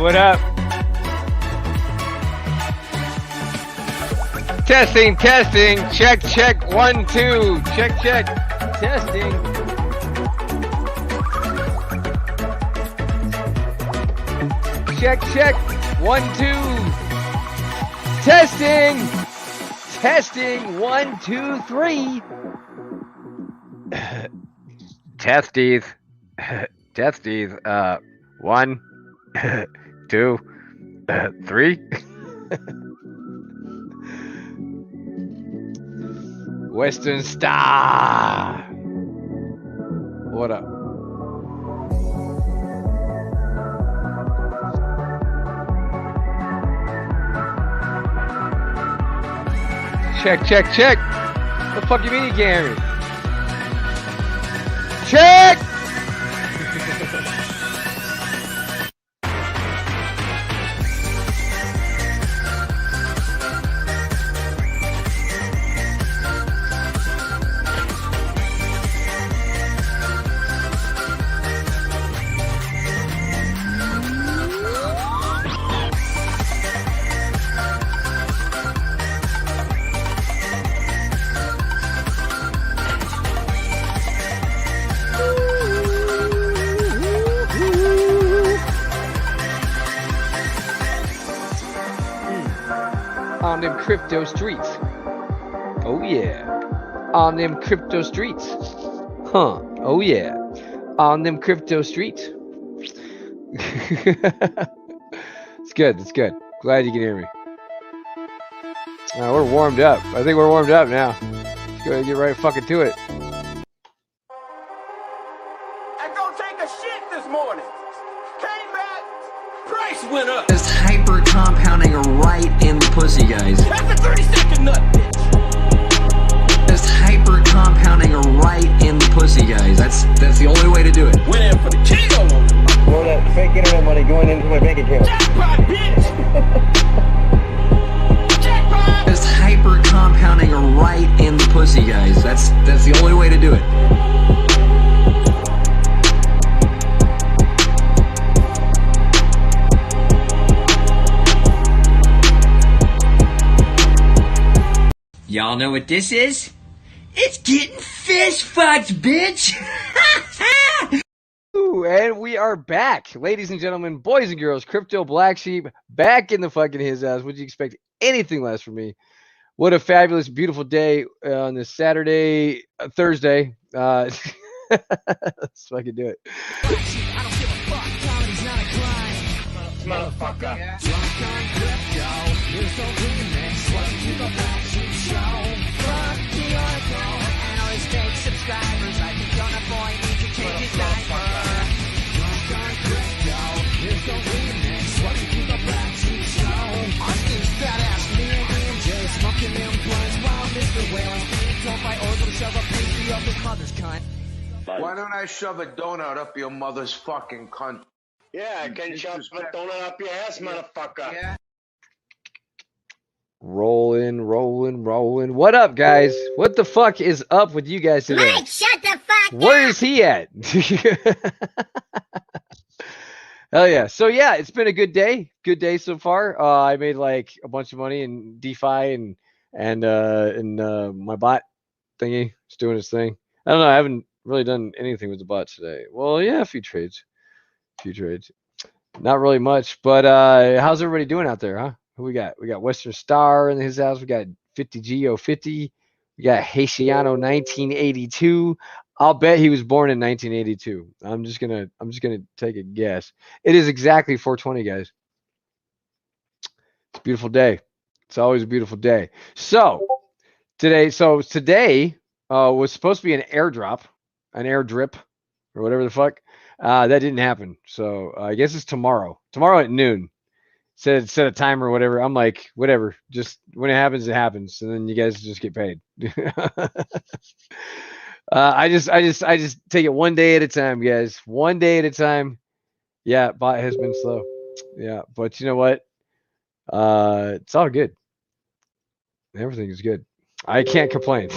What up? Testing, testing. Check, check. 1, 2. Check, check. Testing. Check, check. 1, 2. Testing. Testing. 1, 2, 3. Testies. Testies. 1, 2, 3. Western Star. What up? Check, check, check. The fuck you mean you can't hear me? Check! On them crypto streets. Oh yeah. On them crypto streets. Huh. Oh yeah. On them crypto streets. It's good. It's good. Glad you can hear me. We're warmed up. I think we're warmed up now. Let's go ahead and get right fucking to it. I go take a shit this morning. Came back. Price went up. Just hyper compounding right in the pussy, guys. That's a 30-second nut, bitch. Just hyper compounding right in the pussy, guys. That's the only way to do it. Went in for the kilo on it. More of that fake internet money going into my bank account. Jackpot, bitch. Jackpot. Just hyper compounding right in the pussy, guys. That's the only way to do it. Y'all know what this is? It's getting fish fucked, bitch! Ooh, and we are back, ladies and gentlemen, boys and girls. Crypto Black Sheep back in the fucking his ass. Would you expect anything less from me? What a fabulous, beautiful day on this Saturday, Thursday. Let's fucking do it. I don't give a fuck. Comedy's not a crime. Motherfucker. Yeah. Drunk on crypto. You're so remix. What you keep a Black Sheep show? Fuck the article. And all his fake subscribers. I think your boy needs to change his diaper. Drunk on crypto. You're so remix. What you keep a Black Sheep show? Austin's fat ass nigga and Jay smoking them blunts while Mr. Whale's being told by Orville to shove a pastry up his mother's cunt. Why don't I shove a donut up your mother's fucking cunt? Yeah, I can shove a donut up your ass, motherfucker. Yeah. Rolling, rolling, rolling. What up, guys? What the fuck is up with you guys today? Mike, shut the fuck Where up! is he at? Hell yeah. So yeah, it's been a good day. Good day so far. I made like a bunch of money in DeFi and my bot thingy is doing its thing. I don't know. I haven't really done anything with the bot today. Well, yeah, a few trades. Not really much, but how's everybody doing out there, huh? Who we got? We got Western Star in his house. We got 50Go50. We got Haitiano 1982. I'll bet he was born in 1982. I'm just gonna take a guess. It is exactly 420, guys. It's a beautiful day. It's always a beautiful day. So today was supposed to be an airdrop, an airdrip, or whatever the fuck. That didn't happen. So I guess it's tomorrow. Tomorrow at noon. Set a timer or whatever. I'm like, whatever. Just when it happens, it happens, and then you guys just get paid. I just take it one day at a time, guys. One day at a time. Yeah, bot has been slow. Yeah, but you know what? It's all good. Everything is good. I can't complain.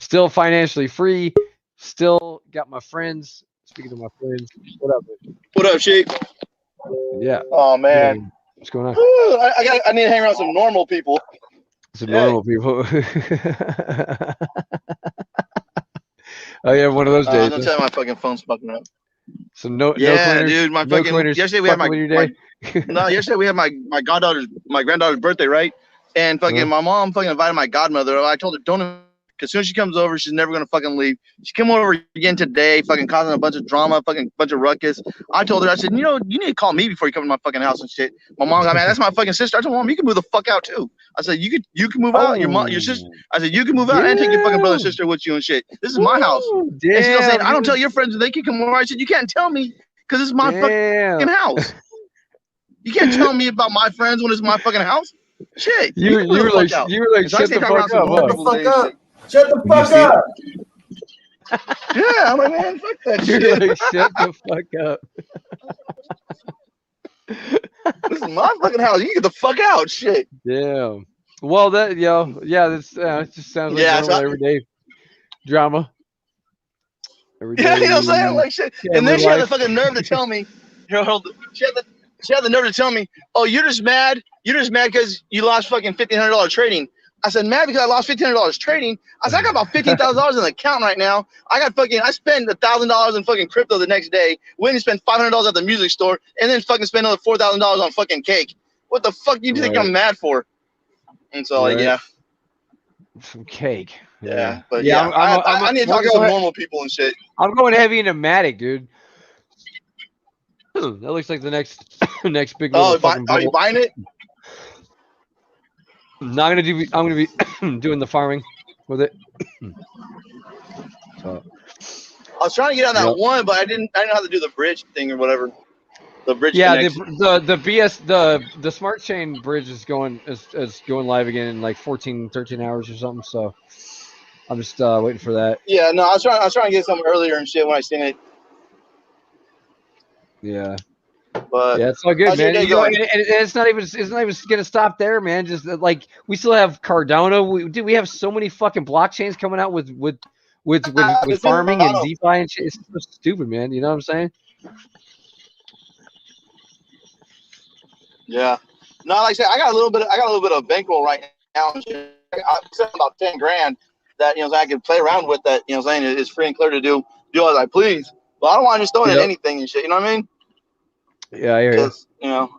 Still financially free. Still got my friends. Speaking of my friends, what up, man? What up, Sheep? Yeah. Oh man. Yeah. What's going on? Woo, I need to hang around some normal people. Some Yeah. normal people. Oh yeah, one of those days. Don't Huh? tell me my fucking phone's fucking up. Some no Yeah, cleaners. dude. My No fucking cleaners. yesterday we had Fucking with your day. yesterday we had my granddaughter's birthday, right? And fucking my mom fucking invited my godmother. I told her don't. Cause as soon as she comes over, she's never gonna fucking leave. She came over again today, fucking causing a bunch of drama, fucking bunch of ruckus. I told her, I said, you know, you need to call me before you come to my fucking house and shit. My mom got mad. That's my fucking sister. I told Mom, you can move the fuck out too. I said, you can move out. Your sister. I said, you can move out and take your fucking brother and sister with you and shit. This is my house. Damn, and she's still saying, I don't tell your friends they can come over. I said, you can't tell me because this is my fucking house. You can't tell me about my friends when it's my fucking house. Shit. You were like, shut the fuck up. Shut the fuck up. Yeah, I'm like, man, fuck that You're shit. like, shut the fuck up. This is my fucking house. You get the fuck out, shit. Damn. Well, that's it just sounds like normal everyday drama. Everyday, Yeah, you know what I'm saying? Like shit. And then she had the fucking nerve to tell me, she had the nerve to tell me, oh, you're just mad because you lost fucking $1,500 trading. I said, mad because I lost $1,500 trading. I said, I got about $15,000 in the account right now. I spent $1,000 in fucking crypto the next day. Went and spent $500 at the music store, and then fucking spent another $4,000 on fucking cake. What the fuck do you think I'm mad for? And so, like, yeah. Some cake. Yeah, but I need to talk to some normal people and shit. I'm going heavy into Matic, dude. That looks like the next big. Oh, are you buying it? I'm gonna be doing the farming with it. So, I was trying to get on that one, but I didn't know how to do the bridge thing or whatever. The bridge. Yeah, connection. the smart chain bridge is going live again in like 13 hours or something. So I'm just waiting for that. Yeah, no, I was trying to get something earlier and shit when I seen it. Yeah. But yeah, it's all good, man. And it's not even gonna stop there, man. Just like we still have Cardano. We have so many fucking blockchains coming out with farming and DeFi and shit. It's so stupid, man. You know what I'm saying? Yeah. No, like I said, I got a little bit of bankroll right now. I spent about $10,000 that I can play around with. That saying it's free and clear to do as I please. But I don't want to just throw it in anything and shit. You know what I mean? Yeah, I hear you.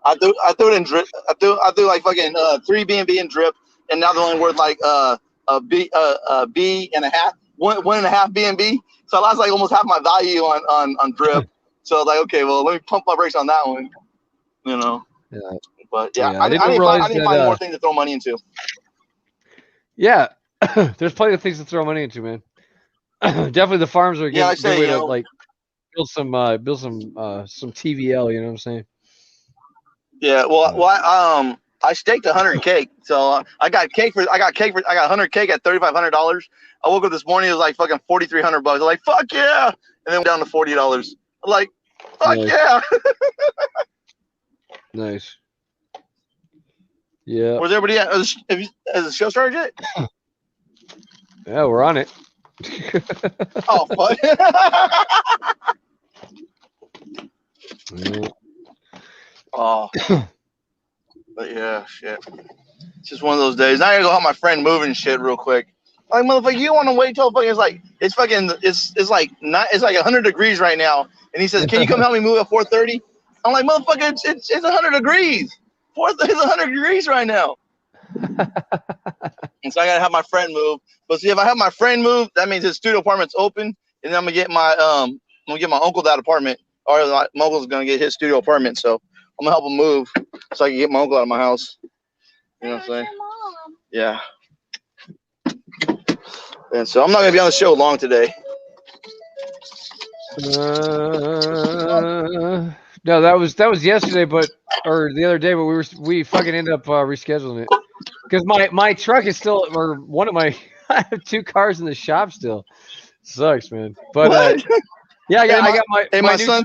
I threw it in drip. I threw like fucking 3 BNB in drip, and now they're only worth like a B and a half, 1.5 BNB. So I lost like almost half my value on drip. So like, okay, well, let me pump my brakes on that one. Yeah. But yeah, I need to find more things to throw money into. Yeah, there's plenty of things to throw money into, man. Definitely, the farms are a good way to like build some TVL. You know what I'm saying? Yeah. Well, I staked 100 cake, so I got 100 cake at $3,500. I woke up this morning, it was like fucking $4,300. I was like, fuck yeah, and then went down to $40. I'm like, fuck yeah. Nice. Yeah. Where's everybody at? Has the show started yet? Yeah, we're on it. Oh, fuck. Oh. But yeah, shit. It's just one of those days. Now I gotta go help my friend move and shit real quick. Like, motherfucker, you want to wait till fucking it's like 100 degrees right now, and he says, "Can you come help me move at 4:30?" I'm like, motherfucker, it's 100 degrees. It's 100 degrees right now. And so I gotta have my friend move. But see, if I have my friend move, that means his studio apartment's open, and then I'm gonna get my uncle that apartment, or my uncle's gonna get his studio apartment. So I'm gonna help him move, so I can get my uncle out of my house. You know what I'm saying? Yeah. And so I'm not gonna be on the show long today. No, that was yesterday, or the other day, but we fucking ended up rescheduling it because my truck is still, or one of my I have 2 cars in the shop still. Sucks, man. But yeah, I got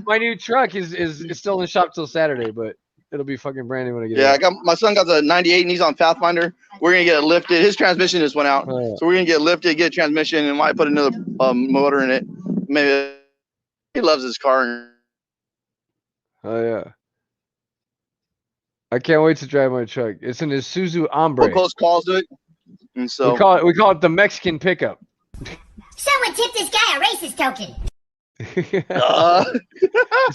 my new truck is still in the shop till Saturday, but it'll be fucking brand new when I get it. Yeah, I got my son got the 98 and he's on Pathfinder. We're gonna get it lifted. His transmission just went out, so we're gonna get it lifted, get a transmission, and might put another motor in it. Maybe he loves his car. Oh yeah. I can't wait to drive my truck. It's an Isuzu Put Hombre. close calls to it. And so We call it the Mexican pickup. Someone tip this guy a racist token. It's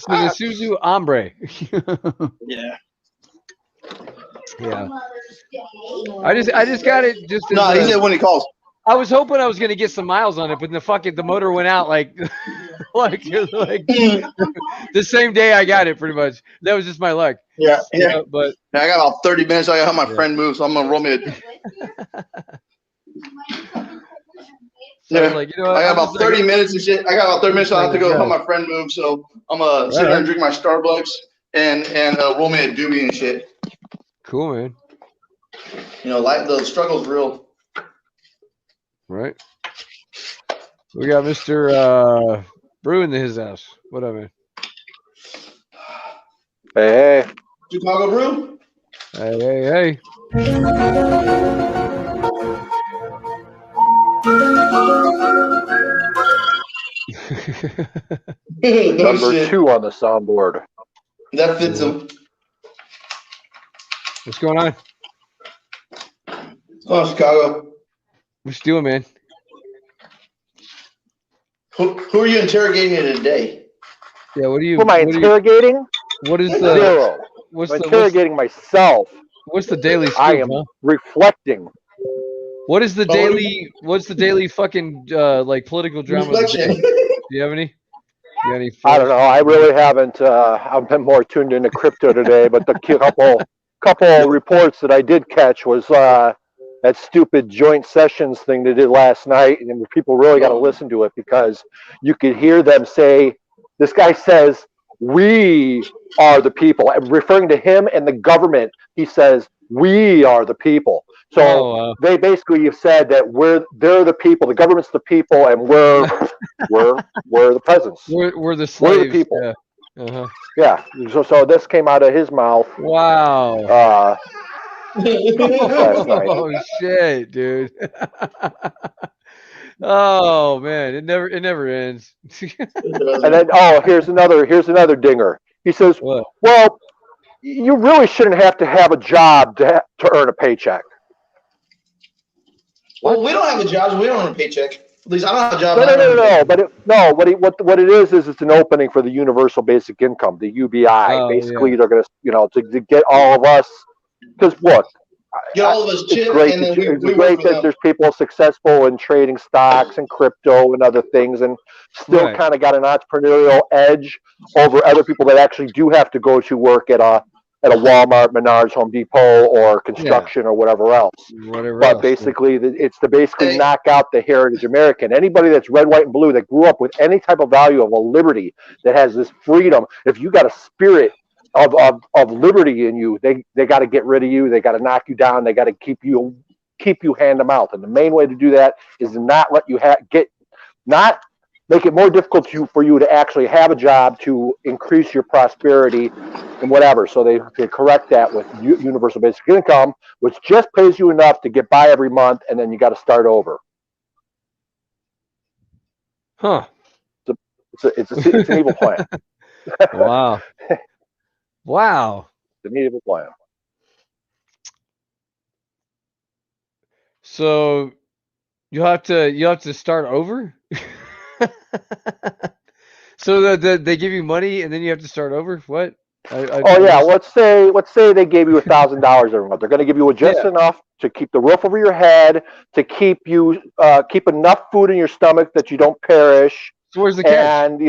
an Isuzu Hombre. yeah. Yeah. I just got it just as No, he said when he calls. I was hoping I was gonna get some miles on it, but the motor went out like like the same day I got it, pretty much. That was just my luck. Yeah. But I got about 30 minutes. I gotta have my friend move, so I'm gonna roll me a. I was like, you know what? I got about 30 minutes and shit. I got about 30 minutes, so I have to go help my friend move. So I'm gonna sit here and drink my Starbucks and roll me a doobie and shit. Cool, man. You know, the struggle's real. Right. We got Mr. Brew in his house. What up, man? Hey. Chicago Brew. Hey. No Number shit. 2 on the soundboard. That fits him. What's going on? Oh, Chicago. What you doing, man? Who are you interrogating today? Yeah, what are you? Who am I interrogating? What is the? Zero. I'm interrogating myself. What's the daily scoop? I am Reflecting. reflecting. What is the daily? What's the daily fucking like political drama? Reflection. Do you have any? I don't know. I really haven't. I've been more tuned into crypto today, but the couple reports that I did catch was that stupid joint sessions thing they did last night, and people really got to listen to it because you could hear them say, "This guy says we are the people," referring to him and the government. He says we are the people. So they basically have said that they're the people, the government's the people, and we're the peasants. We're the slaves. We're the people. Yeah. Yeah. So this came out of his mouth. Wow. Last night. Oh shit, dude. Oh man, it never ends. And then here's another dinger. He says, what? "Well, you really shouldn't have to have a job to earn a paycheck." Well, we don't have a job. So we don't earn a paycheck. At least I don't have a job. No. But what it is it's an opening for the universal basic income, the UBI. Basically, they're going to to get all of us. Because look, get all of us it's great. It's great that there's people successful in trading stocks and crypto and other things, and still kind of got an entrepreneurial edge over other people that actually do have to go to work at a Walmart, Menards, Home Depot, or construction or whatever else. Basically, it's to basically knock out the heritage American. Anybody that's red, white, and blue that grew up with any type of value of a liberty that has this freedom, if you got a spirit of liberty in you, they got to get rid of you. They got to knock you down. They got to keep you hand to mouth. And the main way to do that is to not let you make it more difficult for you to actually have a job to increase your prosperity and whatever. So they correct that with universal basic income, which just pays you enough to get by every month, and then you got to start over. Huh. It's an evil plan. Wow. Wow. It's an evil plan. So you have to start over? So they give you money and then you have to start over? What? Let's say they gave you $1,000 every month. They're going to give you just enough to keep the roof over your head, to keep you keep enough food in your stomach that you don't perish. So where's the cash? And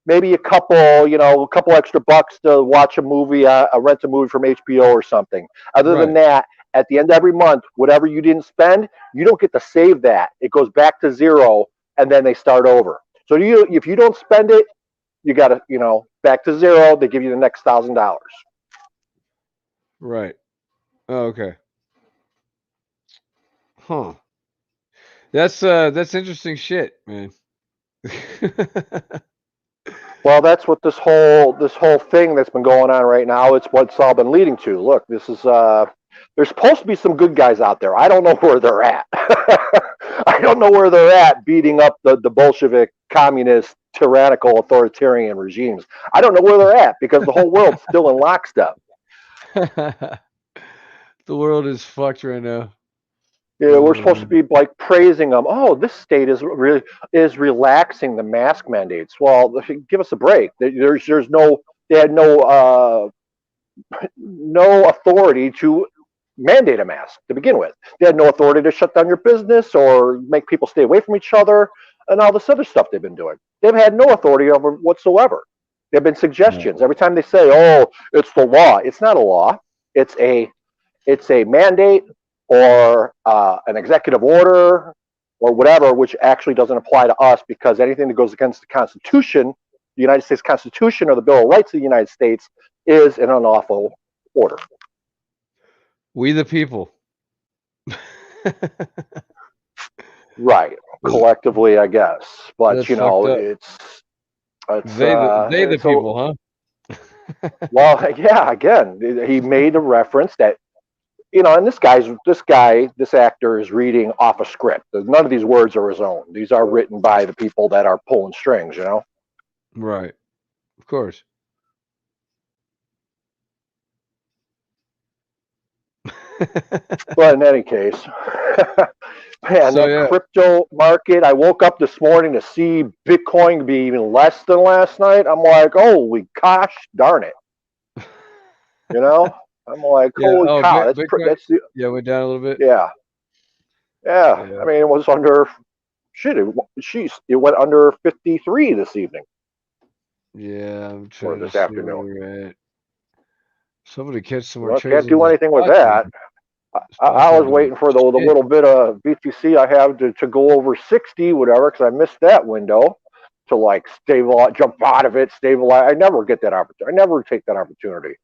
maybe a couple extra bucks to watch a movie, rent a movie from HBO or something. Other than that, at the end of every month, whatever you didn't spend, you don't get to save that. It goes back to zero, and then they start over. So if you don't spend it, you got to, back to zero. They give you the next $1,000. Right. Oh, okay. Huh. That's interesting shit, man. Well, that's what this whole thing that's been going on right now. It's what's all been leading to. Look, this is there's supposed to be some good guys out there. I don't know where they're at. I don't know where they're at beating up the Bolshevik, communist, tyrannical, authoritarian regimes. I don't know where they're at because the whole world's still in lockstep. The world is fucked right now. Yeah, we're supposed to be like praising them. Oh, this state is really is relaxing the mask mandates. Well, give us a break. There's no they had no authority to mandate a mask to begin with. They had no authority to shut down your business or make people stay away from each other and all this other stuff they've been doing. They've had no authority over whatsoever. There have been suggestions. Every time they say, "Oh, it's the law," it's not a law. It's a mandate or an executive order or whatever, which actually doesn't apply to us because anything that goes against the Constitution, the United States Constitution, or the Bill of Rights of the United States, is an unlawful order. We the people. Right, collectively, I guess, but That's you know, fucked up. They the it's a, people, huh? well, yeah. Again, he made a reference that and this actor is reading off a script. None of these words are his own. These are written by the people that are pulling strings. Right. Of course. But in any case, man, So, that yeah. crypto market. I woke up this morning to see Bitcoin be even less than last night. I'm like, holy gosh, darn it! I'm like, Yeah. holy Oh, cow, Bitcoin. that's the Yeah, went down a little bit. yeah. Yeah. I mean, it was under shit. It went under 53 this evening. Yeah, I'm trying this to see afternoon. where we're at. Somebody catch some more trades. Can't do on anything with spot that. trade. I was waiting for the little bit of BTC I have to go over 60, whatever, because I missed that window to like stabilize, jump out of it, stabilize. I never get that opportunity. I never take that opportunity.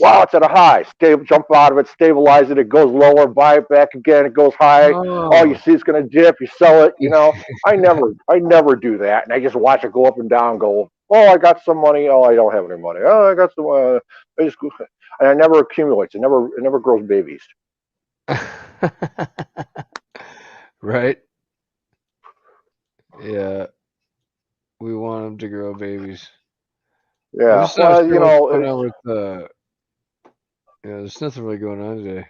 Wow, it's at a high. Jump out of it, stabilize it. It goes lower, buy it back again. It goes high. All you see is going to dip. You sell it. I never do that, and I just watch it go up and down. Go, oh, I got some money. Oh, I don't have any money. Oh, I got some. I just go, and it never accumulates. It never grows babies. Right. Yeah. We want them to grow babies. Yeah. Well, going on with there's nothing really going on today.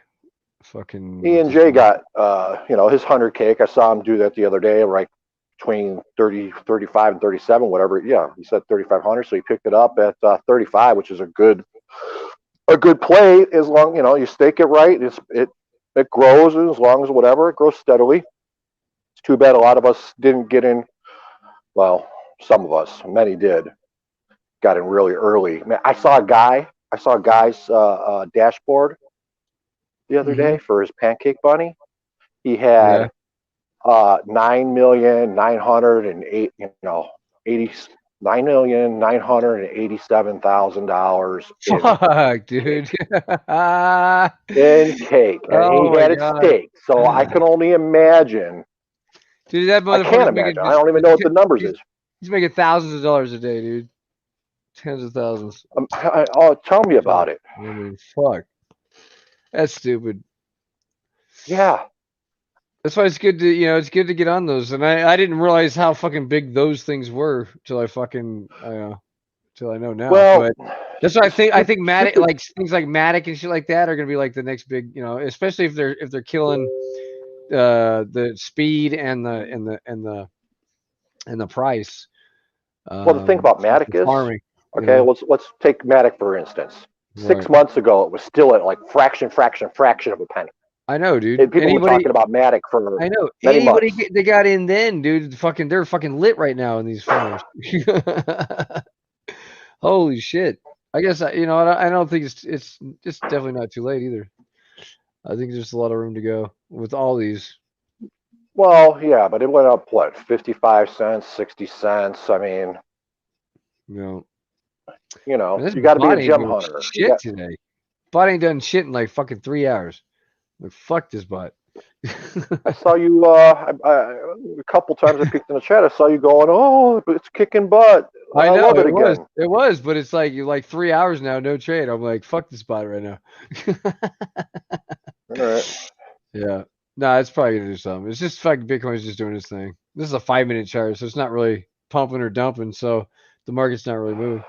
Fucking E and J got his 100 cake. I saw him do that the other day, right between 35 and 37, whatever. Yeah, he said 3,500, so he picked it up at 35, which is a good play as long you stake it right. It grows as long as whatever it grows steadily. It's too bad a lot of us didn't get in. Well, some of us, many did, got in really early. Man, I saw a guy's dashboard the other day for his pancake bunny. He had $9,987,000 Fuck, dude. in cake, and he had it staked. So I can only imagine. Dude, that I can't imagine. I don't even know what the numbers is. He's making thousands of dollars a day, dude. Tens of thousands. Tell me about it. I mean, fuck. That's stupid. Yeah. That's why it's good to it's good to get on those. And I didn't realize how fucking big those things were till I know now. Well, but that's what I think. I think Matic, like things like Matic and shit like that, are gonna be like the next big, especially if they're killing the speed and the price. Well, the thing about Matic is, farming, okay, let's take Matic for instance. Right. 6 months ago, it was still at like fraction of a penny. I know, dude. People were talking about Matic for I know. many Anybody months. they got in then, dude, they're fucking lit right now in these farms. Holy shit. I guess I don't think it's definitely not too late either. I think there's a lot of room to go with all these. Well, yeah, but it went up what, 55 cents, 60 cents. I mean, You you got to be a gem hunter. Shit today. Bot ain't done shit in like fucking 3 hours. Like, fuck this bot. I saw you a couple times. I peeked in the chat. I saw you going, "Oh, it's kicking butt." I know love it was. again. It was, but it's like you're like 3 hours now, no trade. I'm like, fuck this bot right now. All right. Yeah. No, it's probably gonna do something. It's just fucking Bitcoin's just doing its thing. This is a 5-minute chart, so it's not really pumping or dumping. So the market's not really moving.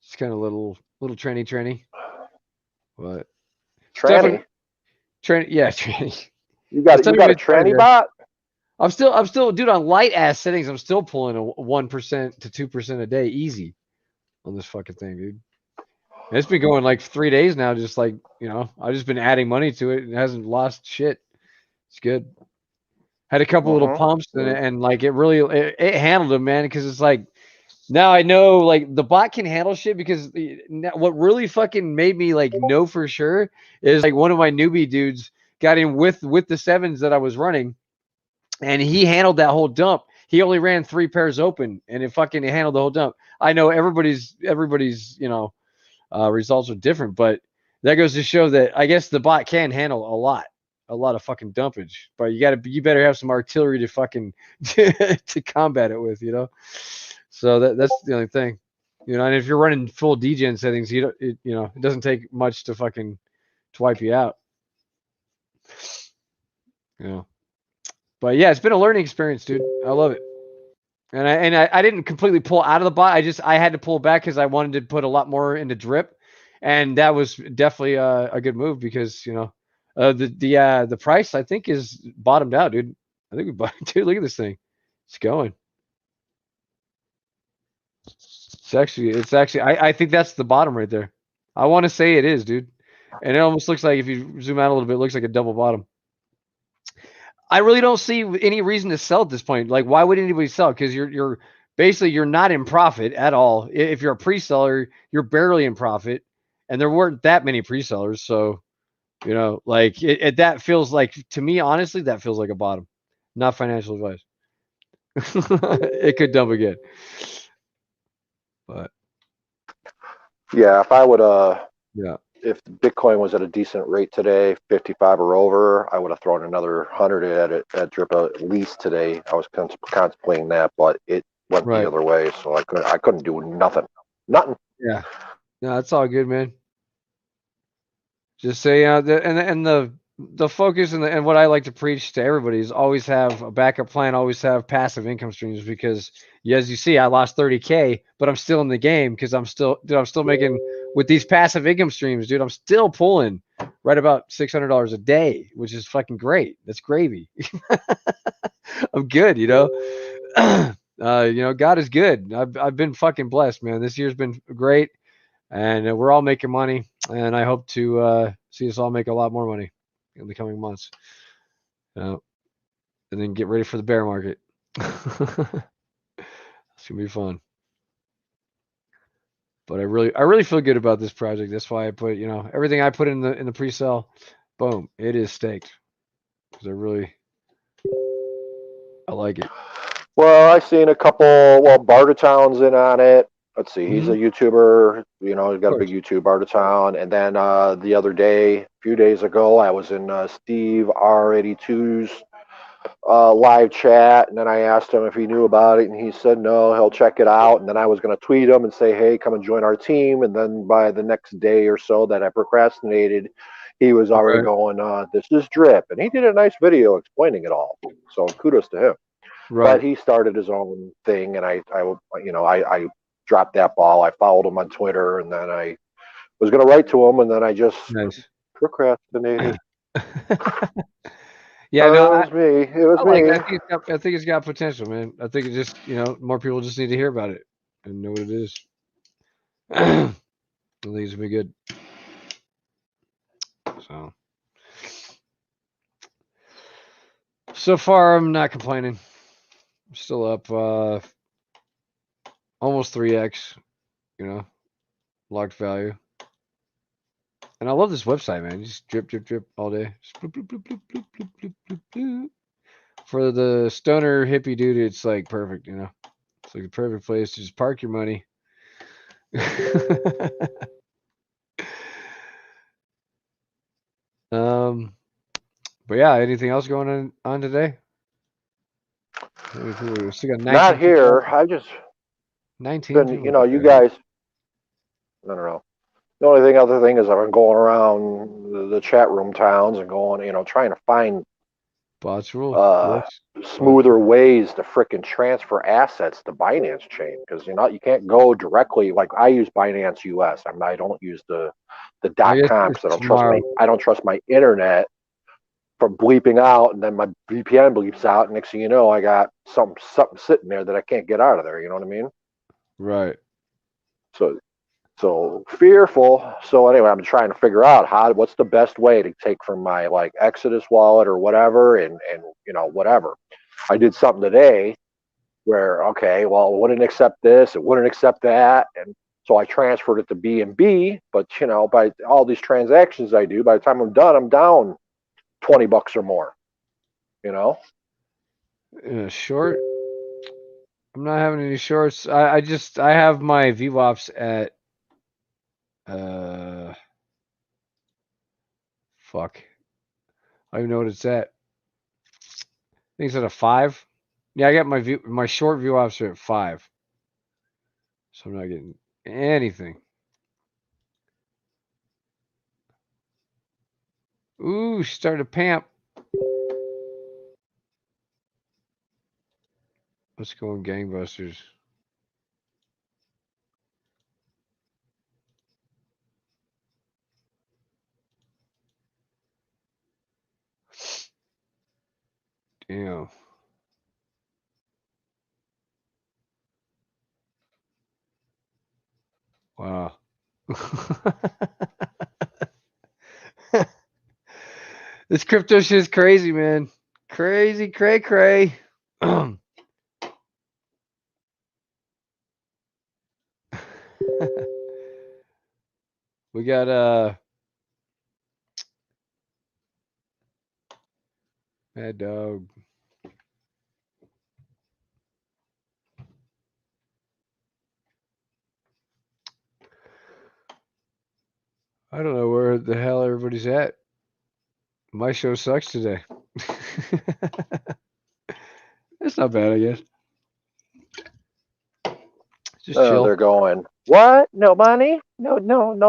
It's kind of little trendy. But Tranny. yeah, tranny. You got It's you got a tranny bot? I'm still, dude, on light ass settings. I'm still pulling a 1% to 2% a day, easy, on this fucking thing, dude. And it's been going like 3 days now. Just like I've just been adding money to it. It hasn't lost shit. It's good. Had a couple little pumps and like it handled them, man. Because it's like now I know like the bot can handle shit. Because what really fucking made me like know for sure is like one of my newbie dudes got in with the sevens that I was running. And he handled that whole dump. He only ran 3 pairs open, and it fucking handled the whole dump. I know everybody's results are different, but that goes to show that I guess the bot can handle a lot of fucking dumpage. But you better have some artillery to fucking to combat it with, So that's the only thing, And if you're running full degen settings, it doesn't take much to fucking to wipe you out, But yeah, it's been a learning experience, dude. I love it. And I didn't completely pull out of the bot. I had to pull back because I wanted to put a lot more into drip, and that was definitely a good move because the price I think is bottomed out, dude. I think we bought. Dude, look at this thing. It's going. It's actually. I think that's the bottom right there. I want to say it is, dude. And it almost looks like if you zoom out a little bit, it looks like a double bottom. I really don't see any reason to sell at this point. Like, why would anybody sell? Because you're basically you're not in profit at all. If you're a pre-seller, you're barely in profit, and there weren't that many pre-sellers. So, like that feels like to me, honestly, that feels like a bottom. Not financial advice. It could dump again, but yeah, if I would yeah. If Bitcoin was at a decent rate today, 55 or over, I would have thrown another 100 at it at drip at least today. I was contemplating that, but it went the other way, so I couldn't do nothing. Yeah, no, it's all good, man. Just say the focus and what I like to preach to everybody is always have a backup plan, always have passive income streams because as you see, I lost 30K, but I'm still in the game because I'm still making with these passive income streams, dude. I'm still pulling right about $600 a day, which is fucking great. That's gravy. I'm good, God is good. I've been fucking blessed, man. This year's been great. And we're all making money, and I hope to see us all make a lot more money in the coming months. And then get ready for the bear market. It's gonna be fun. But I really feel good about this project. That's why I put everything I put in the pre-sale, boom, it is staked because I like it. Well, I've seen a couple. Well, Bartertown's in on it. Let's see, he's a YouTuber. He's got a big YouTube, Bartertown. And then the other day, a few days ago, I was in Steve R82's live chat, and then I asked him if he knew about it, and he said no, he'll check it out. And then I was going to tweet him and say, hey, come and join our team. And then by the next day or so that I procrastinated, he was already going, this is drip. And he did a nice video explaining it all. So kudos to him. But he started his own thing, and I dropped that ball. I followed him on Twitter, and then I was going to write to him, and then I just procrastinated. Yeah, no, it was me. It was me. I think it's got potential, man. I think it just, more people just need to hear about it and know what it is. I think it's gonna be good. So far, I'm not complaining. I'm still up almost 3x, locked value. And I love this website, man. Just drip, drip, drip all day. Bloop, bloop, bloop, bloop, bloop, bloop, bloop, bloop, bloop. For the stoner hippie dude, it's like perfect, It's like the perfect place to just park your money. But yeah, anything else going on today? We still got 19 Not here. I just 19. Been, you guys. I don't know. The only other thing is I've been going around the chat room towns and going, trying to find Bots rule. smoother ways to frickin' transfer assets to Binance chain, because you can't go directly. Like I use Binance US. I don't use the .com because I don't trust my internet from bleeping out, and then my VPN bleeps out. And next thing you know, I got something sitting there that I can't get out of there. You know what I mean? Right. So fearful. So anyway, I'm trying to figure out what's the best way to take from my like Exodus wallet or whatever, and whatever. I did something today where okay, well, it wouldn't accept this, it wouldn't accept that, and so I transferred it to BNB. But by all these transactions I do, by the time I'm done, I'm down $20 or more. Short. I'm not having any shorts. I have my VWAPs at fuck. I don't even know what it's at. I think it's at a 5. Yeah, I got my short VWAPs are at 5. So I'm not getting anything. Ooh, started to pamp. Let's go on gangbusters. Damn. Wow. This crypto shit is crazy, man. Crazy, cray. We got Mad Dog. I don't know where the hell everybody's at. My show sucks today. It's not bad, I guess. Just chill. They're going, what? No money? No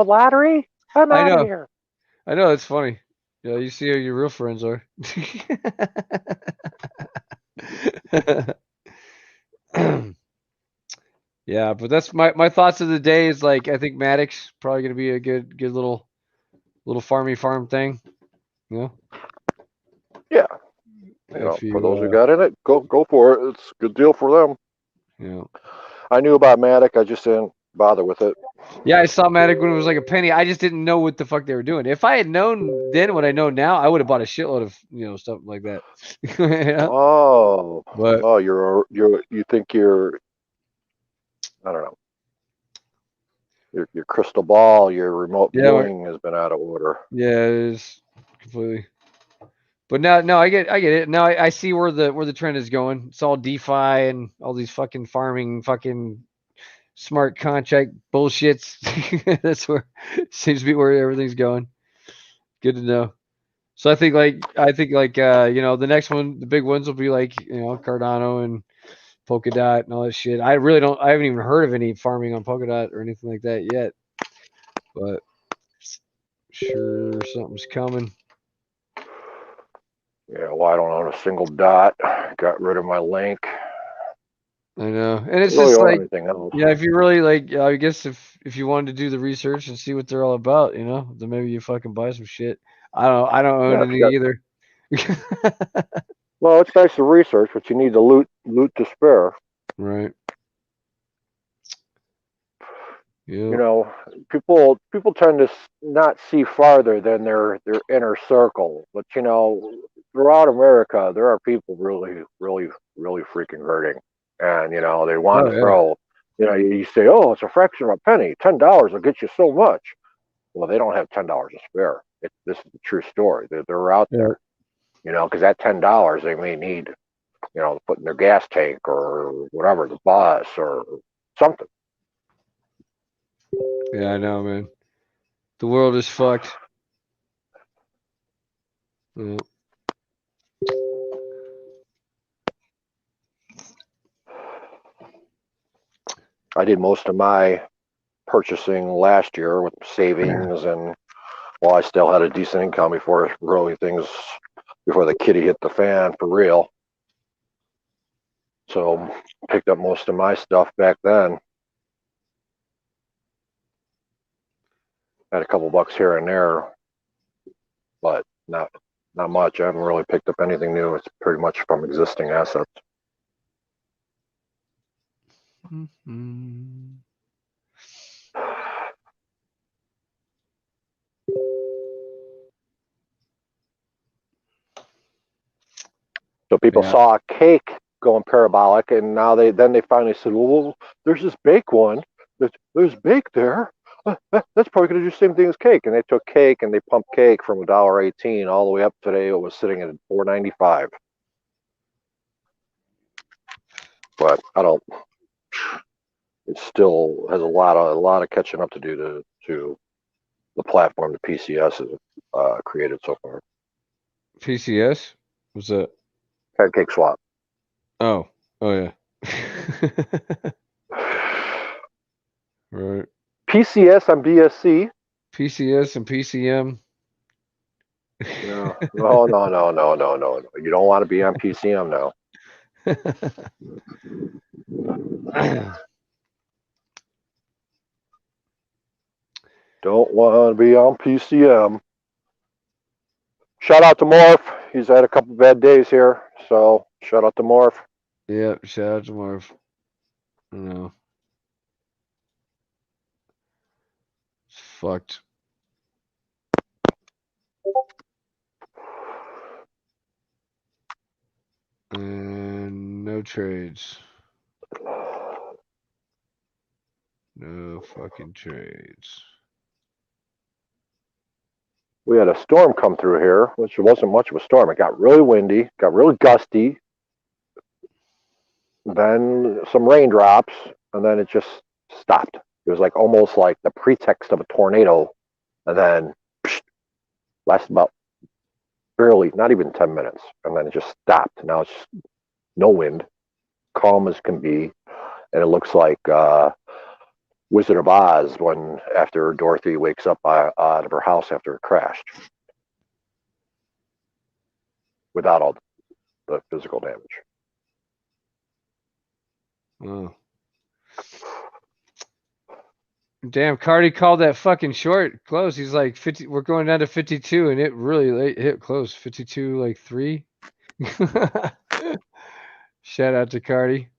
lottery? I'm out of here. I know, it's funny. Yeah, you see who your real friends are. Yeah, but that's my thoughts of the day is like I think Maddox probably gonna be a good little farm thing. Yeah. For those who got in it, go for it. It's a good deal for them. Yeah. I knew about Matic, I just didn't bother with it. Yeah, I saw Matic when it was like a penny. I just didn't know what the fuck they were doing. If I had known then what I know now, I would have bought a shitload of stuff like that. Yeah. Oh, you think you're, I don't know. Your crystal ball, your remote viewing has been out of order. Yeah, it is completely. But no, I get it. Now I see where the trend is going. It's all DeFi and all these fucking farming, fucking smart contract bullshits. That's where seems to be where everything's going. Good to know. So I think the next one, the big ones will be like Cardano and Polkadot and all that shit. I haven't even heard of any farming on Polkadot or anything like that yet. But sure, something's coming. Yeah, well, I don't own a single dot. Got rid of my link. I know, and it's really just like, yeah, if you really I guess if you wanted to do the research and see what they're all about, then maybe you fucking buy some shit. I don't own any either. Well, it's nice to research, but you need to loot to spare. Right. Yeah. People tend to not see farther than their inner circle. But throughout America, there are people really, really, really freaking hurting, and they want to throw. You say, "Oh, it's a fraction of a penny. $10 will get you so much." Well, they don't have $10 to spare. This is the true story. They're out there, because that $10 they may need, to put in their gas tank or whatever, the bus or something. Yeah, I know, man. The world is fucked. Yeah. I did most of my purchasing last year with savings, and I still had a decent income before really things before the kitty hit the fan for real. So picked up most of my stuff back then. Had a couple bucks here and there, but not much. I haven't really picked up anything new. It's pretty much from existing assets. Mm-hmm. So people saw a cake going parabolic, and now they finally said, "Well, there's this bake one. There's bake there. That's probably going to do the same thing as cake." And they took cake and they pumped cake from $1.18 all the way up today. It was sitting at $4.95. But I don't. It still has a lot of catching up to do to the platform the PCS has created so far. PCS? What's that? Pancake swap. Oh yeah. Right. PCS on BSC. PCS and PCM. No. You don't want to be on PCM now. Don't want to be on PCM. Shout out to Morph. He's had a couple bad days here, so shout out to Morph. Yeah, shout out to Marv. I know. It's fucked. And no trades. No fucking trades. We had a storm come through here, which wasn't much of a storm. It got really windy, got really gusty, then some raindrops, and then it just stopped. It was like almost like the pretext of a tornado, and then lasted about barely, not even 10 minutes, and then it just stopped. Now it's just no wind, calm as can be, and it looks like Wizard of Oz when after Dorothy wakes up out of her house after it crashed, without all the physical damage. Oh. Damn, Cardi called that fucking short close. He's like 50. We're going down to 52, and it really hit close. 52, like 3. Shout out to Cardi.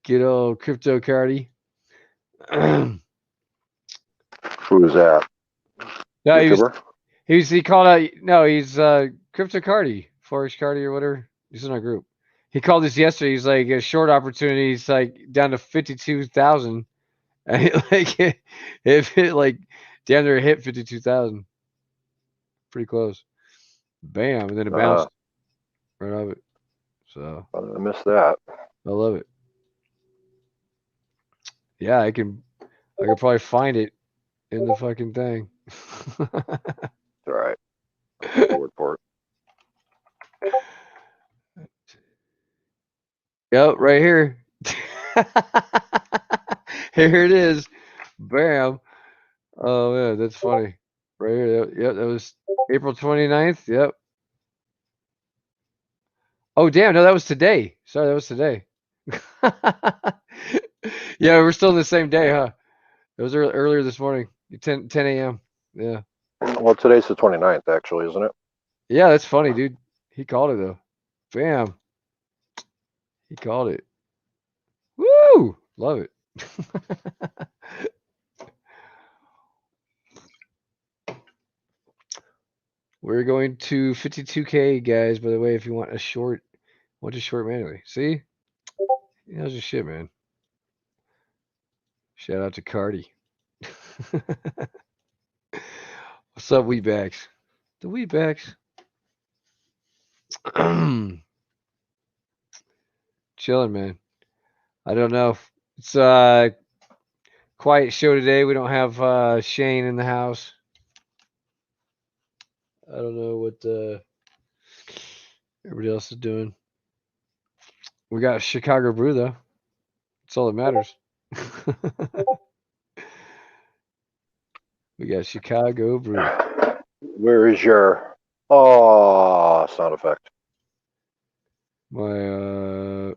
Good old crypto Cardi. Who's that? No, he called out. No, he's crypto Cardi, Forrest Cardi or whatever. He's in our group. He called us yesterday. He's like a short opportunity. He's like down to 52,000, and it hit like damn near hit 52,000. Pretty close. Bam, and then it bounced right off it. So I missed that. I love it. Yeah, I can probably find it in the fucking thing. All right. Word for it. Yep, right here. Here it is. Bam. Oh man, that's funny. Right here. Yep, that was April 29th. Yep. Oh damn, no, that was today. Sorry, that was today. Yeah, we're still in the same day, huh? It was earlier this morning. 10 a.m. Yeah. Well, today's the 29th, actually, isn't it? Yeah, that's funny, dude. He called it though. Bam. He called it. Woo! Love it. We're going to 52K, guys, by the way, if you want a short manually. See? He knows your shit, man. Shout out to Cardi. What's up, Weedbacks? The Weedbacks. Chilling, man. I don't know. It's quiet show today. We don't have Shane in the house. I don't know what everybody else is doing. We got Chicago Brew though. That's all that matters. We got Chicago Brew. Where is your sound effect? My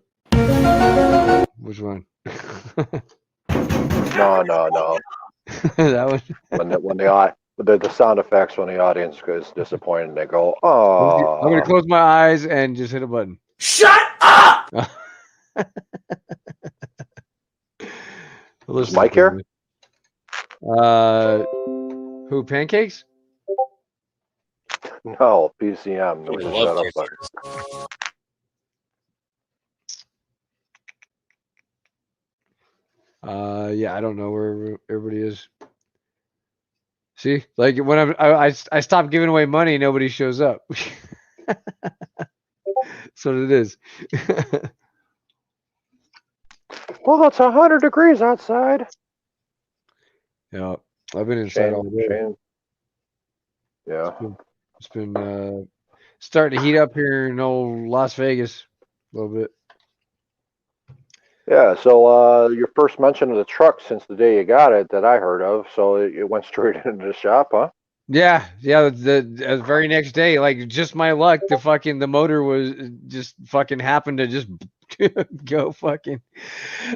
which one? No. That one. When the sound effects when the audience is disappointed, they go, I'm "Oh." gonna close my eyes and just hit a button. Shut up! Is Mike here? Who? Pancakes? No, PCM. There was I a love shut up pancakes. button. Yeah, I don't know where everybody is. See, like when I stopped giving away money, nobody shows up. That's what it is. Well, it's 100 degrees outside. Yeah, I've been inside all day. Shane. Yeah. It's been starting to heat up here in old Las Vegas a little bit. Yeah, so your first mention of the truck since the day you got it that I heard of, so it went straight into the shop, huh? Yeah. The very next day, like just my luck, the motor was just fucking happened to just go fucking.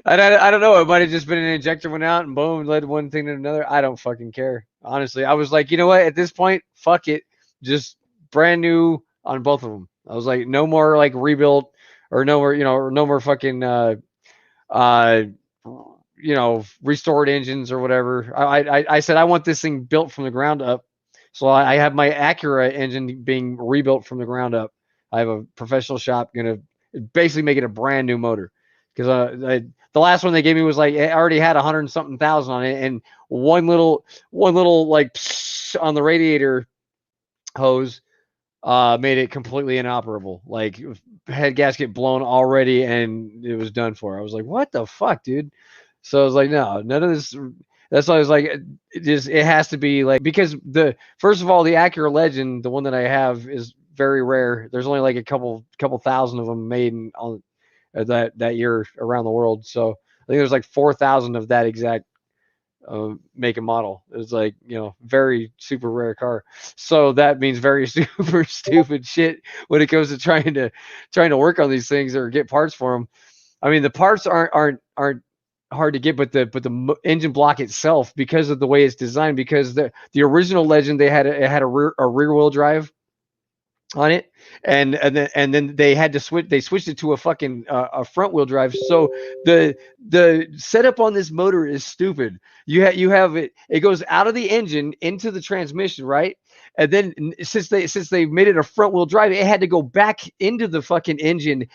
I don't know. It might have just been an injector went out and boom, led one thing to another. I don't fucking care. Honestly, I was like, you know what? At this point, fuck it, just brand new on both of them. I was like, no more like rebuilt or no more, or no more fucking uh restored engines or whatever. I said I want this thing built from the ground up. So I have my Acura engine being rebuilt from the ground up. I have a professional shop gonna basically make it a brand new motor because the last one they gave me was like it already had 100 and something thousand on it, and one little like on the radiator hose made it completely inoperable. Like head gasket blown already, and it was done for. I was like, what the fuck, dude? So I was like, no, none of this. That's why I was like, it has to be like because first of all, the Acura Legend, the one that I have, is very rare. There's only like a couple thousand of them made on that year around the world. So I think there's like 4,000 of that exact make and model. It's like very super rare car. So that means very super stupid shit when it comes to trying to work on these things or get parts for them. I mean, the parts aren't hard to get, but the engine block itself, because of the way it's designed, because the original Legend, it had a rear wheel drive on it, and then they had to switch. They switched it to a fucking a front wheel drive. So the setup on this motor is stupid. You have it. It goes out of the engine into the transmission, right? And then since they made it a front wheel drive, it had to go back into the fucking engine.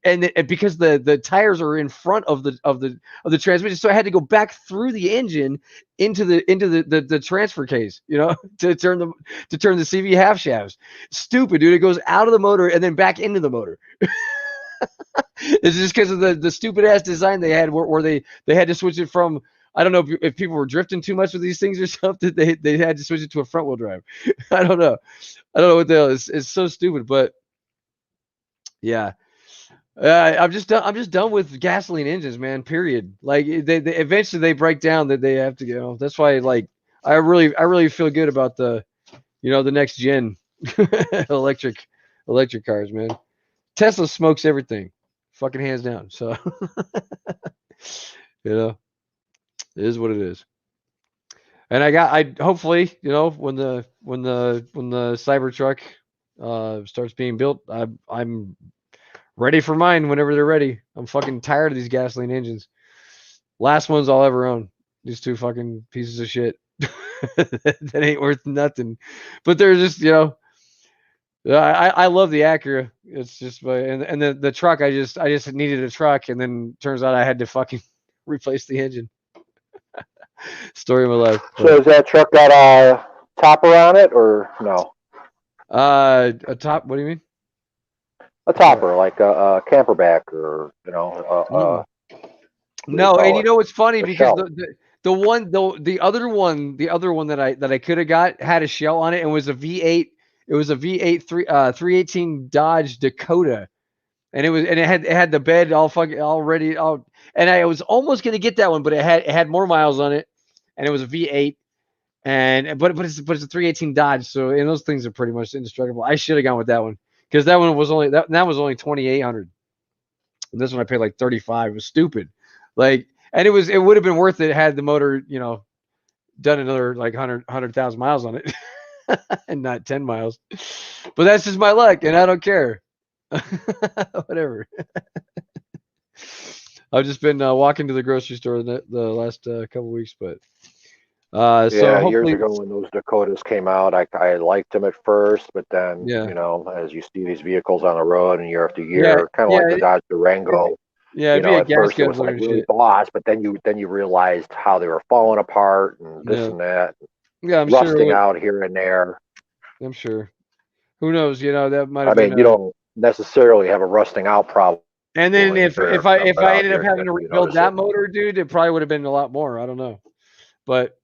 And because the tires are in front of the transmission, so I had to go back through the engine into the transfer case, to turn the CV half shafts. Stupid, dude. It goes out of the motor and then back into the motor. It's just because of the stupid ass design they had, where they had to switch it from. I don't know if people were drifting too much with these things or something. They had to switch it to a front wheel drive. I don't know what the hell. It's so stupid, but yeah. I'm just done with gasoline engines, man. Period. Like they eventually they break down that they have to go. That's why like I really feel good about the the next gen electric cars, man. Tesla smokes everything, fucking hands down. So it is what it is. And I hopefully when the Cybertruck starts being built, I'm ready for mine whenever they're ready. I'm fucking tired of these gasoline engines. Last ones I'll ever own. These two fucking pieces of shit. that ain't worth nothing. But they're just, I love the Acura. It's just, and the truck. I just needed a truck, and then turns out I had to fucking replace the engine. Story of my life. So has that truck got a topper on it or no? A top. What do you mean? A topper, like a camperback, or no. And what's funny, because shell. the other one that I could have got had a shell on it and was a V8. It was a V8 318 Dodge Dakota, and it had the bed all fucking already and I was almost gonna get that one, but it had more miles on it, and it was a V8, but it's a 318 Dodge, so and those things are pretty much indestructible. I should have gone with that one because that one was only that was only 2,800. And this one I paid like 35. It was stupid, like, and it would have been worth it had the motor done another like 100,000 miles on it, and not 10 miles. But that's just my luck, and I don't care. Whatever. I've just been walking to the grocery store the last couple weeks, but so Yeah, years hopefully, ago when those Dakotas came out, I liked them at first, but then yeah, as you see these vehicles on the road and year after yeah, year, kind of yeah, like the Dodge Durango. yeah. It'd be a At gas first it was guzzler like and really shit. boss, but then you realized how they were falling apart and this Yeah, and that, yeah. I'm sure. rusting out here and there. I'm sure. Who knows? That might I have been mean, you don't necessarily have a rusting out problem And then in America, if but I out ended up here having to you rebuild notice it. that motor, dude, it probably would have been a lot more. I don't know, but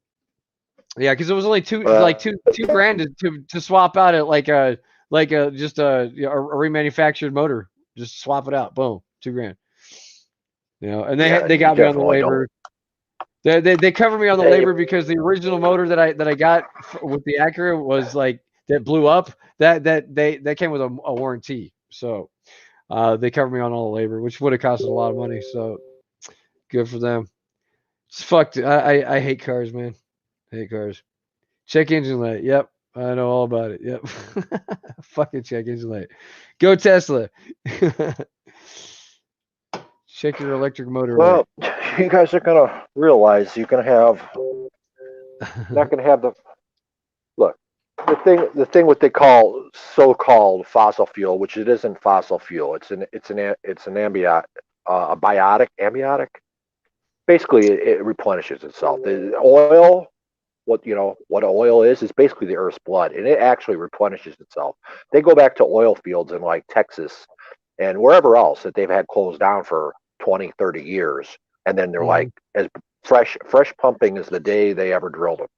yeah, because it was only two grand to swap out it like just a remanufactured motor. Just swap it out. Boom, 2 grand. And Yeah, they you got me on the definitely don't. labor. They covered me on the labor because the original motor that I got with the Acura was like that blew up. That came with a warranty. So they covered me on all the labor, which would have costed a lot of money. So good for them. It's fucked. I hate cars, man. I hate cars. Check engine light. Yep. I know all about it. Yep. Fucking check engine light. Go Tesla. Check your electric motor light. Well, you guys are gonna realize you're gonna have not gonna have the look. The thing what they call so-called fossil fuel, which it isn't fossil fuel. It's an ambient a biotic ambiotic. Basically, it replenishes itself. The oil, what oil is basically the Earth's blood, and it actually replenishes itself. They go back to oil fields in like Texas and wherever else that they've had closed down for 20, 30 years, and then they're like as fresh pumping as the day they ever drilled them.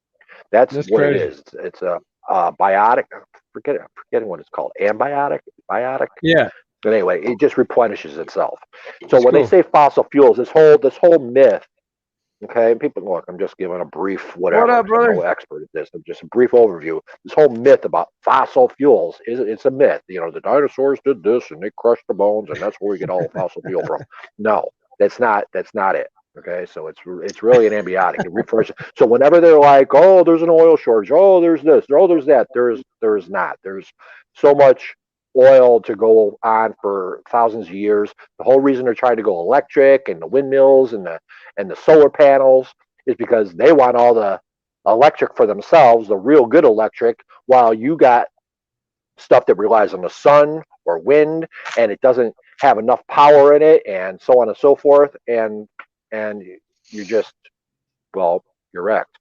That's what crazy. it is. It's a biotic. Forgetting what it's called. Ambiotic, biotic. Yeah. But anyway, it just replenishes itself. So when they say fossil fuels, this whole myth. Okay, people, look, I'm just giving a brief whatever. What up, brother? I'm no expert at this. I'm just a brief overview. This whole myth about fossil fuels it's a myth. The dinosaurs did this and they crushed the bones, and that's where we get all fossil fuel from. No, that's not it. Okay, so it's really an ambiotic. It refers. So whenever they're like, oh, there's an oil shortage, oh, there's this, oh, there's that, there's not. There's so much oil to go on for thousands of years. The whole reason they're trying to go electric and the windmills and the solar panels is because they want all the electric for themselves, the real good electric, while you got stuff that relies on the sun or wind and it doesn't have enough power in it, and so on and so forth, and you're just, well, you're wrecked,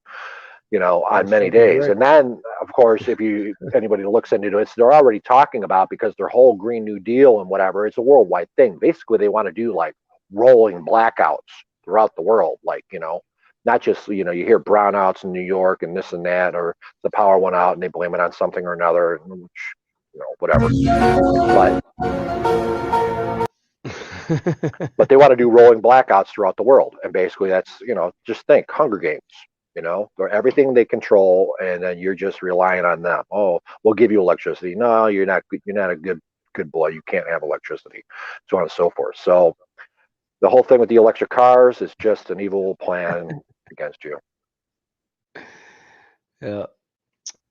on many days. And then, of course, if anybody looks into it, they're already talking about, because their whole Green New Deal and whatever, it's a worldwide thing. Basically, they want to do like rolling blackouts throughout the world, like, not just, you hear brownouts in New York and this and that, or the power went out and they blame it on something or another, which, whatever. But they want to do rolling blackouts throughout the world. And basically that's, just think Hunger Games, they're everything they control, and then you're just relying on them. Oh, we'll give you electricity. No, you're not a good boy. You can't have electricity, so on and so forth. So the whole thing with the electric cars is just an evil plan against you. Yeah.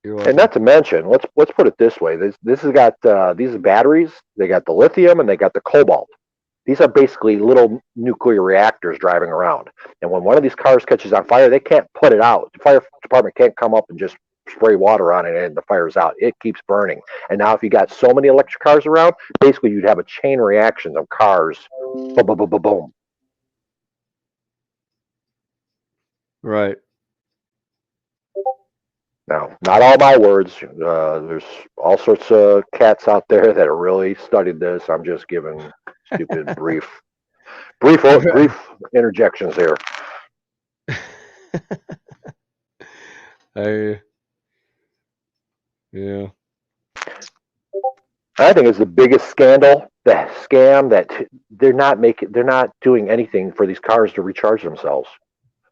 And not to mention, let's put it this way: this has got these batteries. They got the lithium and they got the cobalt. These are basically little nuclear reactors driving around. And when one of these cars catches on fire, they can't put it out. The fire department can't come up and just spray water on it and the fire's out. It keeps burning. And now if you got so many electric cars around, basically you'd have a chain reaction of cars. Boom, boom, boom, boom, boom. Right. Now, not all my words. There's all sorts of cats out there that have really studied this. I'm just giving stupid brief interjections here. Yeah. I think it's the biggest scandal, the scam, that they're not doing anything for these cars to recharge themselves.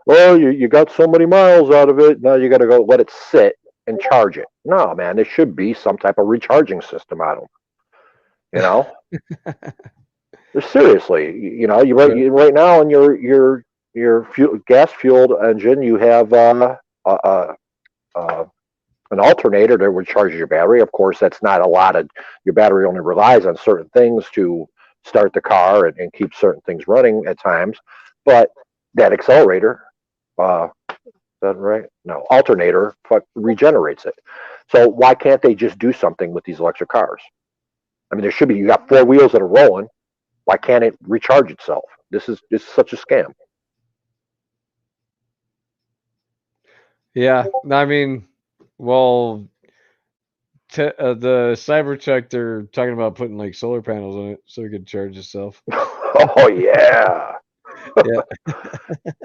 well, you got so many miles out of it. Now you got to go let it sit and charge it. No, man, there should be some type of recharging system on them. You know, seriously, you know, right now in your gas fueled engine, you have an alternator that would charge your battery. Of course, that's not a lot of your battery only relies on certain things to start the car and keep certain things running at times. But that accelerator, is that right? No, alternator regenerates it. So why can't they just do something with these electric cars? I mean, there should be. You got four wheels that are rolling. Why can't it recharge itself? This is such a scam. Yeah, I mean, well, the Cybertruck, they're talking about putting like solar panels on it so it could charge itself. Oh yeah. Yeah.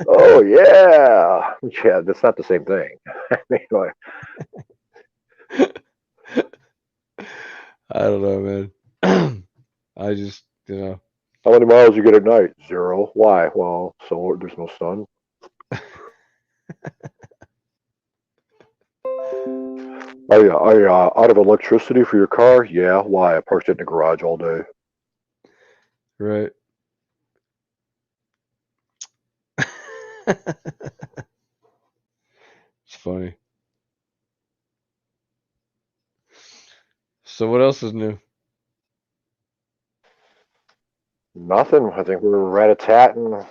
Oh yeah. Yeah, that's not the same thing. Anyway. I don't know, man. I just, you know. How many miles you get at night? 0. Why? Well, so there's no sun. Are you out of electricity for your car? Yeah. Why? I parked it in the garage all day. Right. It's funny. So what else is new? Nothing. I think we're rat-a-tatting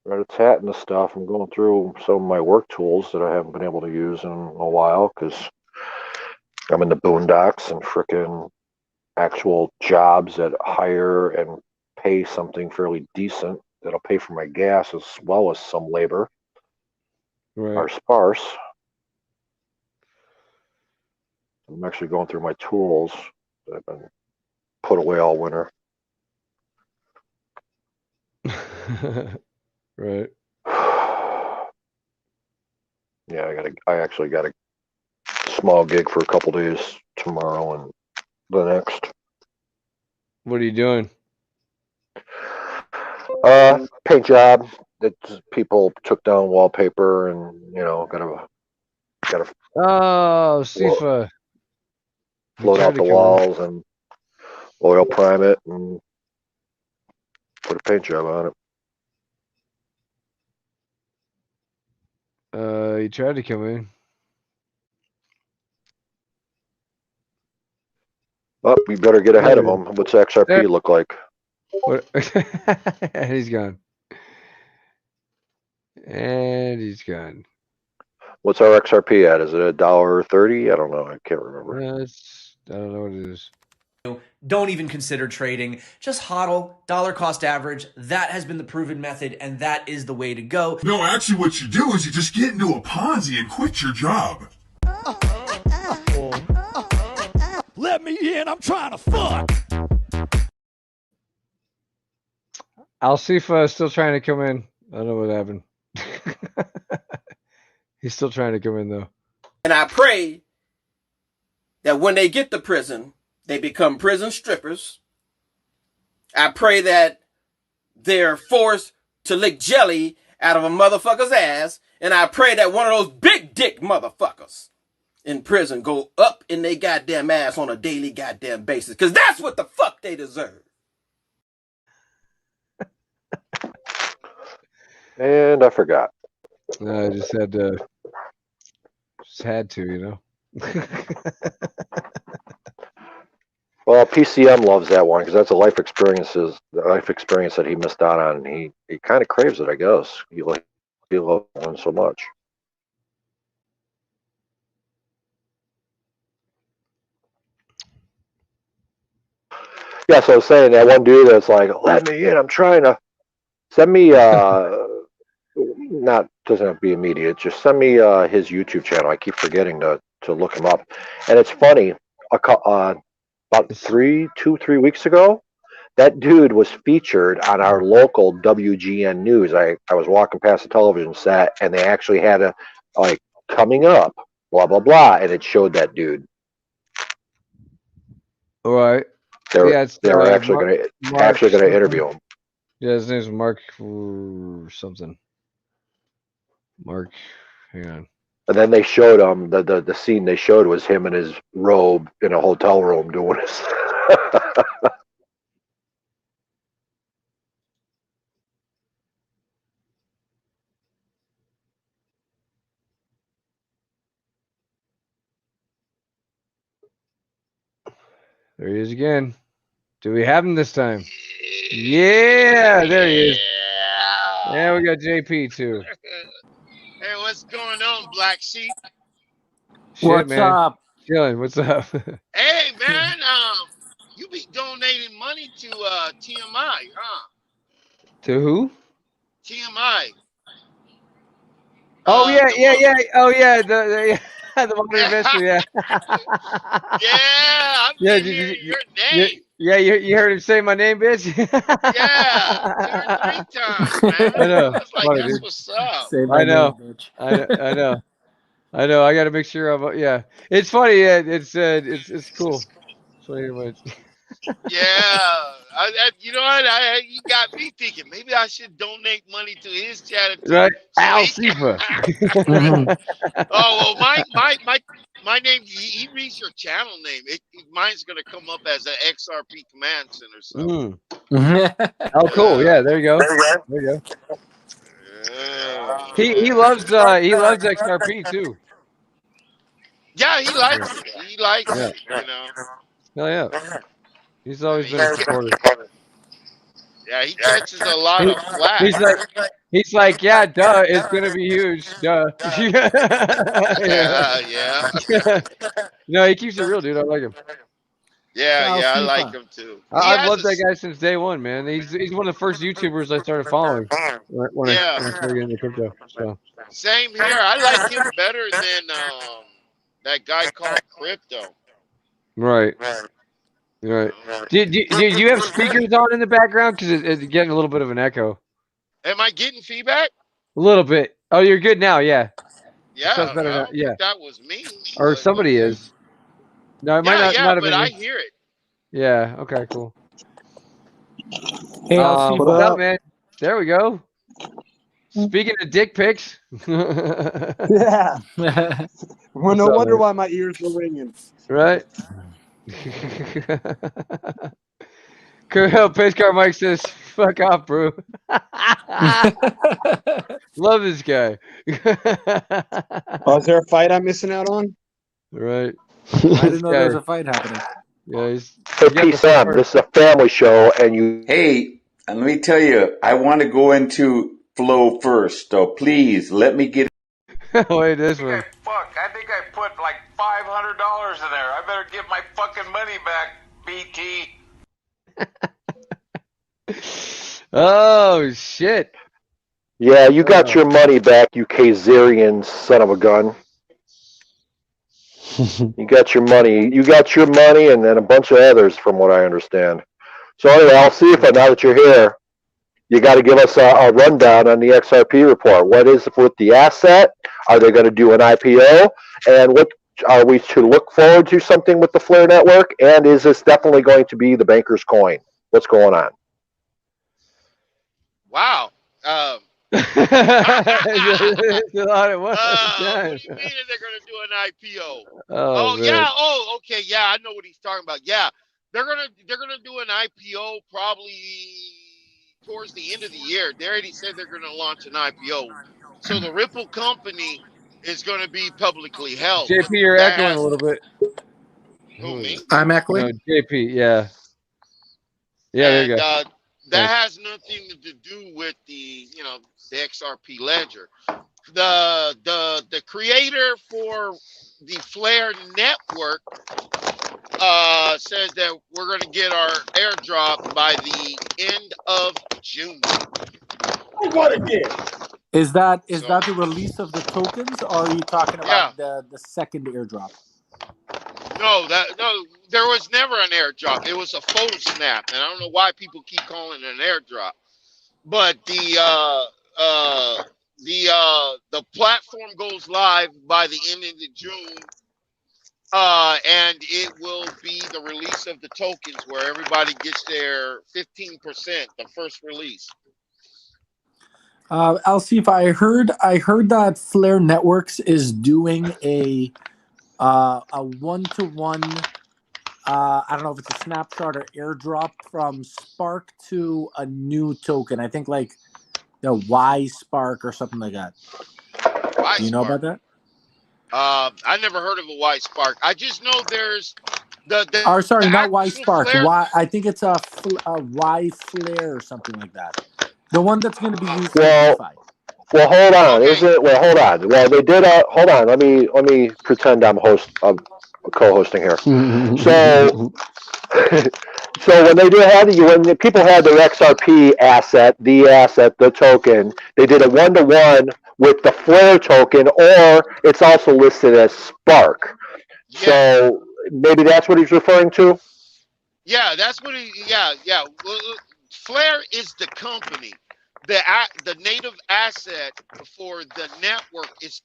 the stuff. I'm going through some of my work tools that I haven't been able to use in a while because I'm in the boondocks and frickin' actual jobs that hire and pay something fairly decent that'll pay for my gas as well as some labor are sparse. I'm actually going through my tools that have been put away all winter. Right. Yeah, I actually got a small gig for a couple days tomorrow and the next. What are you doing? Paint job that people took down wallpaper and gotta Oh, Sifa. float out the walls and oil prime it and put a paint job on it. He tried to come in. Oh, you better get ahead of him. What's XRP look like? What? And he's gone. And he's gone. What's our XRP at? Is it $1.30? I don't know. I can't remember. I don't know what it is. Don't even consider trading. Just hodl, dollar cost average. That has been the proven method, and that is the way to go. No, actually, what you do is you just get into a Ponzi and quit your job. Let me in, I'm trying to fuck. Alcifa is still trying to come in. I don't know what happened. He's still trying to come in, though. And I pray that when they get to prison, they become prison strippers. I pray that they're forced to lick jelly out of a motherfucker's ass. And I pray that one of those big dick motherfuckers in prison go up in their goddamn ass on a daily goddamn basis. Because that's what the fuck they deserve. And I forgot. I just had to, you know. Well, PCM loves that one because that's a life experience that he missed out on. He kind of craves it, I guess. He loves one so much. Yeah, so I was saying that one dude that's like, let me in, I'm trying to send me doesn't have to be immediate, just send me his YouTube channel. I keep forgetting to look him up. And it's funny, about 3 weeks ago, that dude was featured on our local WGN news. I was walking past the television set and they actually had a like coming up, blah blah blah, and it showed that dude. All right. They were actually going to interview him. Yeah, his name's Mark or something. Mark, hang on. And then they showed him the scene they showed was him in his robe in a hotel room doing this. There he is again. Do we have him this time? Yeah, there he is. Yeah, we got JP too. Hey, what's going on, Black Sheep? Shit, What's man. up? Chilling. What's up? Hey, man, you be donating money to TMI, huh? To who? TMI. Oh yeah, The yeah, one. yeah. Oh yeah, the modern investor. Yeah. Yeah, I've Yeah, been hearing your name. you heard him say my name, bitch. Yeah, 2 or 3 times, man. I know. I was like, Funny, that's dude. what's up. Say my I name, know. bitch. I know. I know. I got to make sure I'm. Yeah, it's funny. Yeah, it's cool. So anyway, Yeah, you know what? You got me thinking maybe I should donate money to his charity right? so Al he can. Sifa. Oh well, my name. He reads your channel name. Mine's gonna come up as an XRP command center. So. Oh, cool. Yeah, there you go. There you go. He loves XRP too. Yeah, he likes Yeah. it. He likes Yeah. it. You know. Hell yeah. He's I always mean, been a supporter. yeah, he catches a lot of flack. He's like, yeah, duh, it's gonna be huge, duh. Yeah, yeah. No, he keeps it real, dude. I like him. Yeah, I like him too. He I've has loved that guy since day one, man. He's one of the first YouTubers I started following when I started getting into crypto. So same here. I like him better than that guy called Crypto. right. Right. Do you have speakers on in the background? Because it's getting a little bit of an echo. Am I getting feedback? A little bit. Oh, you're good now. Yeah. Yeah, Sounds better I now. don't Yeah. think that was me. Or But somebody okay. is. No, it might Yeah, not have but been I you. hear it. Yeah. Okay. Cool. Hey, I'll see. What's up, man? There we go. Speaking of dick pics. Yeah. Well, no wonder why my ears were ringing. Right. Pace Car Mike says, "Fuck off, bro." Love this guy. Oh, is there a fight I'm missing out on? Right. I didn't know there was a fight happening. Yeah, Hey, PSM, this is a family show, and you. Hey, and let me tell you, I want to go into flow first, so please let me get. Wait, this one. Fuck, I think I put like $500 in there. I better give my fucking money back, BT. Oh shit. Yeah, you got your money back, you Khazarian son of a gun. You got your money. You got your money, and then a bunch of others, from what I understand. So anyway, I'll see if now that you're here, you got to give us a rundown on the XRP report. What is with the asset? Are they going to do an IPO? And what are we to look forward to? Something with the Flare network? And is this definitely going to be the banker's coin? What's going on? Wow. It's a lot at once. What do you mean they're going to do an IPO? Oh man. Yeah. Oh, okay. Yeah, I know what he's talking about. Yeah, they're gonna do an IPO probably towards the end of the year. They already said they're going to launch an IPO. So the Ripple company is going to be publicly held. JP, you're echoing a little bit. Who, me? I'm echoing. No, JP, yeah. Yeah, there you go. That has nothing to do with the XRP ledger. The creator for the Flare network says that we're going to get our airdrop by the end of June. What again? Is that the release of the tokens, or are you talking about the second airdrop? No, there was never an airdrop. It was a photo snap, and I don't know why people keep calling it an airdrop. But the platform goes live by the end of June, and it will be the release of the tokens where everybody gets their 15%, the first release. I'll see if I heard that Flare Networks is doing a 1-to-1. I don't know if it's a snapshot or airdrop from Spark to a new token. I think like the Y Spark or something like that. Do you know about that? I never heard of a Y Spark. I just know there's Or sorry, the not Y actual Spark. flare. Y. I think it's a Y Flare or something like that. The one that's going to be used for Well, DeFi. well, hold on. Is it? Well, hold on. Well, they did. Hold on. Let me pretend I'm co-hosting here. So, so when they when the people had their XRP asset, the token, they did a 1-to-1 with the Flare token, or it's also listed as Spark. So maybe that's what he's referring to. Yeah, that's what he. Yeah. Well, Flare is the company. The native asset for the network is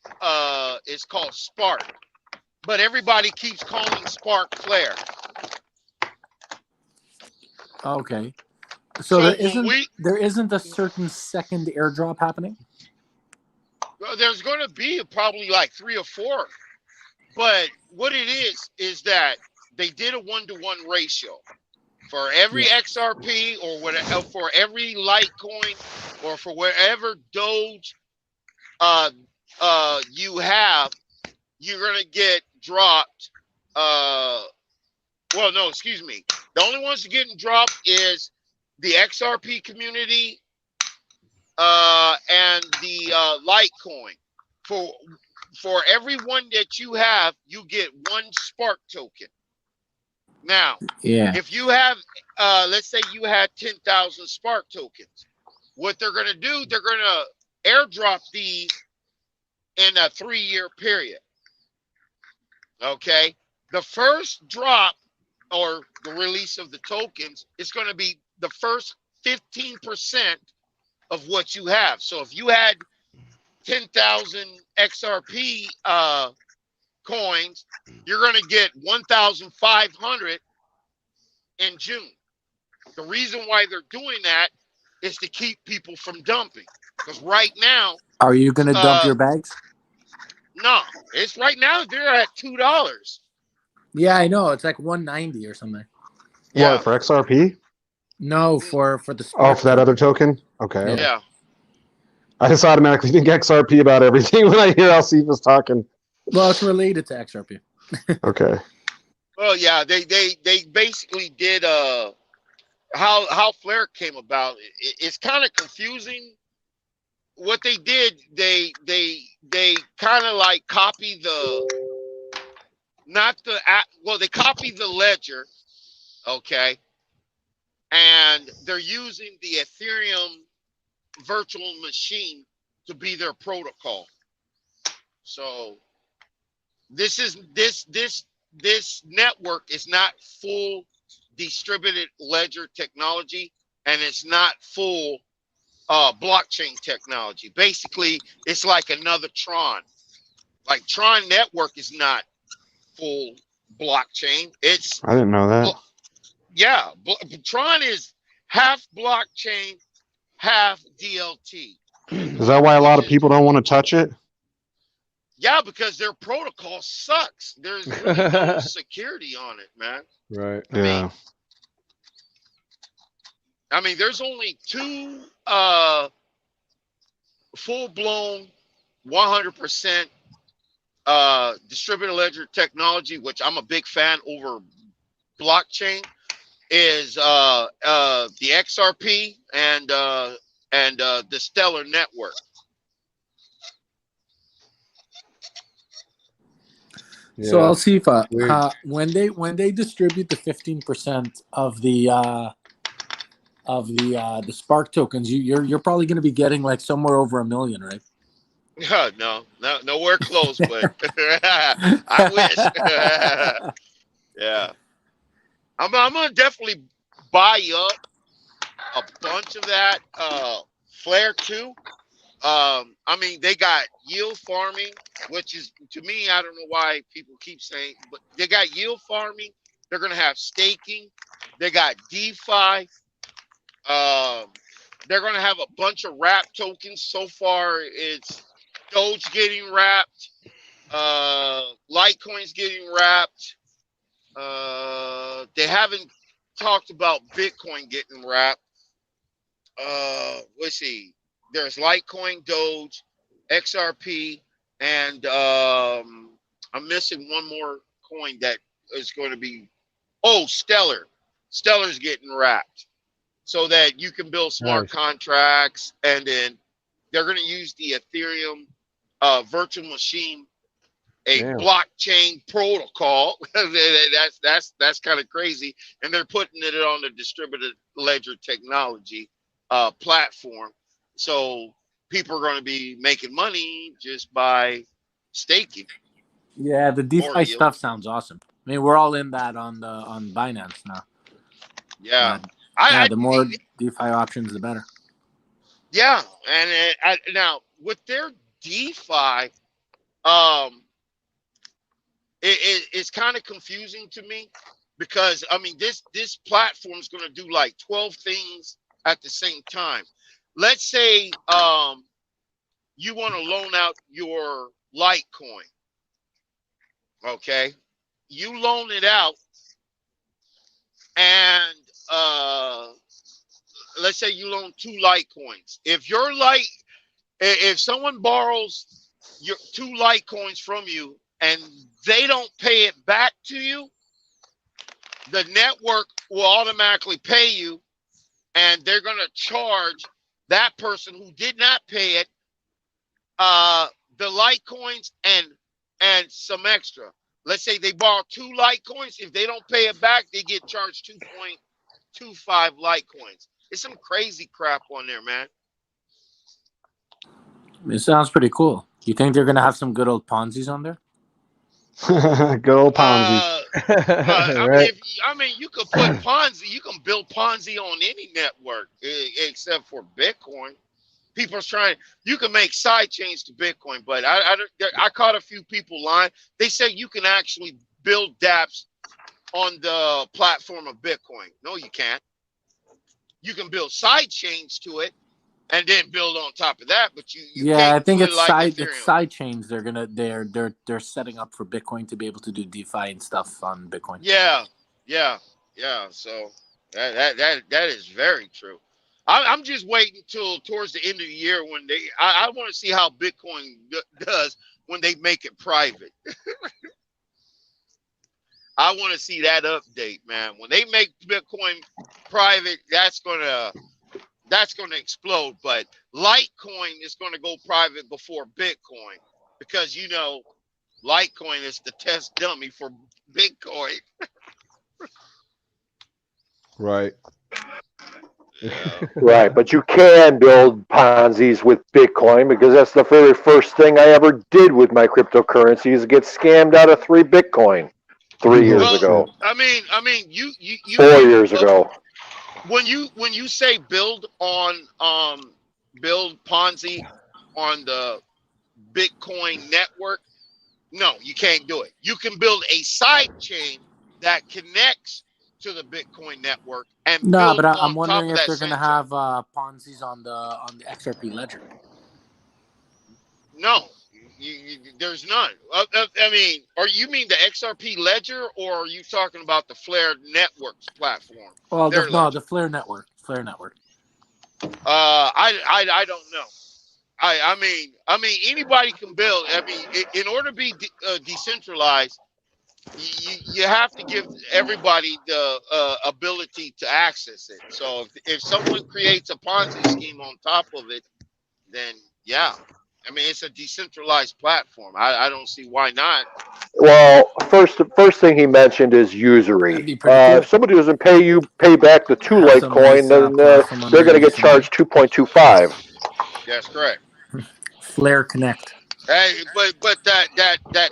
called Spark, but everybody keeps calling Spark Flare. Okay. So there isn't a certain second airdrop happening? Well, there's going to be probably like 3 or 4. But what it is that they did a 1-to-1 ratio for every XRP or whatever, for every Litecoin or for wherever Doge you have, you're going to get dropped. Well, no, excuse me. The only ones getting dropped is the XRP community and the Litecoin. For every one that you have, you get 1 Spark token. Now, if you have, let's say you had 10,000 Spark tokens, what they're going to do, they're going to airdrop these in a 3-year period. Okay, the first drop or the release of the tokens is going to be the first 15% of what you have. So if you had 10,000 XRP coins, you're going to get 1,500 in June. The reason why they're doing that is to keep people from dumping. Because right now, are you going to dump your bags? No, it's right now they're at $2. Yeah, I know. It's like 190 or something. Yeah. What, for XRP? No, for the Spark. Oh, for that other token? Okay. Yeah. I just automatically think XRP about everything when I hear Alcifa's talking. Well, it's related to XRP. Okay. Well, yeah, they basically did how Flare came about. It's kind of confusing. What they did, they kind of like copied they copied the ledger, okay, and they're using the Ethereum virtual machine to be their protocol. So this network is not full distributed ledger technology, and it's not full blockchain technology. Basically, it's like another Tron. Like Tron network is not full blockchain. I didn't know that. Tron is half blockchain, half DLT. Is that why a lot of people don't want to touch it? Yeah, because their protocol sucks. There's really no security on it, man. Right. Yeah. I mean, there's only 2 full-blown 100% distributed ledger technology, which I'm a big fan over blockchain, is the XRP and the Stellar network. Yeah. So Alcifa, when they distribute the 15% of the Spark tokens, you're probably going to be getting like somewhere over $1 million, right? No, nowhere close, but I wish. Yeah, I'm gonna definitely buy up a bunch of that Flare too. I mean, they got yield farming, which is, to me, I don't know why people keep saying, but they got yield farming. They're gonna have staking. They got DeFi. They're going to have a bunch of wrap tokens. So far, it's Doge getting wrapped, Litecoin's getting wrapped. They haven't talked about Bitcoin getting wrapped. Let's see. There's Litecoin, Doge, XRP, and I'm missing one more coin that is going to be. Oh, Stellar. Stellar's getting wrapped so that you can build smart contracts, and then they're going to use the Ethereum virtual machine, a blockchain protocol. that's kind of crazy, and they're putting it on the distributed ledger technology platform. So people are going to be making money just by staking. Yeah, the DeFi stuff sounds awesome. I mean, we're all in that on Binance now. Yeah, the more DeFi options, the better. Yeah, and now with their DeFi, it's kind of confusing to me because I mean this platform is going to do like 12 things at the same time. Let's say you want to loan out your Litecoin. Okay, you loan it out, and let's say you loan 2 Litecoins. If someone borrows your 2 Litecoins from you and they don't pay it back to you, the network will automatically pay you, and they're going to charge that person who did not pay it the Litecoins and some extra. Let's say they borrow 2 Litecoins. If they don't pay it back, they get charged 2.25 Litecoins. It's some crazy crap on there, man. It sounds pretty cool. You think they're gonna have some good old Ponzi's on there? Good old Ponzi. I mean, you could put Ponzi. You can build Ponzi on any network except for Bitcoin. People's trying. You can make side chains to Bitcoin, but I caught a few people lying. They say you can actually build dApps on the platform of Bitcoin. No, you can't. You can build side chains to it and then build on top of that, but you yeah, I can't think do it's it like Ethereum. side chains. They're setting up for Bitcoin to be able to do DeFi and stuff on Bitcoin. Yeah. So that is very true. I'm just waiting till towards the end of the year when I want to see how Bitcoin does when they make it private. I want to see that update, man. When they make Bitcoin private, that's gonna explode. But Litecoin is gonna go private before Bitcoin because Litecoin is the test dummy for Bitcoin. Right. Right, but you can build Ponzi's with Bitcoin because that's the very first thing I ever did with my cryptocurrency is get scammed out of 3 Bitcoin 3 years ago. I mean, you 4 years ago. When you say build Ponzi on the Bitcoin network, no, you can't do it. You can build a side chain that connects to the Bitcoin network and No, build but on I'm wondering top of if they're that going to have Ponzi's on the XRP ledger. No, there's none. I mean, you mean the XRP ledger, or are you talking about the Flare Networks platform? Well, the Flare network. Flare network. I don't know. I mean, anybody can build. I mean, in order to be decentralized, you have to give everybody the ability to access it. So if someone creates a Ponzi scheme on top of it, then yeah. I mean, it's a decentralized platform. I don't see why not. Well, first thing he mentioned is usury. If somebody doesn't pay back the 2 Litecoin, then they're going to get charged 2.25. That's correct. Flare Connect. Hey, but that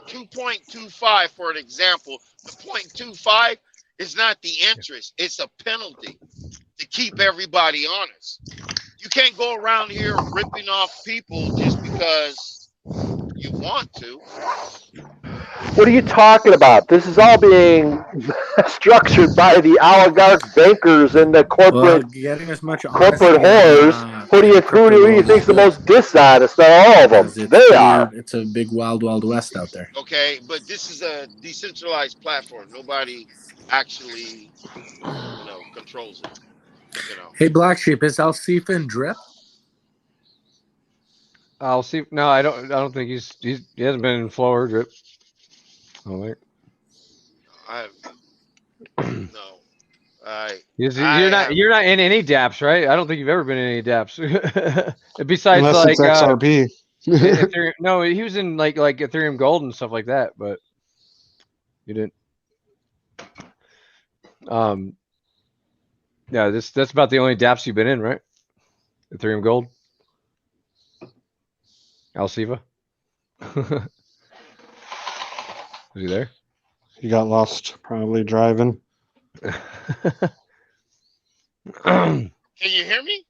2.25, for an example, the 0.25 is not the interest; it's a penalty to keep everybody honest. You can't go around here ripping off people just because you want to. What are you talking about? This is all being structured by the oligarch bankers and the Well, corporate getting as much corporate honesty whores. Who do in you crypto who do you world is think's the good most dishonest of all of them? because it's They pretty. are. It's a big wild west out there. Okay, but this is a decentralized platform. Nobody actually, controls it. Hey, Black Sheep, is Alcifa in drip? I'll see. No, I don't think he hasn't been in flow or drip. Oh wait. No. You're not in any DApps, right? I don't think you've ever been in any DApps. Besides, Unless like it's XRP. Ethereum. No, he was in like Ethereum Gold and stuff like that, but you didn't. Yeah, that's about the only DApps you've been in, right? Ethereum Gold. Alciva. Was he there? He got lost, probably driving. Can you hear me?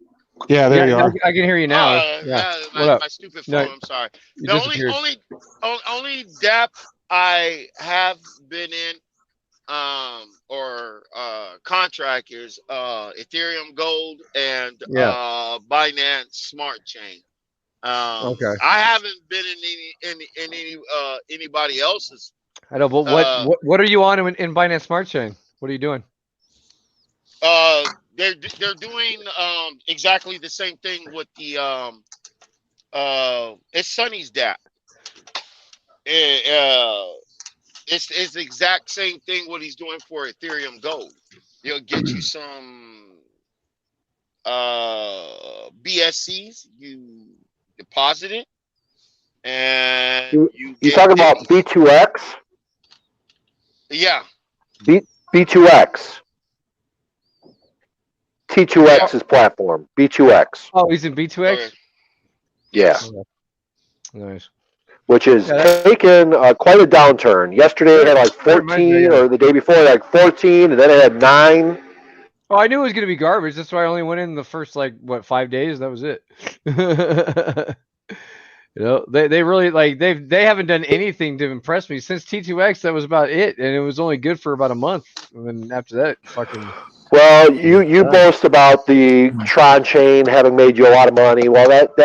Yeah, there you are. I can hear you now. What up? My stupid phone. No, I'm sorry. you The disappeared. only DApp I have been in, or contract is Ethereum Gold and Binance Smart Chain. Okay. I haven't been in anybody else's. I know, but what are you on in Binance Smart Chain? What are you doing? They're doing exactly the same thing with the it's Sonny's DApp. It's the exact same thing what he's doing for Ethereum Gold. He'll get you some BSCs, you deposit it, and You talking about B2X? Yeah. B2X. T2X's platform. B2X. Oh, he's in B2X? Yeah. Okay. Nice. Which is taken quite a downturn. Yesterday it had like 14, or the day before it had like 14, and then it had 9. Oh, I knew it was going to be garbage. That's why I only went in the first 5 days. That was it. They really they haven't done anything to impress me since T2X. That was about it, and it was only good for about a month. And then after that, fucking. Well, you boast about the Tron chain having made you a lot of money. Well, that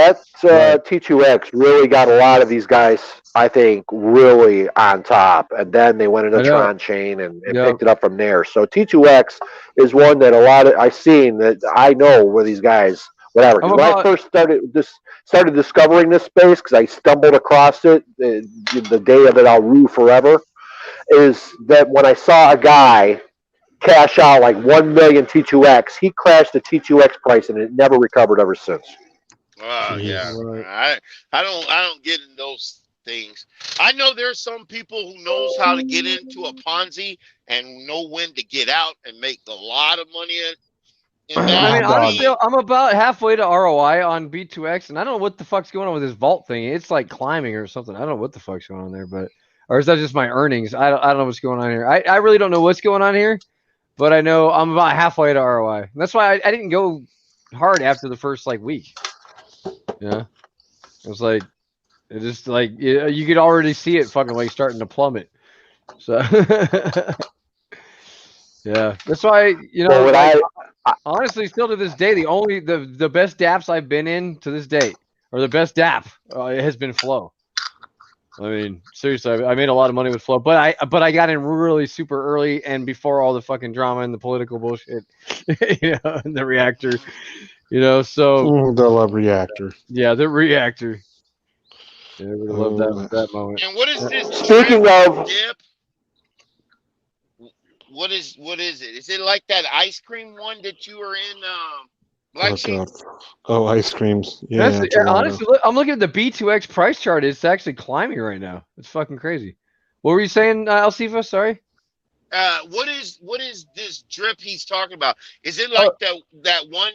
T2X really got a lot of these guys, I think, really on top, and then they went into Tron chain and picked it up from there. So T2X is one that I've seen that I know where these guys. Whatever. When I first started discovering this space, because I stumbled across it the day of it, I'll rue forever. Is that when I saw a guy cash out like 1 million T2X, he crashed the T2X price and it never recovered ever since. Yeah. I don't get in those things. I know there's some people who knows how to get into a Ponzi and know when to get out and make a lot of money in that. I mean, honestly, I'm about halfway to ROI on B2X, and I don't know what the fuck's going on with this vault thing. It's like climbing or something. I don't know what the fuck's going on there, or is that just my earnings? I don't know what's going on here. I really don't know what's going on here, but I know I'm about halfway to ROI. And that's why I didn't go hard after the first week. Yeah, it was like it just you could already see it fucking starting to plummet. So yeah, that's why honestly, still to this day, the best DApps I've been in to this date, or the best DApp, it has been Flow. I mean, seriously, I made a lot of money with Flow, but I got in really super early and before all the fucking drama and the political bullshit, and the reactor, so the love reactor. Yeah, the reactor. Yeah, I really love that moment. And what is this? Speaking of dip? What is it? Is it like that ice cream one that you were in? BlackSheep? Oh, ice creams. Yeah. Honestly, look, I'm looking at the B2X price chart. It's actually climbing right now. It's fucking crazy. What were you saying, Alcifa? Sorry. What is this drip he's talking about? Is it like that one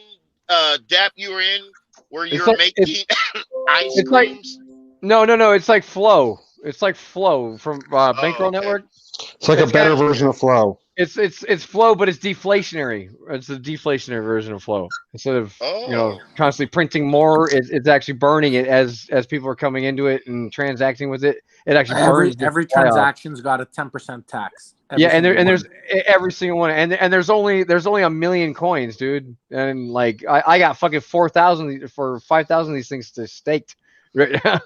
DApp you were in where you're making ice creams? No. It's like Flow. It's like Flow from Bankroll Network. It's like a better version of Flow. It's flow, but it's deflationary. It's a deflationary version of flow. Instead of constantly printing more, it's actually burning it as people are coming into it and transacting with it. It actually burns every supply off. transaction's got a 10% tax. Yeah, and there's every single one, and there's only a million coins, dude. And like I got fucking 4,000 for 5,000 of these things to staked right now.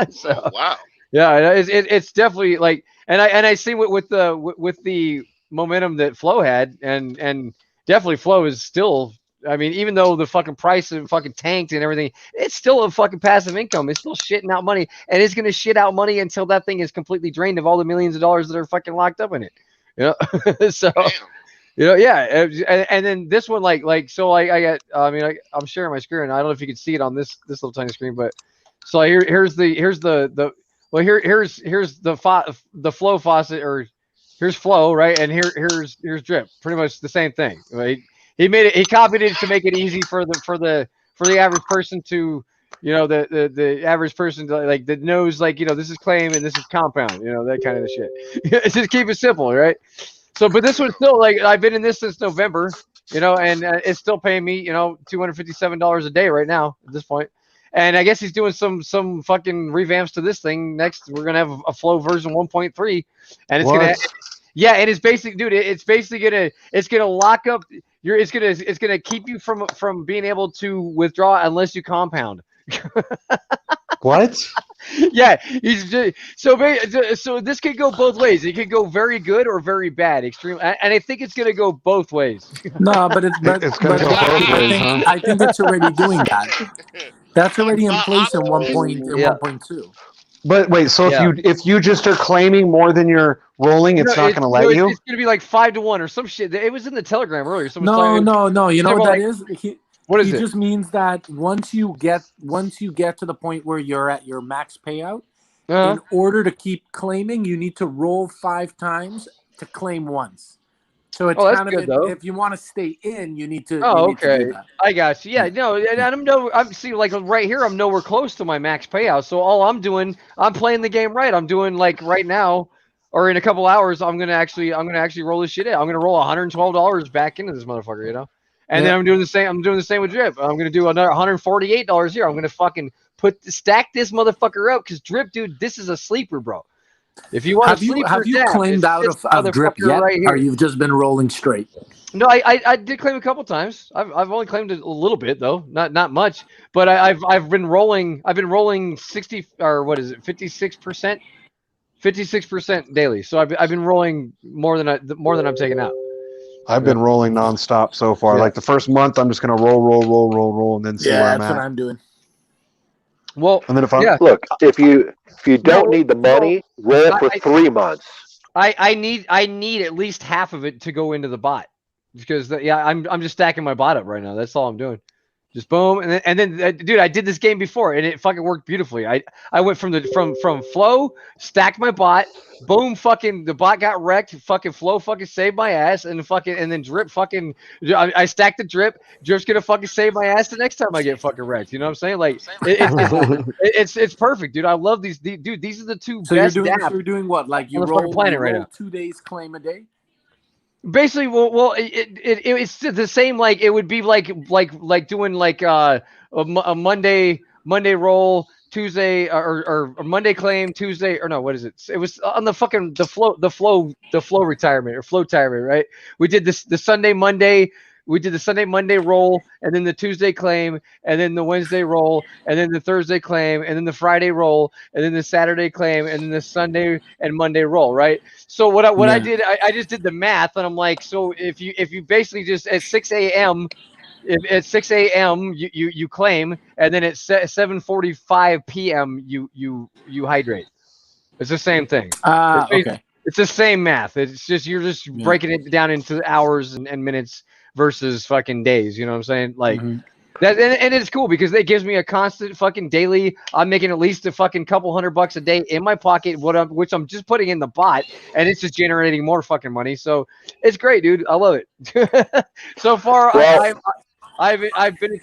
So, wow. Yeah, it's definitely like, and I see with the momentum that Flow had, and definitely Flow is still. I mean, even though the fucking price of fucking tanked and everything, it's still a fucking passive income. It's still shitting out money, and it's gonna shit out money until that thing is completely drained of all the millions of dollars that are fucking locked up in it. You know, so yeah, and then this one so I got. I mean, I'm sharing my screen. I don't know if you can see it on this little tiny screen, but so here's the flow faucet, or here's flow, right, and here's drip. Pretty much the same thing, right? He made it. He copied it to make it easy for the average person to, the average person to, like, that knows, like, this is claim and this is compound, that kind of shit. Just keep it simple, right? So, but this one's still, like, I've been in this since November, and it's still paying me, $257 a day right now at this point. And I guess he's doing some fucking revamps to this thing. Next, we're gonna have a Flow version 1.3, and it's gonna, yeah, and it's basically, dude, it's basically gonna lock up your, it's gonna keep you from being able to withdraw unless you compound. What? Yeah, so this could go both ways. It could go very good or very bad, extreme, and I think it's gonna go both ways. No, but it's gonna go both ways. I think it's already doing that. That's already in place in 1.2. But wait, so if you just are claiming more than you're rolling, it's not going to let you? It's going to be like 5-1 or some shit. It was in the Telegram earlier. No. You know what that is? What is it? It just means that once you get to the point where you're at your max payout, in order to keep claiming, you need to roll 5 times to claim once. So it's kind of good, if you want to stay in, you need to. Okay. To do that. I got you. Yeah, no, and I'm see, like, right here, I'm nowhere close to my max payout. So all I'm doing, I'm playing the game right. I'm doing, like, right now, or in a couple hours, I'm gonna actually roll this shit in. I'm gonna roll $112 back into this motherfucker, And then I'm doing the same. I'm doing the same with drip. I'm gonna do another $148 here. I'm gonna fucking stack this motherfucker up, because drip, dude, this is a sleeper, bro. If you want to have you claimed out of drip yet, right, or you've just been rolling straight? No, I did claim a couple times. I've only claimed a little bit, though, not much. But I've been rolling. I've been rolling 60, or what is it, 56% daily. So I've been rolling more than I'm taking out. I've been rolling nonstop so far. Like the first month, I'm just gonna roll, and then see where I'm at. That's what I'm doing. Well, and then if look, if you don't need the money, roll for 3 months. I need at least half of it to go into the bot, because I'm just stacking my bot up right now. That's all I'm doing. Just boom, and then dude, I did this game before and it fucking worked beautifully. I went from flow, stacked my bot, boom, fucking the bot got wrecked, fucking flow fucking saved my ass, and then drip fucking, I stacked the drip. Drip's gonna fucking save my ass the next time I get fucking wrecked. You know what I'm saying? Like it's perfect, dude. I love these, dude. These are the two best. So you're doing what? Like you roll planet right now. 2 days claim a day? Basically, well, it's the same. Like, it would be like doing like a Monday roll, Tuesday, or Monday claim, Tuesday, or no, what is it? It was on the fucking the flow retirement, or flow retirement, right? We did the Sunday Monday. We did the Sunday Monday roll, and then the Tuesday claim, and then the Wednesday roll, and then the Thursday claim, and then the Friday roll, and then the Saturday claim, and then the Sunday and Monday roll, right? So what I did, I just did the math, and I'm like, so if you basically just at 6 a.m. At 6 a.m. you claim, and then at 7:45 p.m. you hydrate. It's the same thing. Okay. It's the same math. It's just you're just breaking it down into hours and minutes versus fucking days. You know what I'm saying? Like that, and it's cool because it gives me a constant fucking daily. I'm making at least a fucking couple $100 a day in my pocket, which I'm just putting in the bot, and it's just generating more fucking money. So it's great, dude. I love it. So far, I've been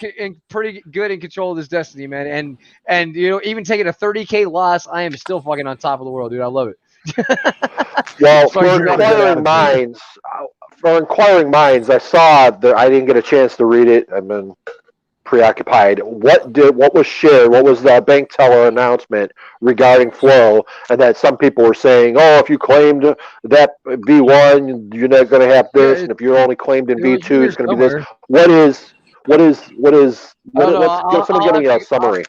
pretty good in control of this destiny, man. And even taking a 30K loss, I am still fucking on top of the world, dude. I love it. Well, Fuck, you gotta get out of here. for inquiring minds, I saw that I didn't get a chance to read it. I've been preoccupied. What was shared? What was the bank teller announcement regarding flow? And that some people were saying, "Oh, if you claimed that B1, you're not going to have this, and if you're only claimed in It's B2, here it's going to be this." somewhere. I don't know. Let's someone give me a summary.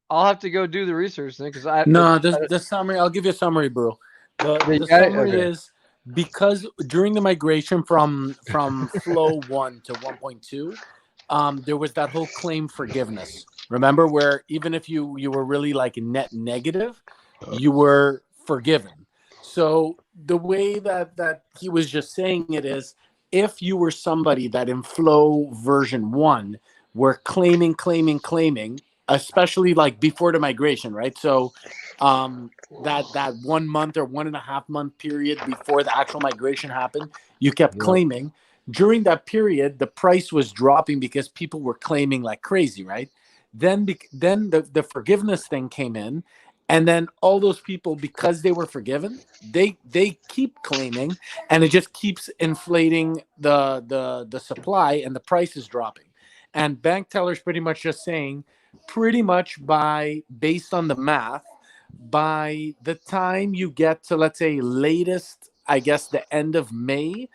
I'll have to go do the research then, because the summary. I'll give you a summary, bro. The summary is because during the migration from Flow 1 to 1.2, there was that whole claim forgiveness. Remember, where even if you were really like net negative, you were forgiven. So the way that he was just saying it is, if you were somebody that in Flow version 1 were claiming, especially like before the migration, right? So that 1 month or 1.5 month period before the actual migration happened, you kept claiming. During that period, the price was dropping because people were claiming like crazy, right? Then the forgiveness thing came in, and then all those people, because they were forgiven, they keep claiming, and it just keeps inflating the supply, and the price is dropping. And bank tellers pretty much just saying, pretty much based on the math, by the time you get to, let's say, latest, I guess, the end of May,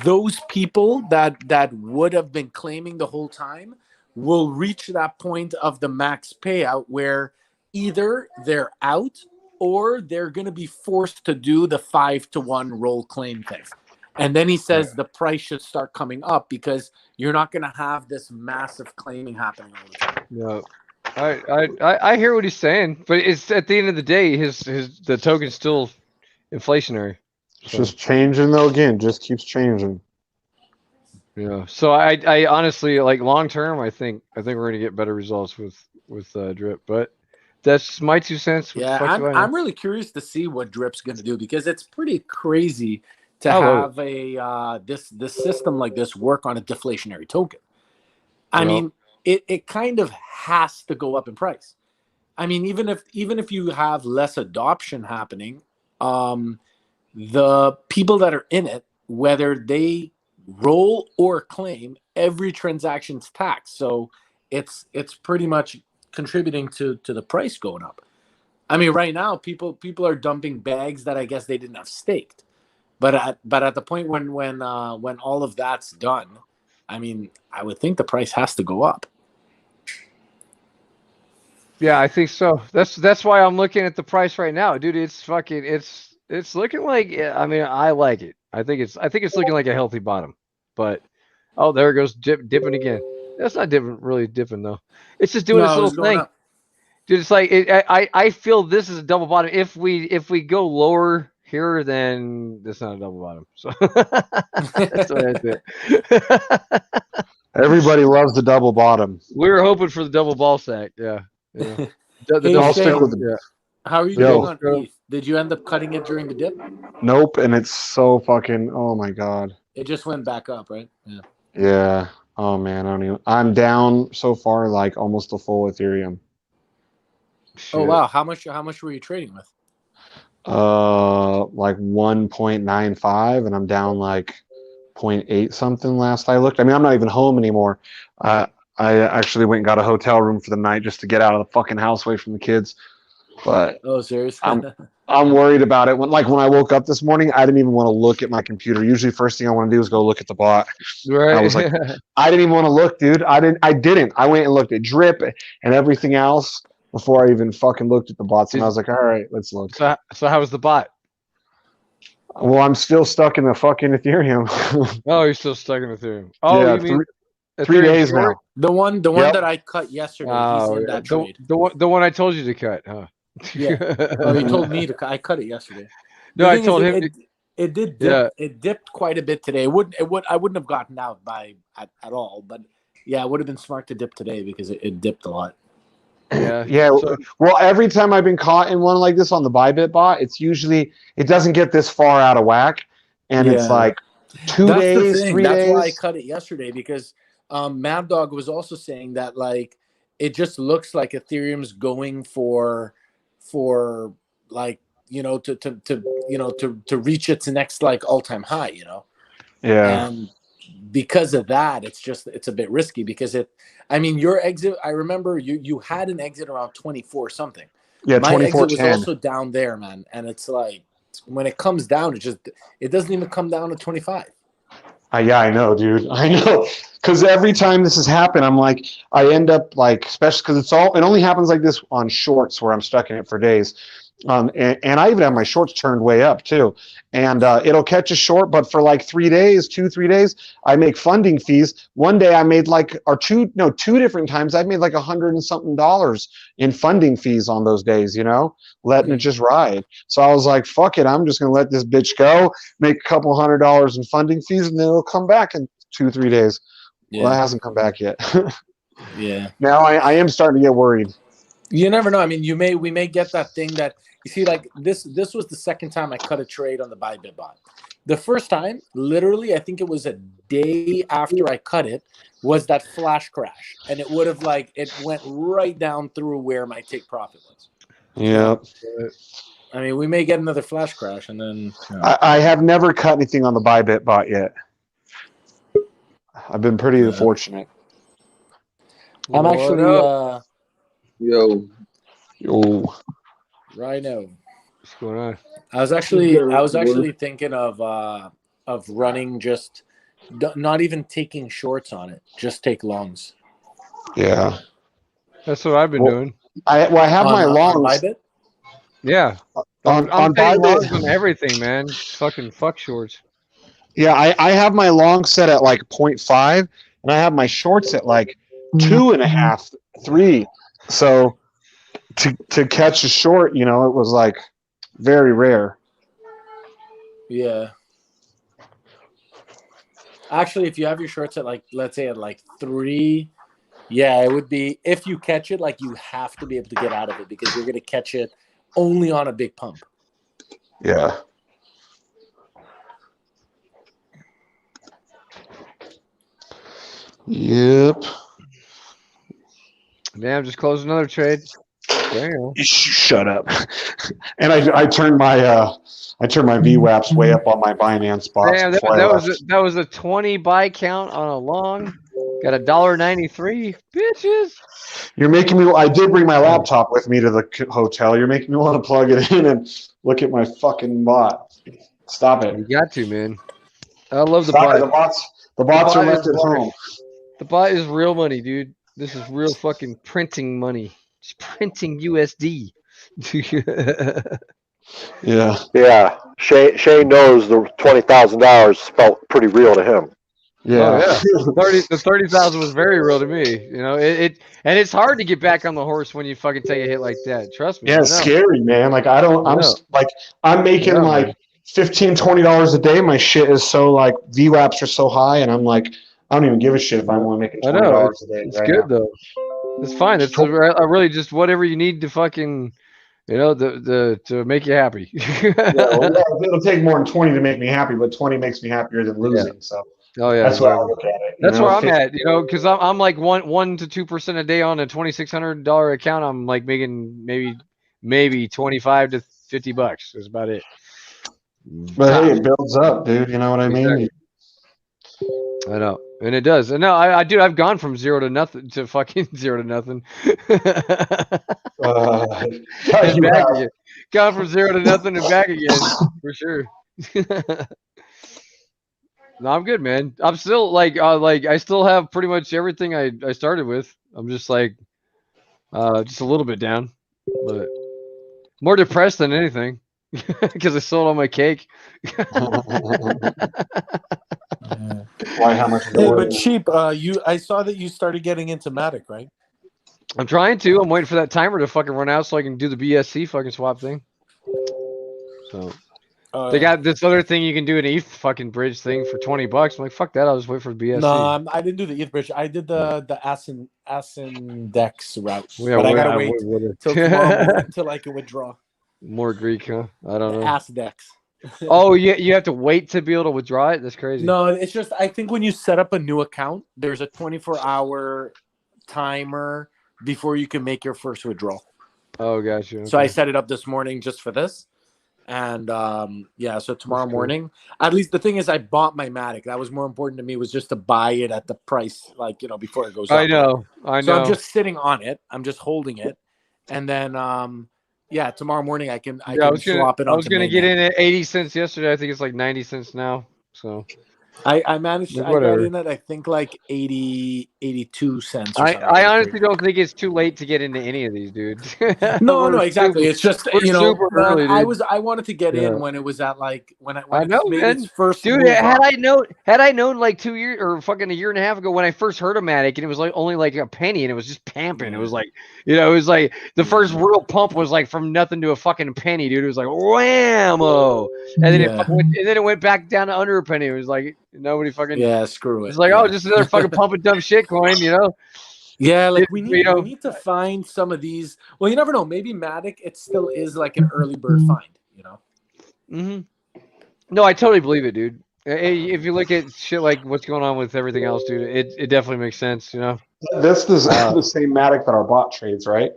those people that would have been claiming the whole time will reach that point of the max payout where either they're out or they're going to be forced to do the 5-to-1 roll claim thing. And then he says the price should start coming up because you're not going to have this massive claiming happening all the time. Yeah. I hear what he's saying, but it's at the end of the day, the token's still inflationary. It's just changing though. Again, just keeps changing. Yeah. So I honestly, like, long term, I think we're gonna get better results with Drip, but that's my 2 cents. Yeah, I'm really curious to see what Drip's gonna do, because it's pretty crazy to have this system like this work on a deflationary token. I mean, it kind of has to go up in price. I mean, even if you have less adoption happening, the people that are in it, whether they roll or claim, every transaction's taxed. So it's pretty much contributing to the price going up. I mean, right now people are dumping bags that I guess they didn't have staked. But at the point when all of that's done, I mean, I would think the price has to go up. Yeah, I think so. That's why I'm looking at the price right now, dude. It's looking like, I mean, I like it. I think it's looking like a healthy bottom. But there it goes, dipping again. That's not really dipping though. It's just doing this little thing. Up. Dude, it's like I feel this is a double bottom. If we go lower here, then it's not a double bottom. So that's what I think. Everybody loves the double bottom. We were hoping for the double ball sack. Yeah. I'll stick with the. How are you doing on ETH? Did you end up cutting it during the dip? Nope, and it's so fucking. Oh my god. It just went back up, right? Yeah. Yeah. Oh man, I'm down so far, like almost a full Ethereum. Shit. Oh wow, how much were you trading with? Like 1.95, and I'm down like 0.8 something last I looked. I mean, I'm not even home anymore. I actually went and got a hotel room for the night just to get out of the fucking house away from the kids. But serious? I'm worried about it. When I woke up this morning, I didn't even want to look at my computer. Usually, first thing I want to do is go look at the bot. Right. I was like, I didn't even want to look, dude. I didn't. I went and looked at Drip and everything else before I even fucking looked at the bots. And I was like, all right, let's look. So how was the bot? Well, I'm still stuck in the fucking Ethereum. Oh, you're still stuck in Ethereum. Oh, yeah, you mean 3 days now. The one that I cut yesterday. He's in that trade. The one I told you to cut, huh? Yeah. He told me to. I cut it yesterday. No, I told him. It did dip. Yeah. It dipped quite a bit today. I wouldn't have gotten out at all. But yeah, it would have been smart to dip today because it dipped a lot. Yeah. Yeah. Well, every time I've been caught in one like this on the Bybit bot, it doesn't get this far out of whack, and it's like 2 days, 3 days. That's why I cut it yesterday, because Mad Dog was also saying that like it just looks like Ethereum's going for like to reach its next like all-time high, Yeah. And because of that, it's a bit risky because your exit, I remember you had an exit around 24 something. Yeah, My exit was 24.10. also down there, man. And it's like when it comes down, it doesn't even come down to 25. Yeah, I know, dude. I know. Because every time this has happened, I'm like, I end up like, especially because it only happens like this on shorts where I'm stuck in it for days. And I even have my shorts turned way up too. And it'll catch a short, but for like 3 days, 3 days, I make funding fees. One day I made two different times I made like $100 and something in funding fees on those days, letting it just ride. So I was like, fuck it, I'm just gonna let this bitch go, make a couple $100 in funding fees, and then it'll come back in 2-3 days. Yeah. Well, it hasn't come back yet. Yeah. Now I am starting to get worried. You never know. I mean, we may get that thing that you see. Like this was the second time I cut a trade on the Bybit bot. The first time, literally, I think it was a day after I cut it, was that flash crash, and it would have it went right down through where my take profit was. Yeah. I mean, we may get another flash crash, and then I have never cut anything on the Bybit bot yet. I've been pretty fortunate. I'm actually Yo. right now. What's going on? I was actually thinking of running just not even taking shorts on it, just take longs. Yeah, that's what I've been doing. I have my longs. On Bybit? Yeah, on taking longs Bybit on everything, man. Fucking fuck shorts. Yeah, I have my long set at like 0.5, and I have my shorts at like 2.5, 3. So to catch a short, it was like very rare. Yeah. Actually, if you have your shorts at let's say at 3, yeah, it would be, if you catch it, you have to be able to get out of it because you're going to catch it only on a big pump. Yeah. Yep. Damn, just closed another trade. Damn. Shut up. And I turned my VWAPs way up on my Binance box. Damn, that was a 20 buy count on a long. Got $1.93, bitches. You're making me. I did bring my laptop with me to the hotel. You're making me want to plug it in and look at my fucking bot. Stop it. You got to, man. I love the Stop bot. it. The bots are left at home. The bot is real money, dude. This is real fucking printing money. It's printing USD. Yeah. Yeah. Shay knows the $20,000 felt pretty real to him. Yeah. Oh, yeah. The 30,000 was very real to me. It and it's hard to get back on the horse when you fucking take a hit like that. Trust me. Yeah, it's scary, man. I'm making like $15, $20 a day. My shit is so VWAPs are so high, and I'm like, I don't even give a shit if I'm only making $20 a day. It's good though. It's fine. It's really just whatever you need to fucking, to make you happy. It'll take more than 20 to make me happy, but 20 makes me happier than losing. So that's why I look at it. That's where I'm at, because I'm like 1 to 2% a day on a $2,600 account. I'm like making maybe $25 to $50. That's about it. But hey, it builds up, dude. You know what I mean? I know, and it does. And no, I've gone from 0 to nothing to fucking 0 to nothing. And back again. Gone from 0 to nothing and back again for sure. No, I'm good, man. I'm still I still have pretty much everything I started with. I'm just just a little bit down, but more depressed than anything because I sold all my cake. Why? How much? Hey, but Sheep, I saw that you started getting into Matic, right? I'm trying to. I'm waiting for that timer to fucking run out so I can do the BSC fucking swap thing. So they got this other thing you can do, an ETH fucking bridge thing for $20. I'm like, fuck that. I'll just wait for the BSC. No, I didn't do the ETH bridge. I did the Asin Dex route, Yeah, but I gotta wait till tomorrow until I can withdraw. More Greek, huh? I don't know. Ass Dex. Oh, you have to wait to be able to withdraw it? That's crazy. No, it's just I think when you set up a new account, there's a 24-hour timer before you can make your first withdrawal. Oh, gotcha. Okay. So I set it up this morning just for this. And so tomorrow morning, at least the thing is, I bought my Matic. That was more important to me, was just to buy it at the price, like, before it goes up. I know. So I'm just sitting on it. I'm just holding it, and then tomorrow morning I can swap it. I was gonna main get net. in at 80 cents yesterday. I think it's like 90 cents now. So I managed. I got in at, I think, like 82 cents. Or something. I honestly don't think it's too late to get into any of these, dude. No, exactly. It's just we're super early, dude. I wanted to get in when it was at like when I know, it made man. its first Dude, move had up. I known like 2 years or fucking a year and a half ago when I first heard of Matic, and it was like only like a penny, and it was just pamping. It was like, it was like the first real pump was like from nothing to a fucking penny, dude. It was like whammo, and then it went back down to under a penny. It was like nobody fucking screw it. It's like just another fucking pumping dumb shit coin, Yeah, like we need to find some of these. Well, you never know. Maybe Matic, it still is like an early bird find. Mm-hmm. No, I totally believe it, dude. If you look at shit like what's going on with everything else, dude, it definitely makes sense, This is the same Matic that our bot trades, right?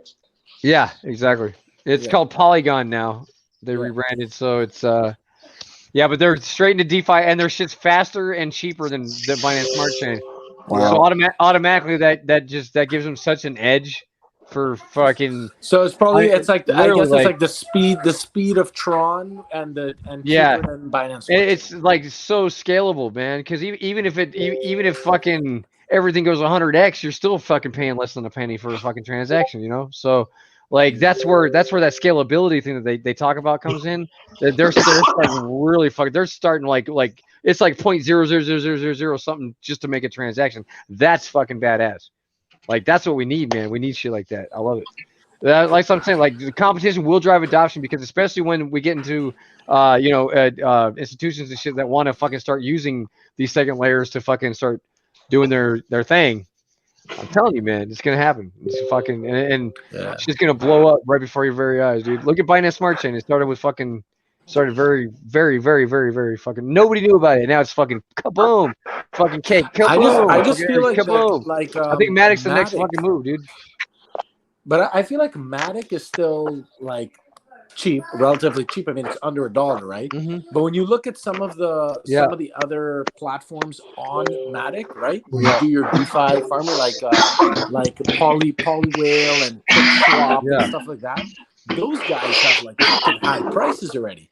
Yeah, exactly. It's called Polygon now. They rebranded, so it's but they're straight into DeFi, and their shit's faster and cheaper than the Binance Smart Chain. Wow. So automatically that gives them such an edge for fucking. So it's probably I guess it's like the speed of Tron and cheaper than Binance. It's like so scalable, man. Because even if fucking everything goes 100x, you're still fucking paying less than a penny for a fucking transaction, So like that's where that scalability thing that they talk about comes in. They're starting really fucking. They're starting like it's like 0.00000 something just to make a transaction. That's fucking badass. Like that's what we need, man. We need shit like that. I love it. Like I'm saying, like the competition will drive adoption, because especially when we get into institutions and shit that want to fucking start using these second layers to fucking start doing their thing. I'm telling you, man, it's gonna happen. It's fucking and it's just gonna blow up right before your very eyes, dude. Look at Binance Smart Chain. It started very, very, very, very, very fucking. Nobody knew about it. Now it's fucking kaboom, fucking cake. Kaboom. I just feel like kaboom. I think Matic's the next fucking move, dude. But I feel like Matic is still like cheap, relatively cheap. I mean, it's under $1, right? Mm-hmm. But when you look at some of the other platforms on Matic, right, where you do your DeFi farming, like Polywhale and QuickSwap and stuff like that, those guys have like fucking high prices already.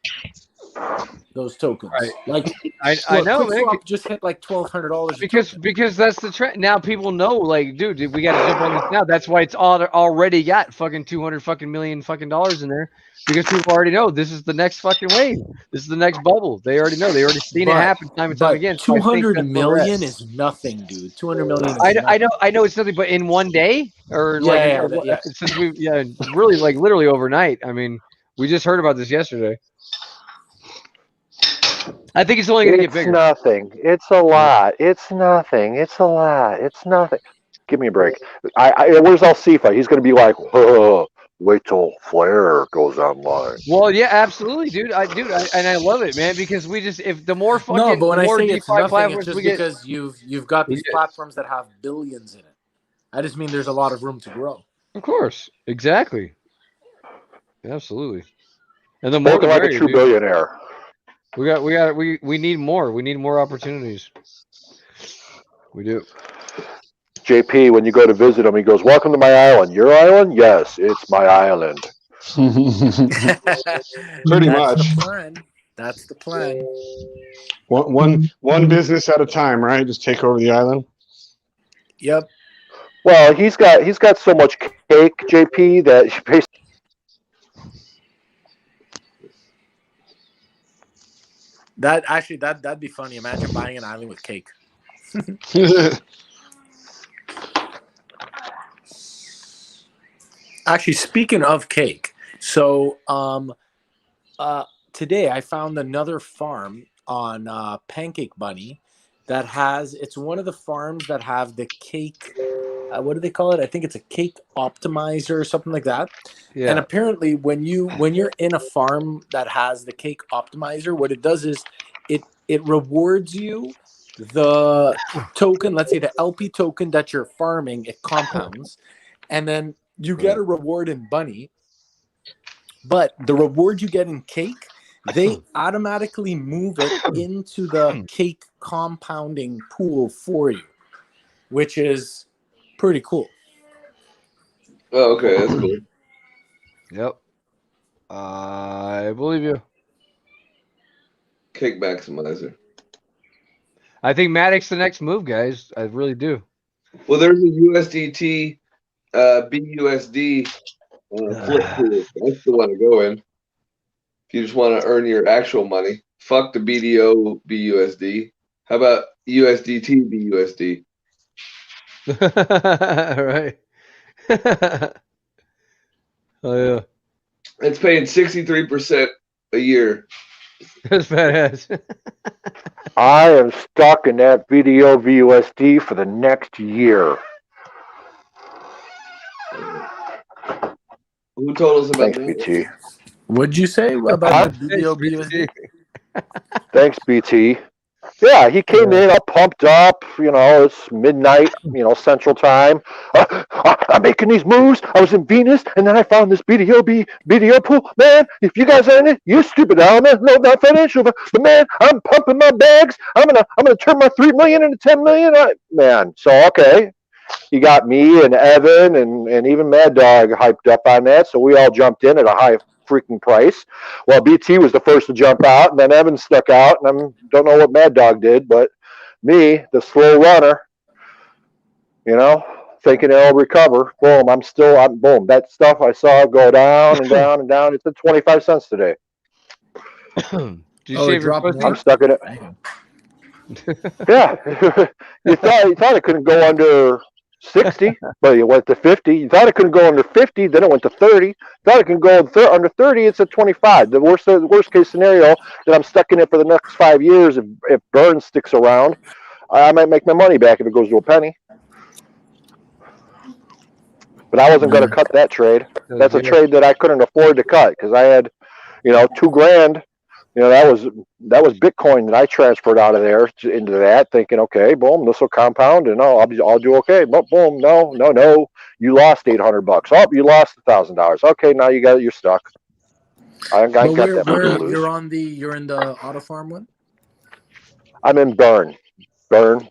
Those tokens, right? Like I know, man. Just hit like $1,200 because that's the trend. Now people know, like, dude, we got to jump on this now. That's why it's already got fucking 200 fucking million fucking dollars in there, because people already know this is the next fucking wave. This is the next bubble. They already know. They already seen it happen time and time again. 200 million is nothing, dude. 200 million. I know it's nothing, but in one day or since we really like literally overnight. I mean, we just heard about this yesterday. I think it's only going to get bigger. It's nothing. It's a lot. It's nothing. It's a lot. It's nothing. Give me a break. Where's Alcifa? He's going to be like, wait till Flare goes online. Well, yeah, absolutely, dude. And I love it, man, because we just if the more fucking no, but when I say it's nothing, it's just because you've got these platforms that have billions in it. I just mean there's a lot of room to grow. Of course, exactly, absolutely. And the more like a true billionaire. We need more. We need more opportunities. We do. JP, when you go to visit him, he goes, "Welcome to my island." Your island? Yes, it's my island. Pretty much. That's the plan. One business at a time, right? Just take over the island. Yep. Well, he's got so much cake, JP, that basically. That'd be funny. Imagine buying an island with cake. Actually, speaking of cake, so today I found another farm on Pancake Bunny that it's one of the farms that have the cake. What do they call it? I think it's a cake optimizer or something like that. Yeah. And apparently when you're in a farm that has the cake optimizer, what it does is it rewards you the token, let's say the LP token that you're farming, it compounds, and then you get a reward in Bunny. But the reward you get in cake they automatically move it into the cake compounding pool for you, which is pretty cool. Oh, okay, that's cool. Yep. I believe you. Cake maximizer. I think Matic's the next move, guys. I really do. Well, there's a USDT, BUSD flip pool. That's the one to go in. If you just want to earn your actual money, fuck the BDO BUSD. How about USDT BUSD? Right. Oh yeah. It's paying 63% a year. That's badass. I am stuck in that video VUSD for the next year. Who told us about Thanks, that? BT. What'd you say about the video BUSD? Thanks, BT. Yeah, he came in all pumped up. You know, it's midnight, Central Time. I'm making these moves. I was in Venus, and then I found this BDO pool. Man, if you guys are in it, you're stupid. I'm not financial, but man, I'm pumping my bags. I'm gonna turn my $3 million into $10 million. Man, so okay. He got me and Evan and even Mad Dog hyped up on that, so we all jumped in at a high freaking price. Well, BT was the first to jump out, and then Evan stuck out, and I don't know what Mad Dog did, but me, the slow runner, thinking it'll recover. Boom, boom. That stuff I saw go down and down and down. It's at 25 cents today. Did you save your pussy? I'm stuck in it. Yeah. you thought it couldn't go under 60, but it went to 50. You thought it couldn't go under 50, then it went to 30. You thought it could go under 30, it's at 25. The worst case scenario that I'm stuck in it for the next 5 years, if Burns sticks around, I might make my money back if it goes to a penny. But I wasn't going to cut that trade. That's a trade that I couldn't afford to cut because I had, $2,000. That was Bitcoin that I transferred out of there into that, thinking, okay, boom, this will compound and I'll do okay. But boom, no, you lost $800. Oh, you lost $1,000. Okay, now you're stuck. I got that much to lose. You're in the auto farm one? I'm in Burn, BER.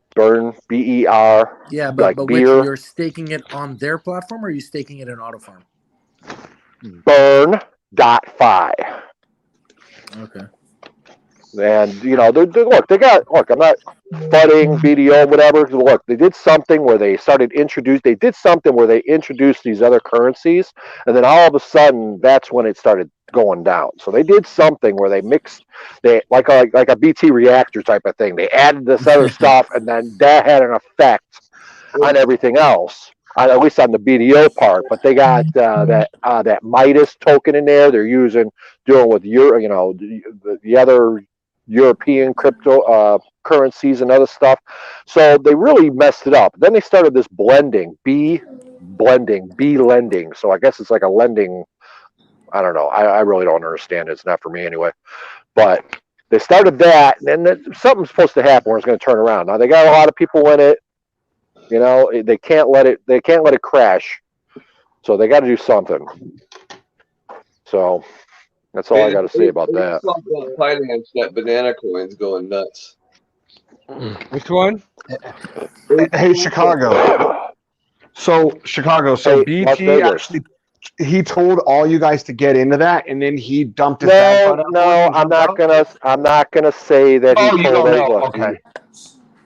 Yeah, but which you're staking it on their platform, or are you staking it in auto farm? Burn.fi. Okay. And I'm not fudding BDO, whatever. Look, they did something where they introduced these other currencies, and then all of a sudden that's when it started going down. So they did something where they like a BT reactor type of thing. They added this other stuff, and then that had an effect on everything else. At least on the BDO part, but they got that Midas token in there. They're doing with the other European crypto currencies and other stuff. So they really messed it up. Then they started this blending, B lending. So I guess it's like a lending. I don't know. I really don't understand it. It's not for me anyway. But they started that, and then something's supposed to happen where it's going to turn around. Now they got a lot of people in it. They can't let it crash. So they got to do something. So that's all I got to say about that. Finance that banana coin's going nuts. Which one? Hey, Chicago. So BT actually, he told all you guys to get into that, and then he dumped his No, I'm not gonna say that he told us. Okay.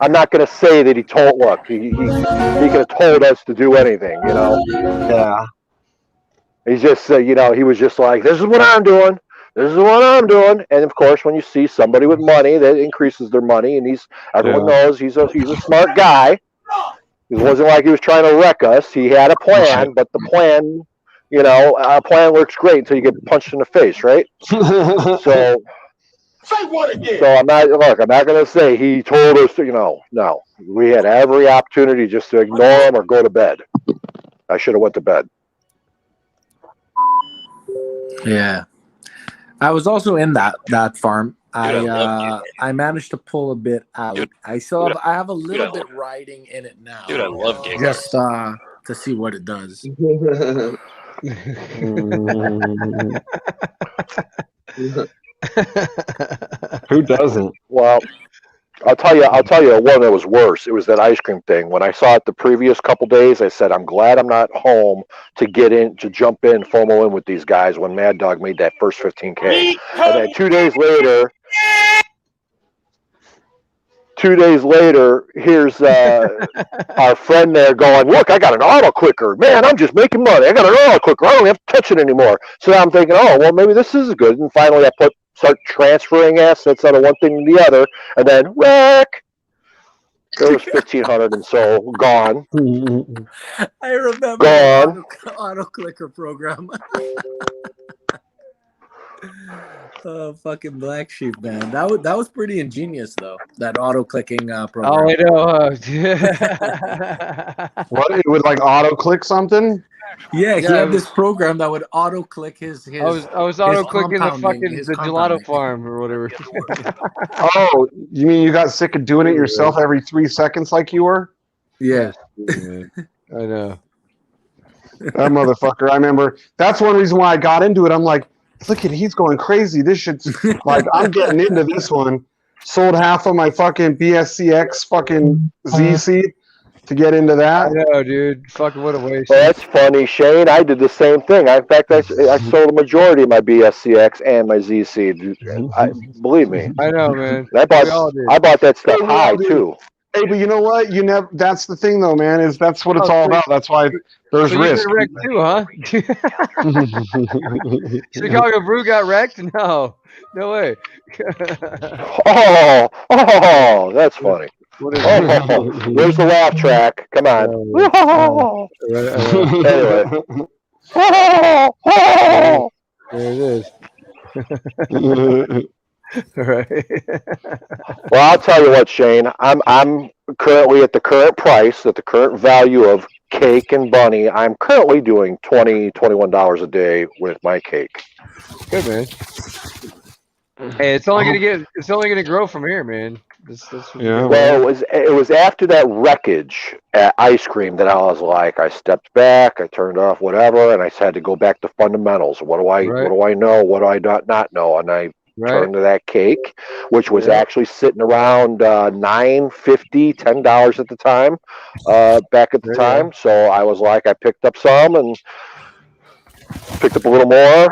I'm not going to say that he told. Look, he could have told us to do anything, Yeah. He's just, he was just like, "This is what I'm doing. This is what I'm doing." And of course, when you see somebody with money, that increases their money, and everyone knows he's a smart guy. It wasn't like he was trying to wreck us. He had a plan, but the plan, a plan works great until you get punched in the face, right? So. Say what again? So I'm not going to say he told us to, no. We had every opportunity just to ignore him or go to bed. I should have went to bed. Yeah. I was also in that farm. I managed to pull a bit out. I have a little bit riding in it now. Dude, I love gay just to see what it does. Who doesn't? Well, I'll tell you one that was worse. It was that ice cream thing. When I saw it the previous couple days, I said, I'm glad I'm not home to jump in, FOMO in with these guys when Mad Dog made that first 15K. And then 2 days later, here's our friend there going, look, I got an auto clicker. Man, I'm just making money. I got an auto clicker. I don't have to touch it anymore. So I'm thinking, oh, well, maybe this is good. And finally, I start transferring assets out of one thing to the other, and then whack, there was 1,500 and so gone. I remember Gone. the auto clicker program. Oh, fucking Black Sheep, man. That was pretty ingenious, though. That auto clicking program. Oh, I know. What? It would like auto click something? Yeah, he had this program that would auto click his. I was auto clicking the gelato farm or whatever. Oh, you mean you got sick of doing it yourself every 3 seconds like you were? Yeah. I know. That motherfucker. I remember that's one reason why I got into it. I'm like, look at he's going crazy. This shit's like I'm getting into this one. Sold half of my fucking BSCX fucking Z seed to get into that. I know, dude. Fucking what a waste. Well, that's funny, Shane. I did the same thing. In fact, I sold a majority of my BSCX and my Z seed. Believe me. I know, man. I bought that stuff high too. Hey, but you know what? That's the thing, though, man. Is that's what it's all about. That's why there's risk. You got wrecked too, huh? Chicago Brew got wrecked? No way. Oh, that's funny. Where's the laugh track? Come on. Anyway. There it is. Right. Well, I'll tell you what, Shane. I'm currently at the current price, at the current value of cake and bunny. I'm currently doing $21 a day with my cake. Good, man. Hey, it's only gonna grow from here, man. Yeah. Well, it was after that wreckage at ice cream that I was like, I stepped back, I turned off whatever, and I had to go back to fundamentals. What do I know? What do I not know? And I turned to that cake, which was actually sitting around $9.50, $10 at the time, back at the time. So I was like, I picked up some and picked up a little more,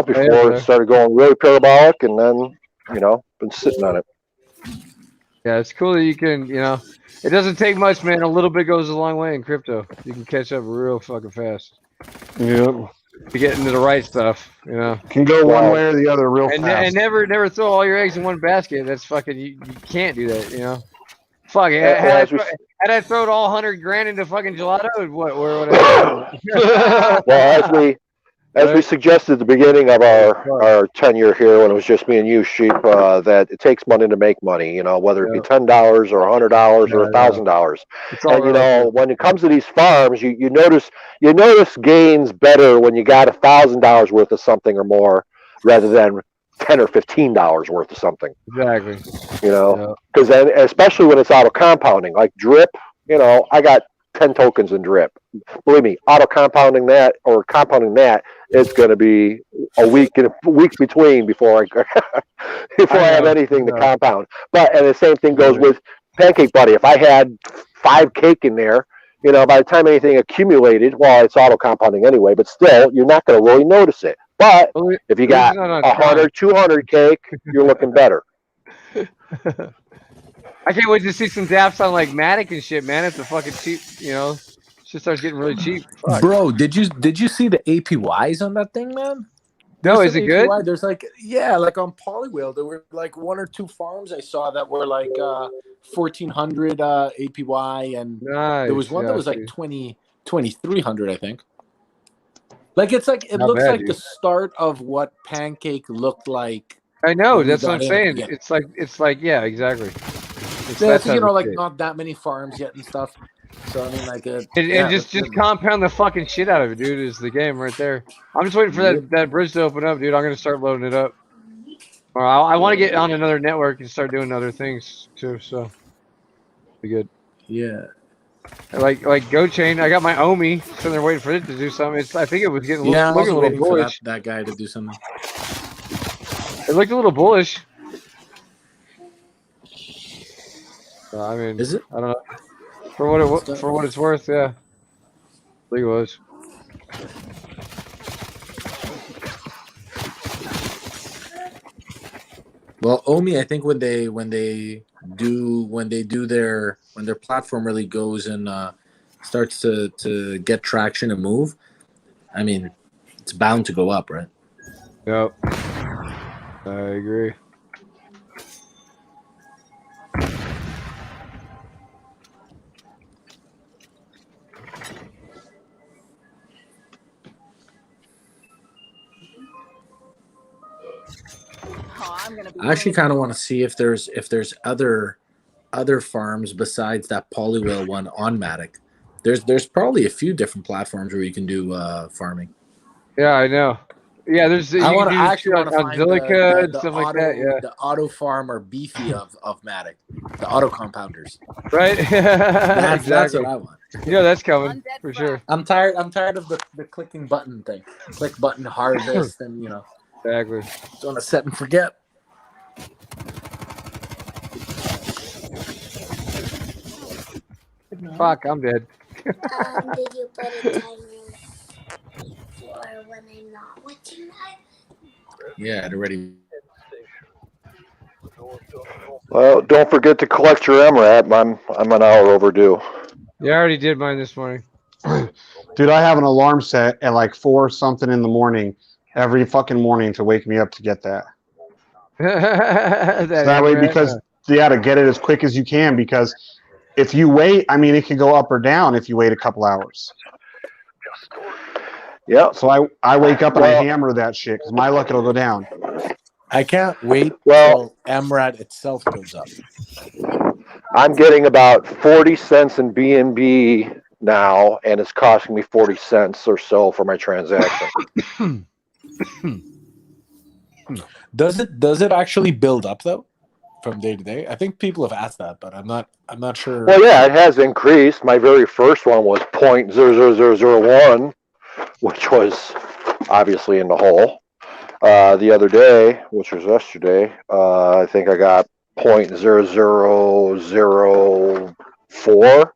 before it started going really parabolic, and then, been sitting on it. Yeah, it's cool that you can, it doesn't take much, man. A little bit goes a long way in crypto. You can catch up real fucking fast. Yep. To get into the right stuff, Can go one way or the other real fast. And never throw all your eggs in one basket. That's fucking, you can't do that, Fuck, had I thrown all 100 grand into fucking gelato, what would I do? Well, as we suggested at the beginning of our tenure here, when it was just me and you, Sheep, that it takes money to make money, whether it be $10 or $100 or $1,000. And when it comes to these farms, you notice gains better when you got $1,000 worth of something or more, rather than $10 or $15 worth of something. Exactly. Because then, especially when it's auto compounding, like drip, I got 10 tokens in drip. Believe me, auto compounding that or compounding that, it's going to be a week between before I have anything to compound. And the same thing goes with Pancake Buddy. If I had 5 cake in there, by the time anything accumulated, well, it's auto compounding anyway, but still, you're not going to really notice it. But if you got 100, 200 cake, you're looking better. I can't wait to see some dApps on like Matic and shit, man. It's a fucking cheap, shit starts getting really cheap. Fuck. Bro, did you see the APYs on that thing, man? No, is it good? There's like on Polywhale, there were like 1 or 2 farms I saw that were like 1,400 APY, and there was one that was like 2,300, I think. Like it looks like the start of what Pancake looked like. I know, that's what I'm saying. Yeah. It's like yeah, exactly. Like not that many farms yet and stuff. So I mean, like, just compound the fucking shit out of it, dude. Is the game right there? I'm just waiting for that bridge to open up, dude. I'm gonna start loading it up. Or I want to get on another network and start doing other things too. So be good. Yeah. Like GoChain, I got my Omi sitting there waiting for it to do something. I think it was getting looking a little bullish. That guy to do something. It looked a little bullish. I mean, is it? I don't know. For what it's worth, yeah. I think it was. Well, Omi, I think when their platform really goes and starts to get traction and move, I mean, it's bound to go up, right? Yep. I agree. I actually kind of want to see if there's other farms besides that Polywhale one on Matic. There's probably a few different platforms where you can do farming. Yeah, I know. Yeah, there's. I actually want to on find Zilliqa and the stuff auto like that. Yeah. the auto farm or beefy of Matic, the auto compounders. Right. That's Exactly. what I want. Yeah, that's coming for sure. I'm tired of the clicking button thing. Click button harvest and Exactly. Just want to set and forget. Fuck, I'm dead. Did you put a timer for when I'm not with you guys? Yeah, it already. Well, don't forget to collect your MRAT. I'm an hour overdue. Yeah, I already did mine this morning. Dude, I have an alarm set at like 4 something in the morning every fucking morning to wake me up to get that. that way, because you got to get it as quick as you can, because if you wait, I mean, it can go up or down if you wait a couple hours. Yeah. So I wake up and I hammer that shit because my luck it'll go down. I can't wait till MRAT itself goes up. I'm getting about 40 cents in BNB now, and it's costing me 40 cents or so for my transaction. Does it actually build up though, from day to day? I think people have asked that, but I'm not sure. Well, yeah, it has increased. My very first one was 0.00001, which was obviously in the hole. The other day, which was yesterday, I think I got 0.0004,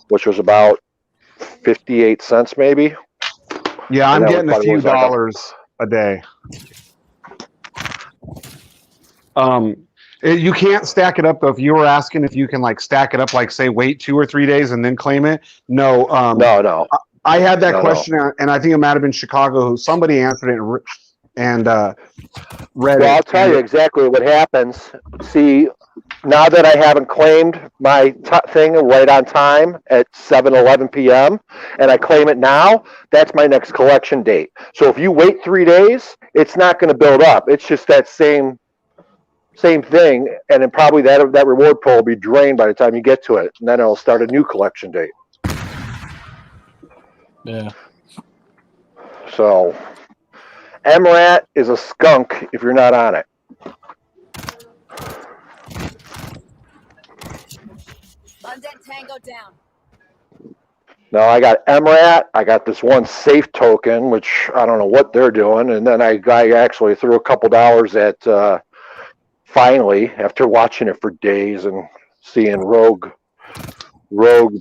which was about 58 cents maybe. Yeah, I'm getting a few dollars a day. You can't stack it up though. If you were asking if you can like stack it up, like say wait 2 or 3 days and then claim it, no. No. I had that question, and I think it might have been Chicago who somebody answered it and read it. Well, I'll tell you exactly what happens. See, now that I haven't claimed my thing right on time at 7:11 p.m. and I claim it now, that's my next collection date. So if you wait 3 days, it's not going to build up. It's just that same thing, and then probably that reward pool will be drained by the time you get to it, and then it'll start a new collection date. Yeah. So, MRAT is a skunk if you're not on it. Undead Tango down. Now I got MRAT, I got this one safe token, which I don't know what they're doing, and then I actually threw a couple dollars at, finally, after watching it for days and seeing Rogue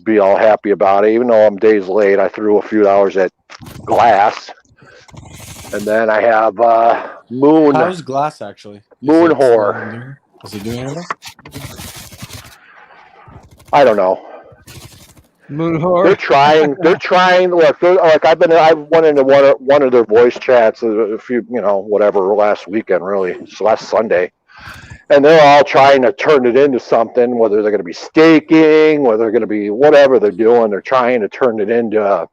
be all happy about it, even though I'm days late, I threw a few dollars at Glass. And then I have Moon. How's Glass actually? Moon Whore. Is he doing anything? I don't know. Moon Whore. They're trying. Look, I went into one of their voice chats a few, whatever, last weekend, really. It's last Sunday. And they're all trying to turn it into something, whether they're going to be staking, whether they're going to be whatever they're doing. They're trying to turn it into,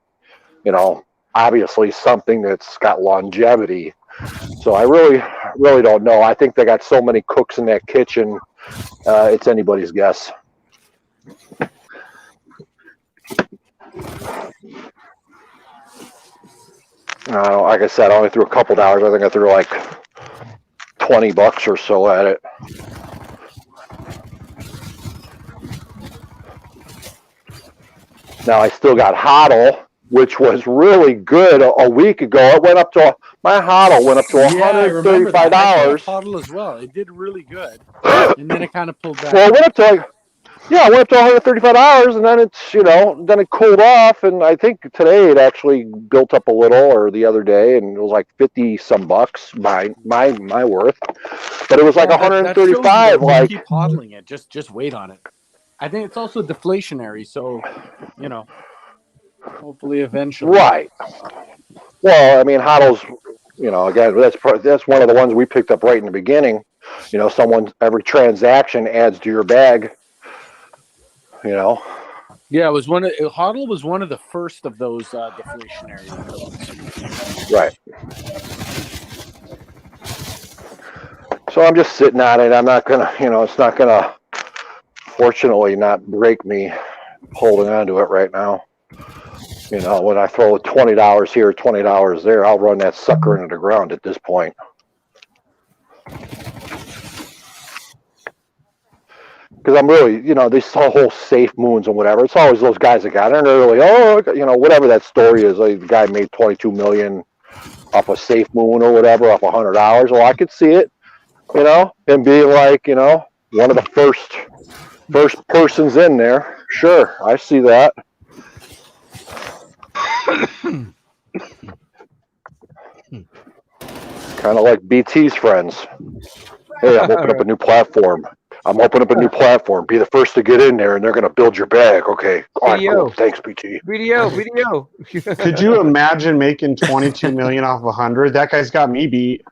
obviously something that's got longevity. So I really, really don't know. I think they got so many cooks in that kitchen, it's anybody's guess. Like I said, I only threw a couple dollars. I think I threw like $20 or so at it. Now I still got HODL, which was really good a week ago. It went up to my hodl went up to $135. I hodl as well. It did really good, and then it kind of pulled back. Well, it went up to it went up to $135, and then then it cooled off, and I think today it actually built up a little, or the other day, and it was like 50 some bucks my worth, but it was like 135. Like, keep hodling it, just wait on it. I think it's also deflationary, so hopefully eventually. Right. Well, I mean, hodls, again, that's one of the ones we picked up right in the beginning. Every transaction adds to your bag. Yeah, it was hodl was one of the first of those deflationary ones. Right. So I'm just sitting on it. I'm not gonna, it's not gonna, fortunately, not break me holding on to it right now. When I throw $20 here, $20 there, I'll run that sucker into the ground at this point. Because I'm really, this whole safe moons and whatever, it's always those guys that got in early. Oh, whatever that story is. Like, the guy made $22 million off a safe moon or whatever, off $100. Well, I could see it, him being like, one of the first persons in there. Sure, I see that. Kind of like BT's friends. Hey, I'm opening up a new platform. Be the first to get in there, and they're going to build your bag. Okay. All right, cool. Thanks, BT. BDO. Could you imagine making $22 million off 100? That guy's got me beat.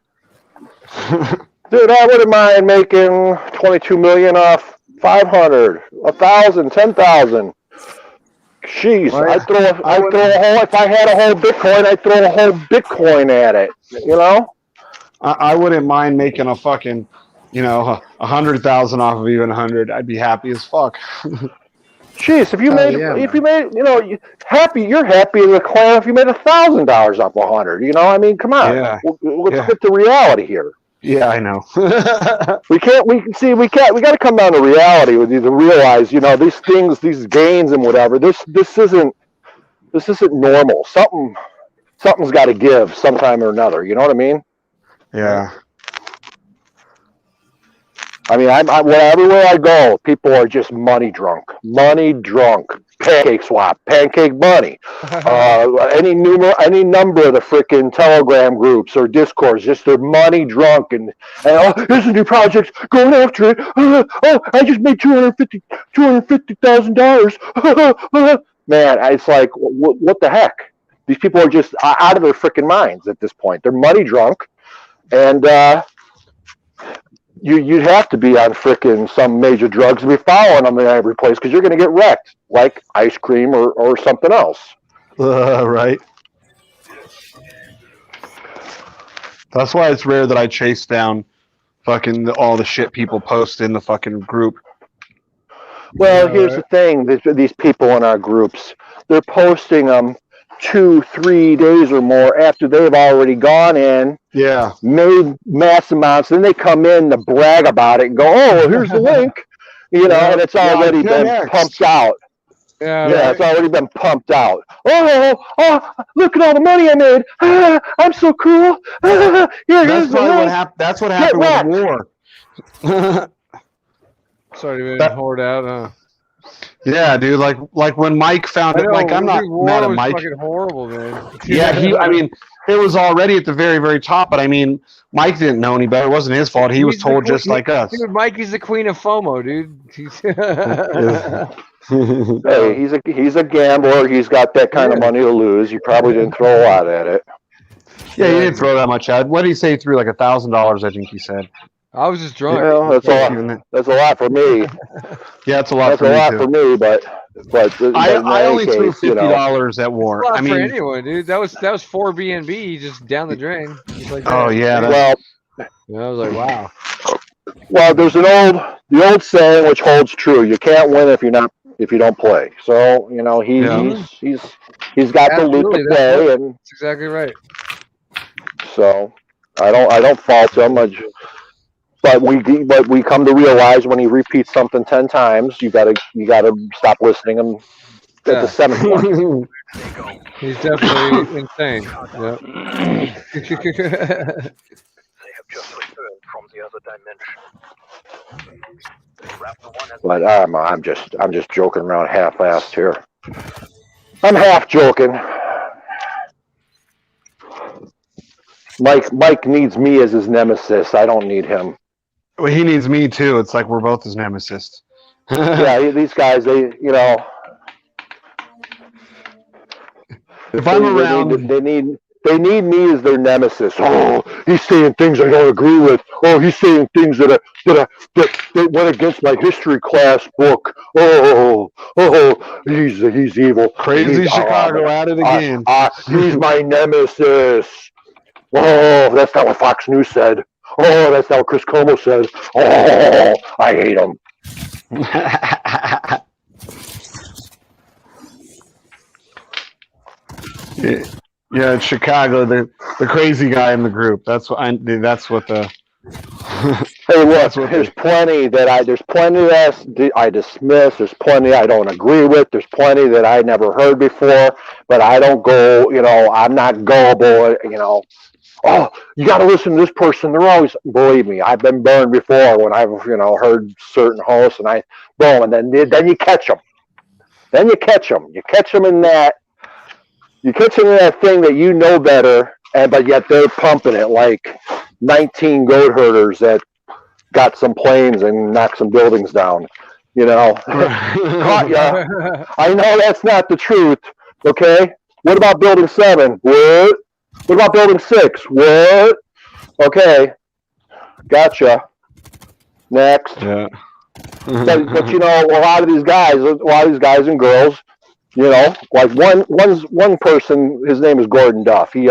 Dude, I wouldn't mind making $22 million off 500, 1,000, 10,000. Jeez, if I had a whole Bitcoin, I'd throw a whole Bitcoin at it. I wouldn't mind making a fucking, 100,000 off of even 100. I'd be happy as fuck. Jeez, if you made, you're happy as a clam if you made $1,000 off 100. I mean, come on. Yeah. Let's get to reality here. Yeah, I know. we got to come down to reality with you to realize, these things, these gains and whatever, this isn't normal. Something's got to give sometime or another. You know what I mean? Yeah. I mean, everywhere I go, people are just money drunk. Pancake swap, pancake money. Any number of the freaking Telegram groups or Discords, just they're money drunk and here's a new project, going after it. I just made $250,000. Man, it's like, what the heck? These people are just out of their freaking minds at this point. They're money drunk, and you'd have to be on frickin' some major drugs to be following them in every place because you're going to get wrecked, like ice cream or something else. Right. That's why it's rare that I chase down fucking all the shit people post in the fucking group. Well, here's the thing. These people in our groups, they're posting them 2-3 days or more after they've already gone in, made mass amounts, then they come in to brag about it and go, oh, here's the link, and it's already been pumped out. It's already been pumped out. Oh, look at all the money I made. I'm so cool. That's what happened with war. Sorry to hoard out, huh? Yeah, dude. Like when Mike found it. Like, I'm not mad at Mike. Fucking horrible, man. Yeah, it was already at the very, very top. But I mean, Mike didn't know any better. It wasn't his fault. He was told just like us. Dude, Mikey's the queen of FOMO, dude. Hey, he's a gambler. He's got that kind of money to lose. He probably didn't throw a lot at it. Yeah, he didn't throw that much out. What did he say? He threw like $1,000. I think he said. I was just drunk. That's a lot for me. Yeah, it's a lot. That's a lot for me, but I only threw $50 at war. I mean, for anyone, dude, that was 4 BNB just down the drain. Like oh yeah. Well, I was like, wow. Well, there's the old saying which holds true: you can't win if you don't play. So he's got the loot to play, and that's exactly right. So I don't fault him. But we come to realize when he repeats something 10 times, you gotta stop listening and at the 7th one. He's definitely insane. Yep. But I'm just joking around half-assed here. I'm half joking. Mike needs me as his nemesis. I don't need him. Well, he needs me too. It's like we're both his nemesis. Yeah, these guys, they if I'm around, they need me as their nemesis. Oh, he's saying things I don't agree with. Oh, he's saying things that went against my history class book. Oh, he's evil. Crazy Chicago at it again. He's my nemesis. Oh, that's not what Fox News said. Oh, that's not what Chris Como said. Oh, I hate him. Yeah, it's Chicago, the crazy guy in the group. That's what the. Hey, look, there's plenty that I dismiss. There's plenty I don't agree with. There's plenty that I never heard before. But I don't go. I'm not gullible. Oh, you got to listen to this person. They're always, believe me, I've been burned before when I've heard certain hosts, and and then you catch them. Then you catch them. You catch them in that. You catch them in that thing that you know better, but yet they're pumping it like 19 goat herders that got some planes and knocked some buildings down. Caught ya. I know that's not the truth. Okay. What about Building 7? What? What about Building 6? What? Okay. Gotcha. Next. Yeah. but a lot of these guys and girls, like one person, his name is Gordon Duff. He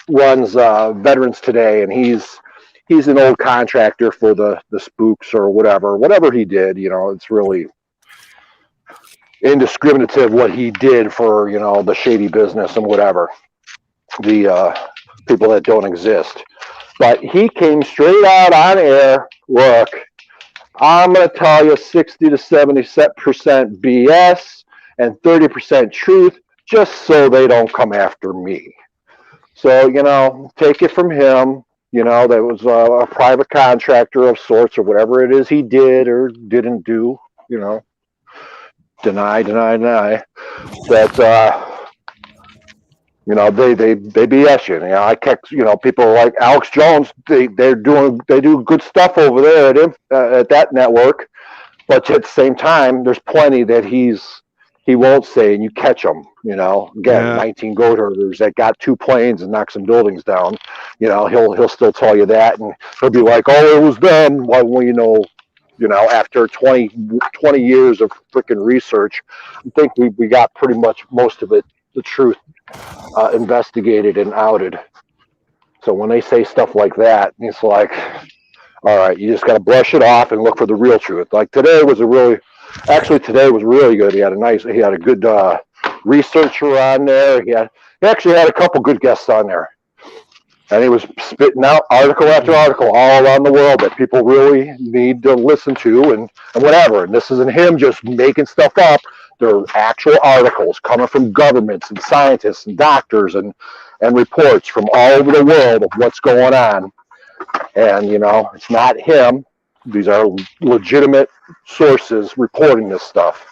runs Veterans Today, and he's an old contractor for the spooks or whatever he did. It's really indiscriminative what he did for the shady business and whatever, the people that don't exist. But he came straight out on air. Look, I'm going to tell you 60 to 70% BS and 30% truth, just so they don't come after me. So, take it from him. That was a private contractor of sorts, or whatever it is he did or didn't do. Deny. That they BS you. I catch people like Alex Jones. They do good stuff over there at that network, but at the same time, there's plenty that he won't say, and you catch them. Again, 19 goat herders that got 2 planes and knocked some buildings down. He'll still tell you that, and he'll be like, "Oh, it was them." Well, after 20 years of freaking research, I think we got pretty much most of it, the truth, investigated and outed. So when they say stuff like that, it's like, all right, you just got to brush it off and look for the real truth. Like today was really good. He had a good researcher on there. He actually had a couple good guests on there. And he was spitting out article after article all around the world that people really need to listen to and whatever. And this isn't him just making stuff up. They're actual articles coming from governments and scientists and doctors and reports from all over the world of what's going on. And, it's not him. These are legitimate sources reporting this stuff.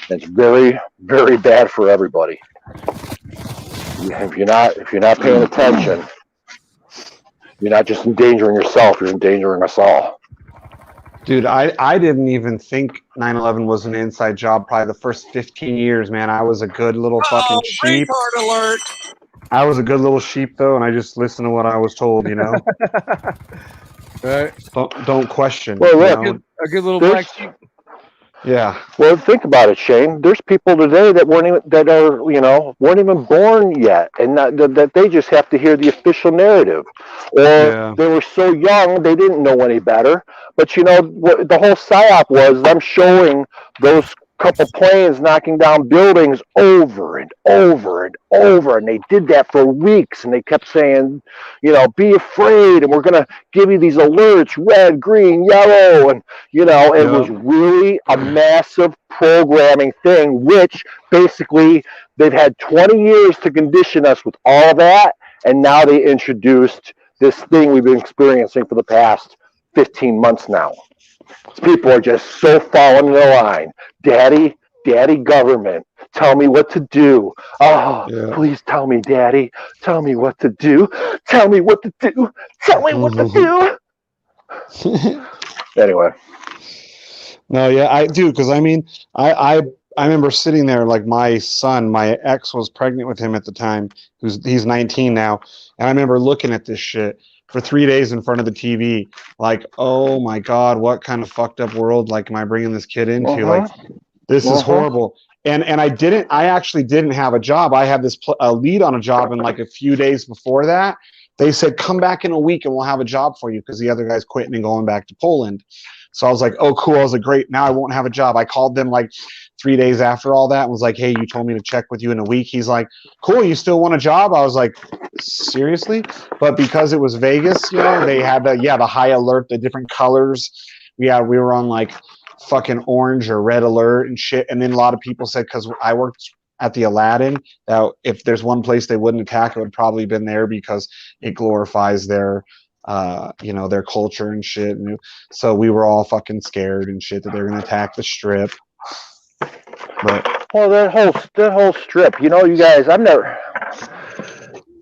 It's very, very bad for everybody. If you're not paying attention, you're not just endangering yourself, you're endangering us all. Dude, I didn't even think 9/11 was an inside job. Probably the first 15 years, man. I was a good little fucking sheep. Retard alert. I was a good little sheep, though, and I just listened to what I was told, Right. Don't question. Well, look, a good little black sheep. Yeah. Well, think about it, Shane. There's people today that weren't even born yet, and that they just have to hear the official narrative, or they were so young they didn't know any better. But what the whole psyop was them showing those couple planes knocking down buildings over and over and over. And they did that for weeks. And they kept saying, you know, be afraid. And we're going to give you these alerts, red, green, yellow. And, you know, it was really a massive programming thing, which basically they've had 20 years to condition us with all that. And now they introduced this thing we've been experiencing for the past 15 months now. People are just so falling in the line. Daddy government, tell me what to do. Oh, please tell me, Daddy. Tell me what to do. Tell me what to do. Tell me what to do. Anyway. No, yeah, I do, because I mean, I remember sitting there, like my son, my ex was pregnant with him at the time. He's 19 now, and I remember looking at this shit for 3 days in front of the TV, like, oh my God, what kind of fucked up world, like, am I bringing this kid into? Like, this is horrible. And I actually didn't have a job. I had this a lead on a job, and like a few days before that, they said, come back in a week and we'll have a job for you, because the other guy's quitting and going back to Poland. So I was like, oh, cool. I was like, great. Now I won't have a job. I called them like 3 days after all that and was like, hey, you told me to check with you in a week. He's like, cool. You still want a job? I was like, seriously? But because it was Vegas, you know, they had the high alert, the different colors. Yeah, we were on like fucking orange or red alert and shit. And then a lot of people said, because I worked at the Aladdin, that if there's one place they wouldn't attack, it would probably been there, because it glorifies their you know, their culture and shit. And so we were all fucking scared and shit that they're gonna attack the Strip. But well, that whole Strip, you know, you guys,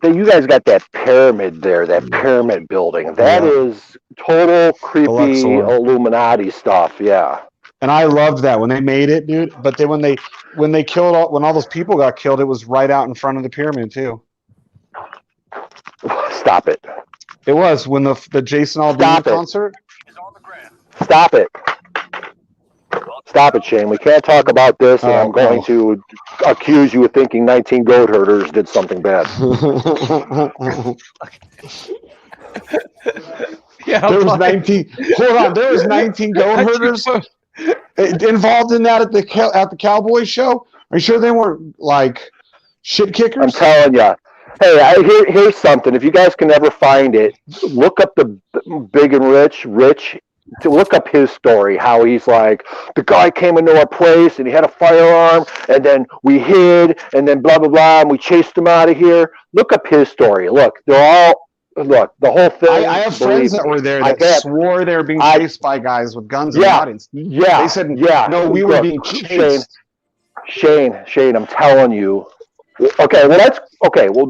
you guys got that pyramid there, that pyramid building. That is total creepy Illuminati stuff. Yeah. And I loved that when they made it, dude. But then when they killed when all those people got killed, it was right out in front of the pyramid too. Stop it. It was when the Jason Aldean concert. Stop it. Stop it, Shane. We can't talk about this, and I'm going to accuse you of thinking 19 goat herders did something bad. Yeah, there was 19. Hold on, there was 19 goat herders involved in that at the Cowboy show. Are you sure they weren't like shit kickers? I'm telling you. Hey, here's something. If you guys can ever find it, look up the Big and Rich. To look up his story, how he's like, the guy came into our place and he had a firearm, and then we hid, and then blah blah blah, and we chased him out of here. Look up his story. Look, the whole thing. I have friends that were there that swore they were being chased by guys with guns in the audience. Yeah, they said, no, we were being chased. Shane, I'm telling you. Okay, well,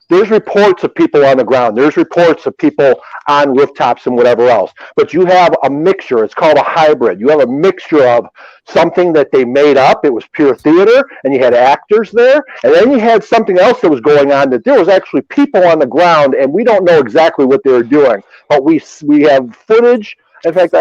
there's reports of people on the ground. There's reports of people on rooftops and whatever else. But you have a mixture. It's called a hybrid. You have a mixture of something that they made up. It was pure theater, and you had actors there. And then you had something else that was going on, that there was actually people on the ground, and we don't know exactly what they were doing. But we have footage. In fact,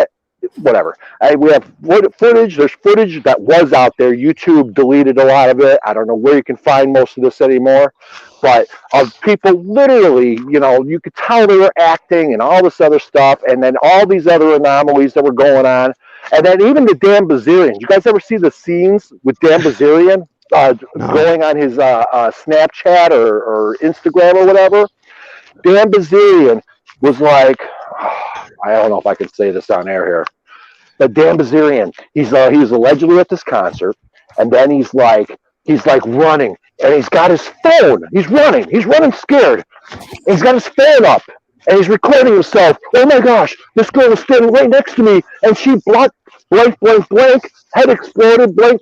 whatever. We have footage. There's footage that was out there. YouTube deleted a lot of it. I don't know where you can find most of this anymore. But of people literally, you know, you could tell they were acting and all this other stuff, and then all these other anomalies that were going on. And then even the Dan Bilzerian. You guys ever see the scenes with Dan Bilzerian going on his Snapchat or Instagram or whatever? Dan Bilzerian was like, I don't know if I can say this on air here, but Dan Bilzerian, he was allegedly at this concert, and then he's like running, and he's got his phone. He's running scared. And he's got his phone up, and he's recording himself. Oh my gosh, this girl is standing right next to me, and she blank, head exploded, blank,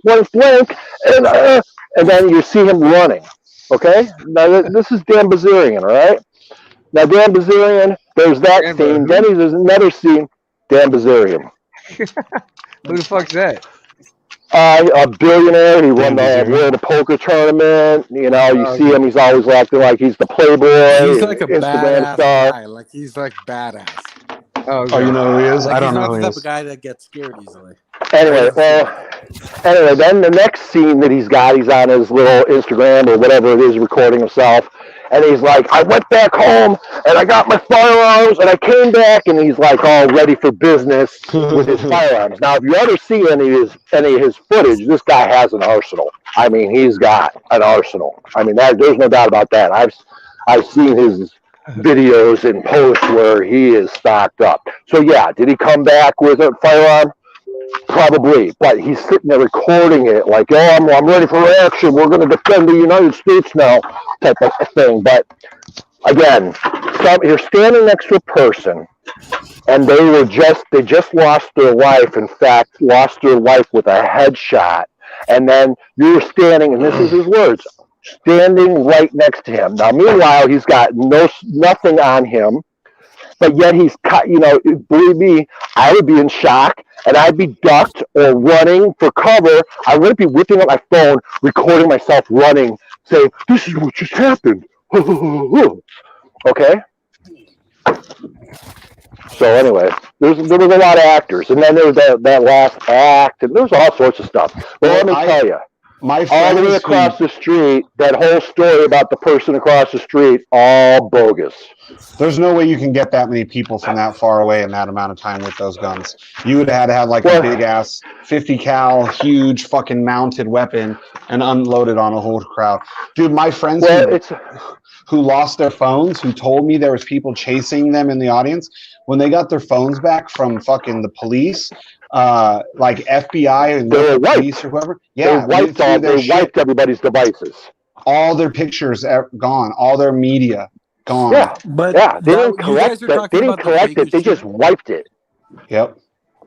and then you see him running. Okay, now this is Dan Bilzerian, all right? Now Dan Bilzerian, there's that scene. Then there's another scene. Dan Bilzerian. Who the fuck's that? A billionaire. He won the poker tournament. You know, you see him. He's always acting like he's the playboy. He's like a Instagram badass star. guy. Like he's like badass. Oh, you know who he is? Like, I don't know who he is. is. The guy that gets scared easily. Anyway, then the next scene that he's got, he's on his little Instagram or whatever it is, recording himself, And he's like, I went back home and I got my firearms and I came back, and he's like all ready for business with his firearms. Now, if you ever see any of his footage, this guy has an arsenal. I mean, he's got an arsenal. I mean, there's no doubt about that. I've seen his videos and posts where he is stocked up. So yeah, did he come back with a firearm? Probably, but he's sitting there recording it like, "Oh, I'm ready for action. We're going to defend the United States now," type of thing. But again, you're standing next to a person, and they just lost their life. In fact, lost their life with a headshot, and then you're standing, and this is his words, standing right next to him. Now, meanwhile, he's got nothing on him. But yet he's cut. Believe me, I would be in shock, and I'd be ducked or running for cover. I wouldn't be whipping up my phone, recording myself running, saying, "This is what just happened." Okay. So anyway, there was a lot of actors, and then there was that last act, and there was all sorts of stuff. But let me tell you, all the way across the street, that whole story about the person across the street, all bogus. There's no way you can get that many people from that far away in that amount of time with those guns. You would have had to have like a big ass 50 cal, huge fucking mounted weapon and unload it on a whole crowd. Dude, my friends who lost their phones, who told me there was people chasing them in the audience, when they got their phones back from fucking the police, like FBI and the police or whoever, yeah, they wiped everybody's devices. All their pictures gone, all their media gone. Yeah, but they didn't collect it. They didn't collect it. They just wiped it. Yep.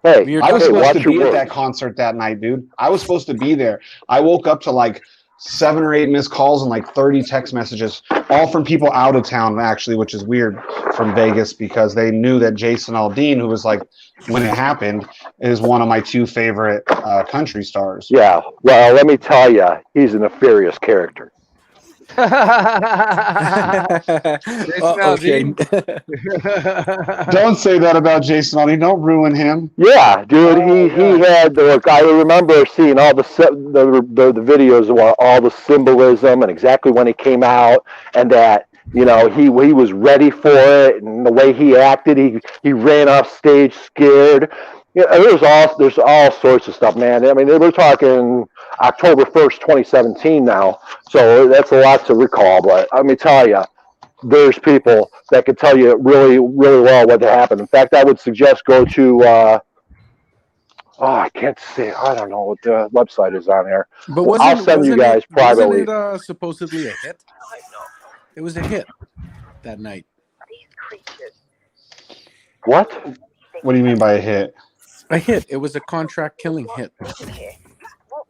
Hey, I was supposed to be at that concert that night, dude. I was supposed to be there. I woke up to like 7 or 8 missed calls and like 30 text messages, all from people out of town, actually, which is weird, from Vegas, because they knew that Jason Aldean, who was like, when it happened, is one of my 2 favorite country stars. Yeah, well, let me tell you, he's a nefarious character. Okay. Don't say that about Jason Aldean. Don't ruin him. Yeah, dude. He had look. I remember seeing all the videos of all the symbolism and exactly when he came out, and that he was ready for it, and the way he acted, he ran off stage scared. Yeah, there's all sorts of stuff, man. I mean, we're talking October 1st, 2017 now, so that's a lot to recall. But let me tell you, there's people that can tell you really, really well what happened. In fact, I would suggest go to I can't say, I don't know what the website is on here. But I'll send you guys privately. Wasn't it supposedly a hit? It was a hit that night. What? What do you mean by a hit? A hit. It was a contract killing hit.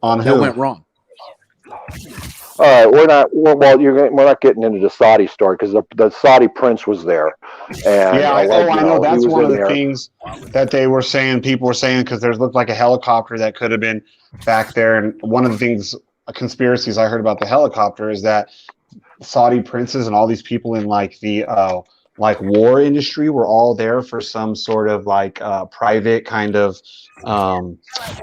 On who? That went wrong. All right, we're not getting into the Saudi story because the Saudi prince was there. And yeah, I know that's one of the things that they were saying. People were saying because there looked like a helicopter that could have been back there. And one of the things, conspiracies I heard about the helicopter is that Saudi princes and all these people in like the like war industry were all there for some sort of like private kind of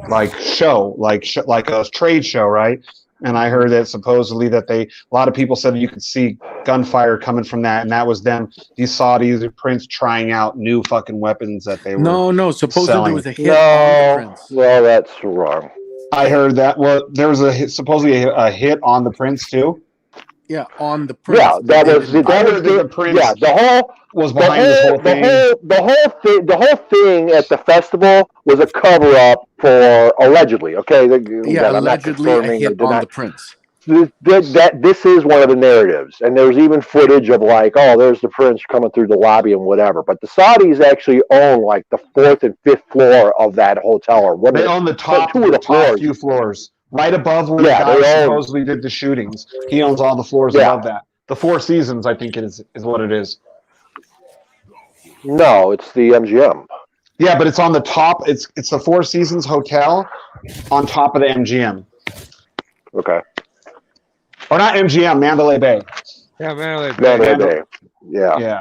like show, like a trade show, right? And I heard that supposedly that a lot of people said that you could see gunfire coming from that, and that was them, these Saudis, the prince, trying out new fucking weapons that they were supposedly selling. there was a hit on the prince. Well, that's wrong. I heard that. Well, there was supposedly a hit on the prince too. Yeah, on the prince. Yeah, that was the prince. Yeah, the whole was behind this whole thing. The whole thing at the festival was a cover up for allegedly. Okay, allegedly a hit on the prince. This is one of the narratives, and there's even footage of like, oh, there's the prince coming through the lobby and whatever. But the Saudis actually own like the 4th and 5th floor of that hotel, or they own the top few floors. Right above where the guy supposedly did the shootings. He owns all the floors above that. The Four Seasons, I think, is what it is. No, it's the MGM. Yeah, but it's on the top. It's the Four Seasons Hotel on top of the MGM. Okay. Or not MGM, Mandalay Bay. Yeah, Mandalay Bay. Yeah.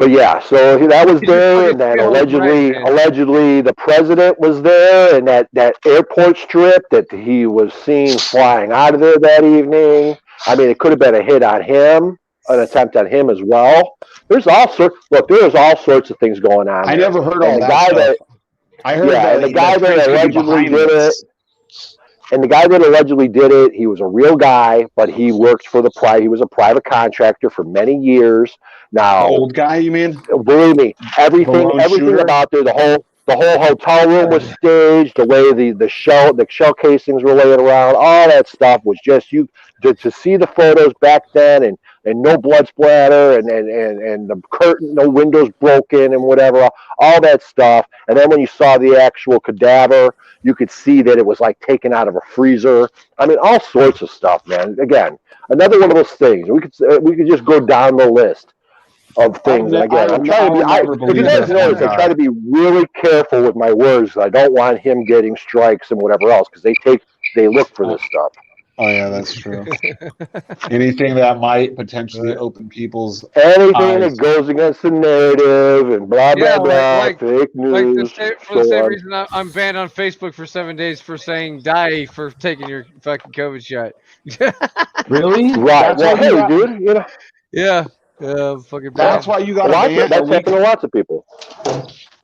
But yeah, so that was there, and then allegedly the president was there, and that airport strip that he was seen flying out of there that evening. I mean, it could have been a hit on him, an attempt on him as well. There's all sorts of things going on. I never heard all and the that guy stuff. I heard and the guy that allegedly did it. And the guy that allegedly did it, he was a real guy, but he worked for he was a private contractor for many years. Now, the old guy, you mean? Believe me, everything about there, the whole hotel room was staged. The way the shell casings were laying around, all that stuff was just to see the photos back then, and no blood splatter, and the curtain, no windows broken, and whatever, all that stuff. And then when you saw the actual cadaver, you could see that it was like taken out of a freezer. I mean, all sorts of stuff, man. Again, another one of those things. We could just go down the list of things. And again, I'm trying to be. If you guys notice, I try to be really careful with my words. I don't want him getting strikes and whatever else, because they look for this stuff. Oh yeah, that's true. Anything that might potentially open people's anything eyes. that goes against the narrative and blah blah blah, fake news. For the same reason I'm banned on Facebook for 7 days for saying die for taking your fucking COVID shot. Really? Right. Well, hey, dude. You know. Yeah. Fucking bad. That's why you got banned. That's happened to lots of people.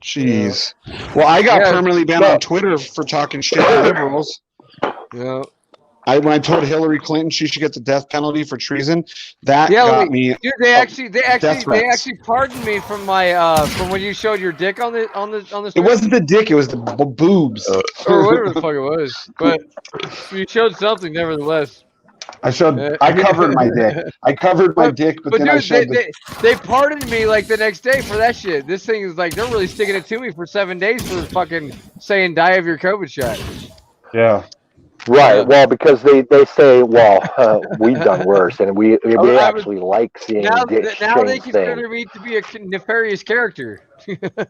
Jeez. Well, I got permanently banned on Twitter for talking shit to liberals. Yeah. When I told Hillary Clinton she should get the death penalty for treason, that got me. Dude, they actually pardoned me from my from when you showed your dick on the. It wasn't the dick; it was the boobs, or whatever the fuck it was. But you showed something, nevertheless. I covered my dick. I covered my dick, but then dude, I showed they pardoned me like the next day for that shit. This thing is like they're really sticking it to me for 7 days for fucking saying die of your COVID shot. Yeah. Right. Well, because they say, well, we've done worse, and we actually like seeing now dick now they consider things. me to be a nefarious character. Especially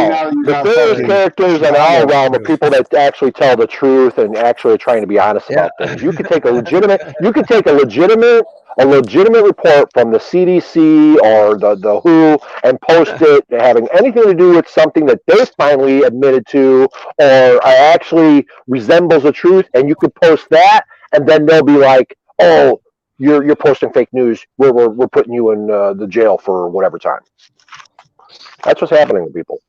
now the nefarious characters in our realm are people that actually tell the truth and actually are trying to be honest about things. You could take a legitimate report from the CDC or the WHO and post it having anything to do with something that they finally admitted to or actually resembles the truth, and you could post that, and then they'll be like, "Oh, you're posting fake news. We're putting you in the jail for whatever time." That's what's happening to people.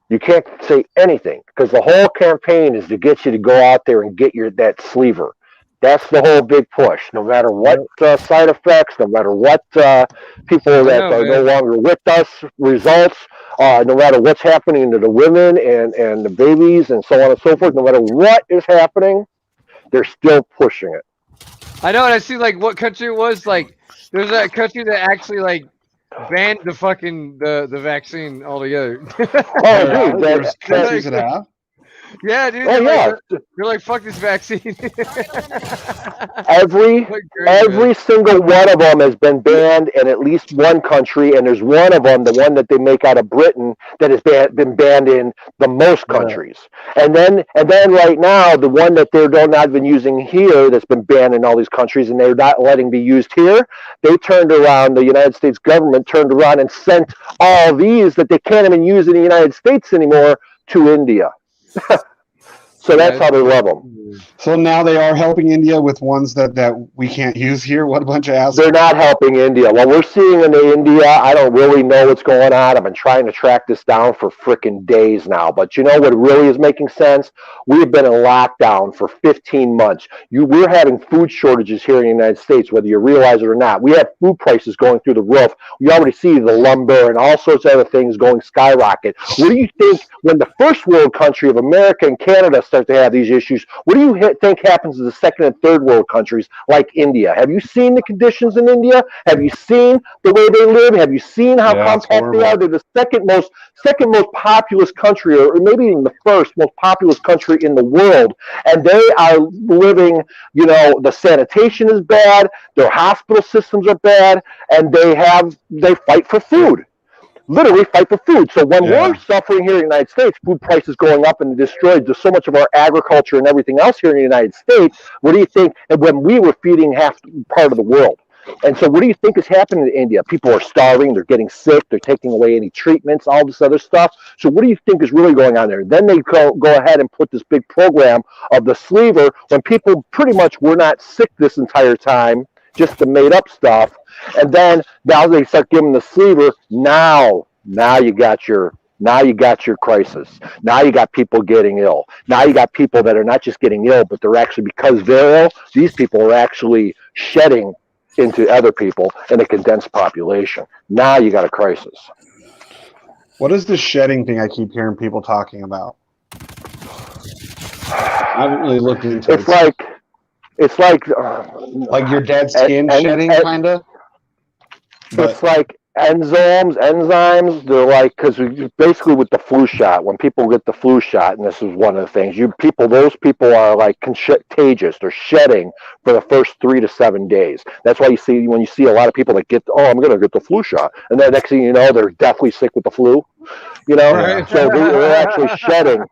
You can't say anything because the whole campaign is to get you to go out there and get that sleever. That's the whole big push. No matter what side effects, no matter what people that are no longer with us results, no matter what's happening to the women and the babies and so on and so forth, no matter what is happening, they're still pushing it. I know, and I see like what country it was. Like, there's that country that actually like banned the fucking the vaccine altogether. Oh, dude, there's countries that have. Yeah, dude. Oh, yeah. They're like, fuck this vaccine. Every single one of them has been banned in at least one country, and there's one of them, the one that they make out of Britain, that has been banned in the most countries. And then right now, the one that they're not even using here, that's been banned in all these countries, and they're not letting be used here. They turned around. The United States government turned around and sent all these that they can't even use in the United States anymore to India. So that's how they love them. So now they are helping India with ones that we can't use here. What a bunch of assholes. They're not helping India. What we're seeing in India, I don't really know what's going on. I've been trying to track this down for freaking days now. But you know what really is making sense? We've been in lockdown for 15 months. We're having food shortages here in the United States, whether you realize it or not. We have food prices going through the roof. We already see the lumber and all sorts of other things going skyrocket. What do you think when the first world country of America and Canada start to have these issues? What do you think happens to the second and third world countries like India? Have you seen the conditions in India? Have you seen the way they live? Have you seen how compact they are? They're the second most populous country, or maybe even the first most populous country in the world, and they are living, the sanitation is bad, their hospital systems are bad, and they fight for food. Literally fight for food. So when we're suffering here in the United States, food prices going up and destroyed so much of our agriculture and everything else here in the United States, what do you think? And when we were feeding part of the world, And so what do you think is happening in India? People are starving, they're getting sick, they're taking away any treatments, all this other stuff. So what do you think is really going on there? Then they go ahead and put this big program of the sleever when people pretty much were not sick this entire time, just the made up stuff. And then now they start giving the sleever. Now you got your crisis. Now you got people getting ill. Now you got people that are not just getting ill, but they're actually, because they're ill, these people are actually shedding into other people in a condensed population. Now you got a crisis. What is the shedding thing I keep hearing people talking about? I haven't really looked into it. It's like your dead skin shedding, kind of. It's like enzymes. They're like, because basically with the flu shot, when people get the flu shot, and this is one of the things, those people are like contagious. They're shedding for the first 3 to 7 days. That's why when you see a lot of people that get, I'm going to get the flu shot, and then next thing you know, they're deathly sick with the flu. Right. So they're actually shedding.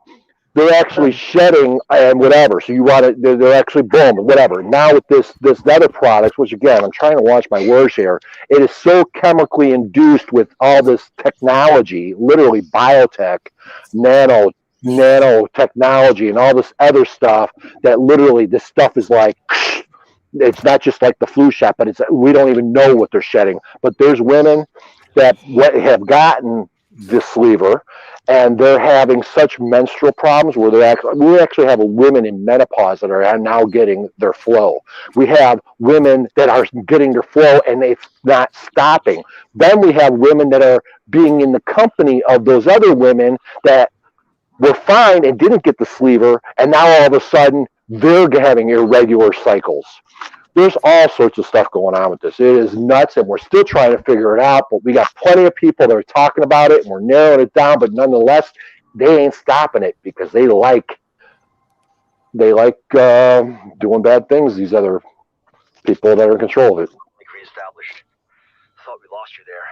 They're actually shedding and whatever. So you want to, they're actually boom, whatever. Now with this other products, which again, I'm trying to watch my words here. It is so chemically induced with all this technology, literally biotech, nanotechnology, and all this other stuff that literally this stuff is like, it's not just like the flu shot, but we don't even know what they're shedding. But there's women that have gotten the sleever, and they're having such menstrual problems where we actually have women in menopause that are now getting their flow. We have women that are getting their flow and it's not stopping. Then we have women that are being in the company of those other women that were fine and didn't get the sleever, and now all of a sudden they're having irregular cycles. There's all sorts of stuff going on with this. It is nuts, and we're still trying to figure it out, but we got plenty of people that are talking about it, and we're narrowing it down, but nonetheless, they ain't stopping it because they like doing bad things, these other people that are in control of it. Reestablished. Thought we lost you there.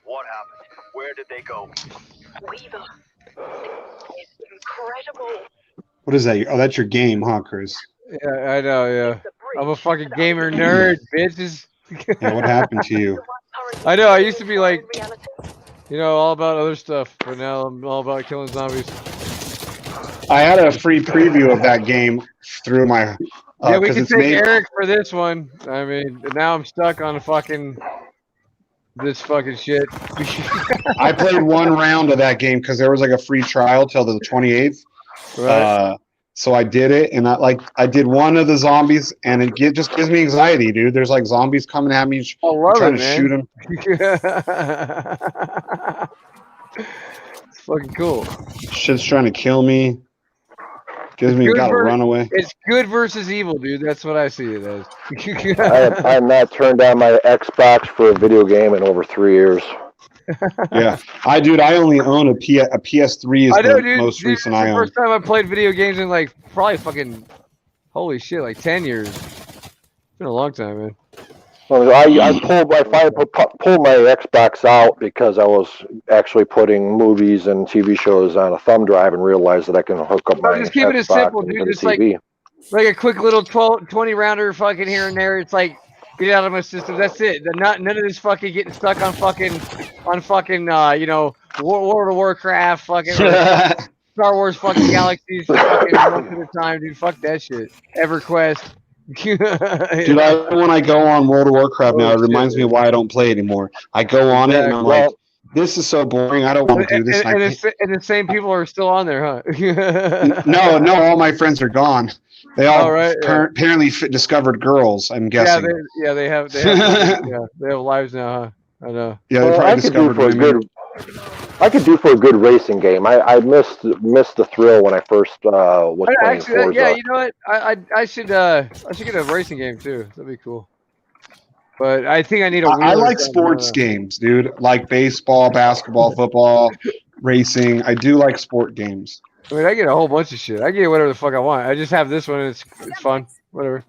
What happened? Where did they go? Weaver. It's incredible. What is that? Oh, that's your game, huh, Chris? Yeah, I know, yeah. I'm a fucking gamer nerd, bitches. Yeah, what happened to you? I know, I used to be like, all about other stuff, but now I'm all about killing zombies. I had a free preview of that game through my... yeah, we can take Eric for this one. I mean, now I'm stuck on this fucking shit. I played one round of that game because there was like a free trial till the 28th. Right. So I did it, and I did one of the zombies, and it just gives me anxiety, dude. There's like zombies coming at me. I'm trying to shoot them. It's fucking cool. Shit's trying to kill me. Gives me gotta run away. It's good versus evil, dude. That's what I see it as. I have not turned on my Xbox for a video game in over 3 years. Yeah, I only own a PS3 is the most recent I own. First time I played video games in like probably fucking holy shit, like 10 years. It's been a long time, man. Well, I finally pulled my Xbox out because I was actually putting movies and TV shows on a thumb drive and realized that I can hook up my just keeping it simple, dude. Just TV. like a quick little 20 rounder fucking here and there. It's like get out of my system. That's it. None of this fucking getting stuck on fucking World of Warcraft, fucking Star Wars, fucking Galaxies, fucking one at a time, dude. Fuck that shit. EverQuest. Dude, when I go on World of Warcraft now, it reminds me of why I don't play anymore. I go on it and I'm like, this is so boring. I don't want to do this. And the same people are still on there, huh? No, all my friends are gone. They all apparently discovered girls, I'm guessing. They have lives now, huh? I know. Yeah, they probably discovered women. I could do for a good racing game. I missed the thrill when I first was playing Forza. Yeah, you know what? I should get a racing game too. That'd be cool. But I think I need a. I like sports games, dude. Like baseball, basketball, football, racing. I do like sport games. I mean, I get a whole bunch of shit. I get whatever the fuck I want. I just have this one, and it's fun. Whatever.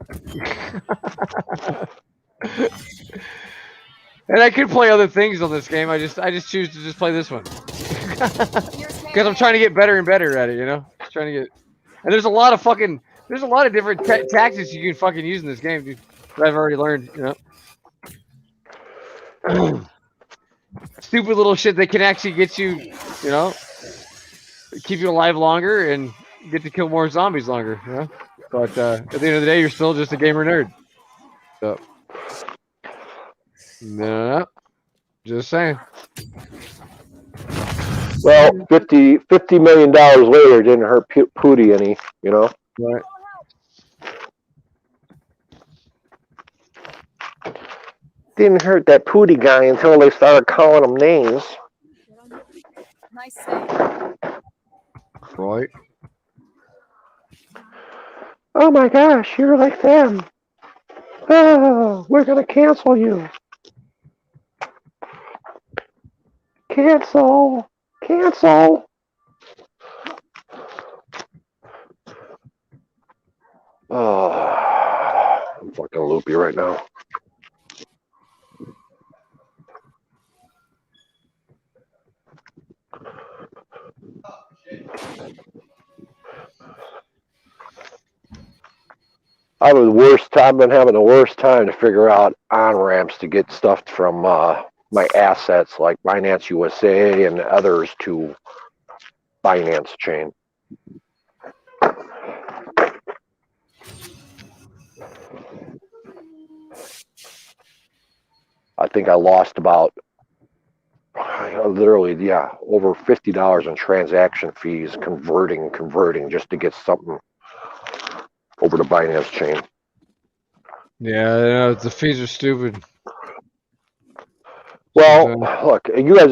And I could play other things on this game. I just choose to just play this one because I'm trying to get better and better at it. Trying to get. And there's a lot of different tactics you can fucking use in this game, dude. I've already learned, stupid little shit that can actually get you, keep you alive longer and get to kill more zombies longer, But at the end of the day, you're still just a gamer nerd. So, no, just saying. Well, $50 million later didn't hurt Pootie any, Right. Didn't hurt that Pootie guy until they started calling him names. Nice save. Right. Oh my gosh, you're like them. Oh, we're gonna cancel you. Cancel. Cancel. Oh, I'm fucking loopy right now. I've been having the worst time to figure out on ramps to get stuff from my assets like Binance USA and others to Binance Chain. I think I lost about literally, over $50 in transaction fees converting just to get something over to Binance Chain. Yeah, the fees are stupid. Well, look, you guys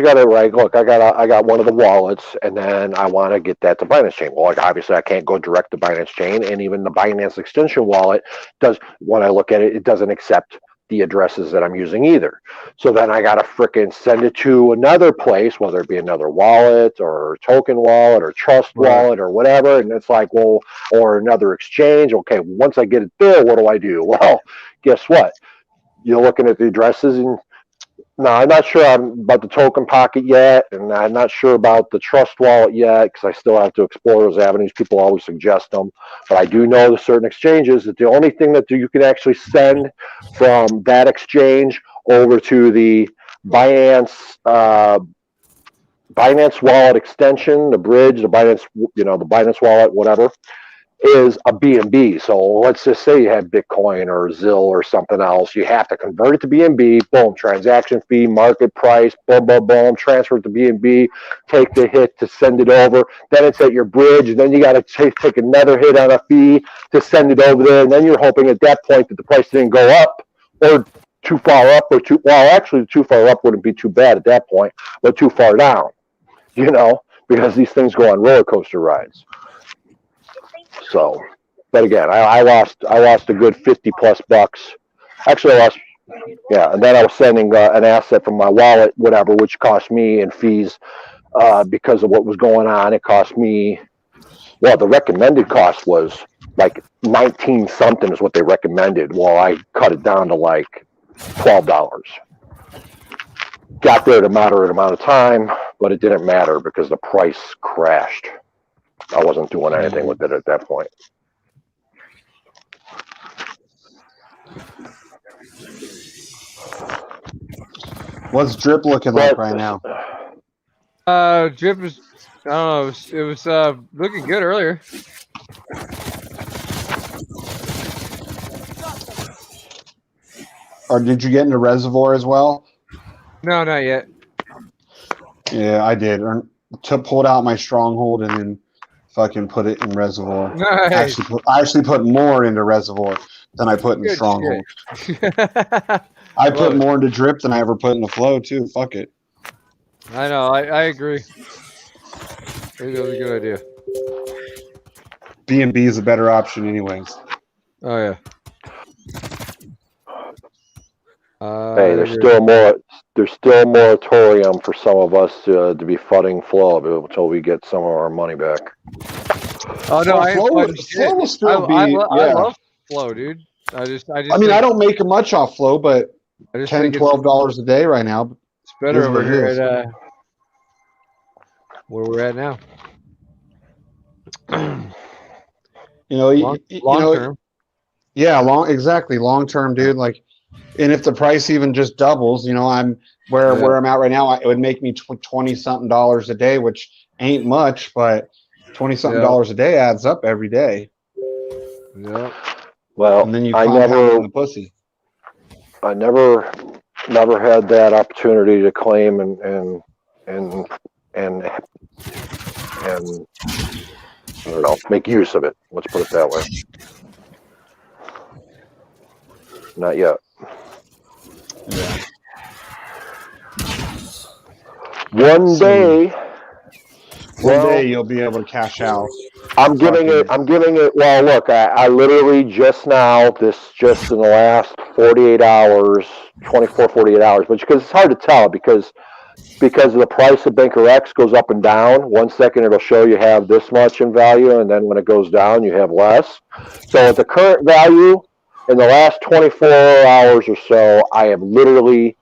got it right. Look, I got one of the wallets, and then I want to get that to Binance Chain. Well, like, obviously, I can't go direct to Binance Chain, and even the Binance extension wallet does. When I look at it, it doesn't accept the addresses that I'm using either. So then I got to frickin' send it to another place, whether it be another wallet or token wallet or trust wallet or whatever. And it's like, well, or another exchange. Okay, once I get it there, what do I do? Well, guess what? You're looking at the addresses and no, I'm not sure about the token pocket yet, and I'm not sure about the trust wallet yet because I still have to explore those avenues. People always suggest them, but I do know the certain exchanges that the only thing that you can actually send from that exchange over to the Binance wallet extension, the bridge, the Binance, the Binance wallet, whatever, is a BNB. So let's just say you have Bitcoin or Zill or something else. You have to convert it to BNB. Boom, transaction fee, market price, boom, boom, boom, transfer it to BNB, take the hit to send it over. Then it's at your bridge. And then you got to take another hit on a fee to send it over there. And then you're hoping at that point that the price didn't go up or too far up or actually too far up wouldn't be too bad at that point, but too far down, because these things go on roller coaster rides. So, but again, I lost a good $50+ Actually, I lost, and then I was sending an asset from my wallet, whatever, which cost me in fees because of what was going on. It cost me, well, the recommended cost was like 19 something is what they recommended. Well, I cut it down to like $12. Got there at a moderate amount of time, but it didn't matter because the price crashed. I wasn't doing anything with it at that point. What's Drip looking like right now? Drip is, I don't know, it was looking good earlier. Or did you get into Reservoir as well? No, not yet. Yeah, I did. Pulled out my Stronghold and then fucking put it in Reservoir. Nice. I actually put more into Reservoir than I put in Good Stronghold. I put more into Drip than I ever put into Flow too. Fuck it. I know. I agree. I think that was a good idea. BNB is a better option, anyways. Oh yeah. Hey, there's still a moratorium for some of us to be flooding Flow until we get some of our money back. Oh no, Flow will still be. I love Flow, dude. I mean, I don't make much off Flow, but $10, $12 a day right now. It's better over here at where we're at now. Long term. Yeah, long term, dude. Like, and if the price even just doubles, you know, I'm where I'm at right now. It would make me $20-something a day, which ain't much, but $20-something a day adds up every day. Yeah. Well, and then you I compound in the pussy. I never had that opportunity to claim and I don't know, make use of it. Let's put it that way. Not yet. Yeah. One day you'll be able to cash out. I'm giving it. Well, look, I literally just in the last 48 hours, 24, 48 hours, but because it's hard to tell because the price of Banker X goes up and down. 1 second it'll show you have this much in value, and then when it goes down, you have less. So at the current value, in the last 24 hours or so, I have literally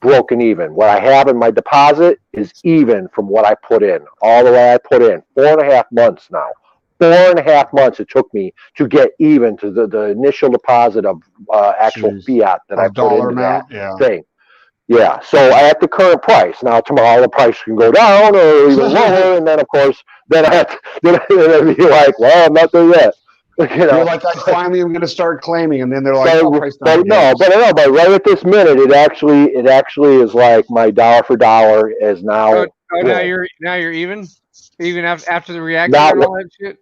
broken even. What I have in my deposit is even from what I put in, all the way I put in. 4.5 months now. 4.5 months it took me to get even to the initial deposit of actual fiat that I put into that thing. Yeah, so at the current price. Now tomorrow the price can go down or even lower, and then of course then I have to then I'd be like, well, I'm not there yet. You know? You're like, I finally am going to start claiming, and then they're like, price but right at this minute, it actually is like my dollar for dollar is now. Now you're even after the reactor and all that shit.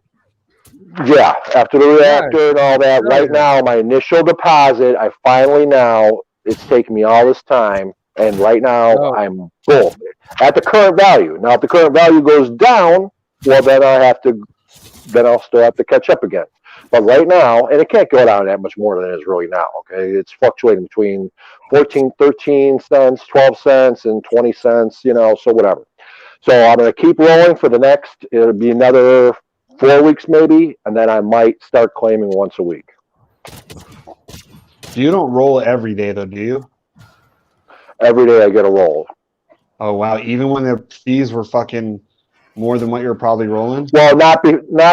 Yeah, after the reactor and all that. Right now, my initial deposit, I finally it's taken me all this time, and right now I'm boom at the current value. Now, if the current value goes down, well, then I'll still have to catch up again. But right now, and it can't go down that much more than it is really now. Okay, it's fluctuating between 13 cents, 12 cents, and 20 cents. You know, so whatever. So I'm going to keep rolling for the next. It'll be another 4 weeks maybe, and then I might start claiming once a week. You don't roll every day though, do you? Every day I get a roll. Oh wow! Even when the fees were fucking more than what you're probably rolling? Well, not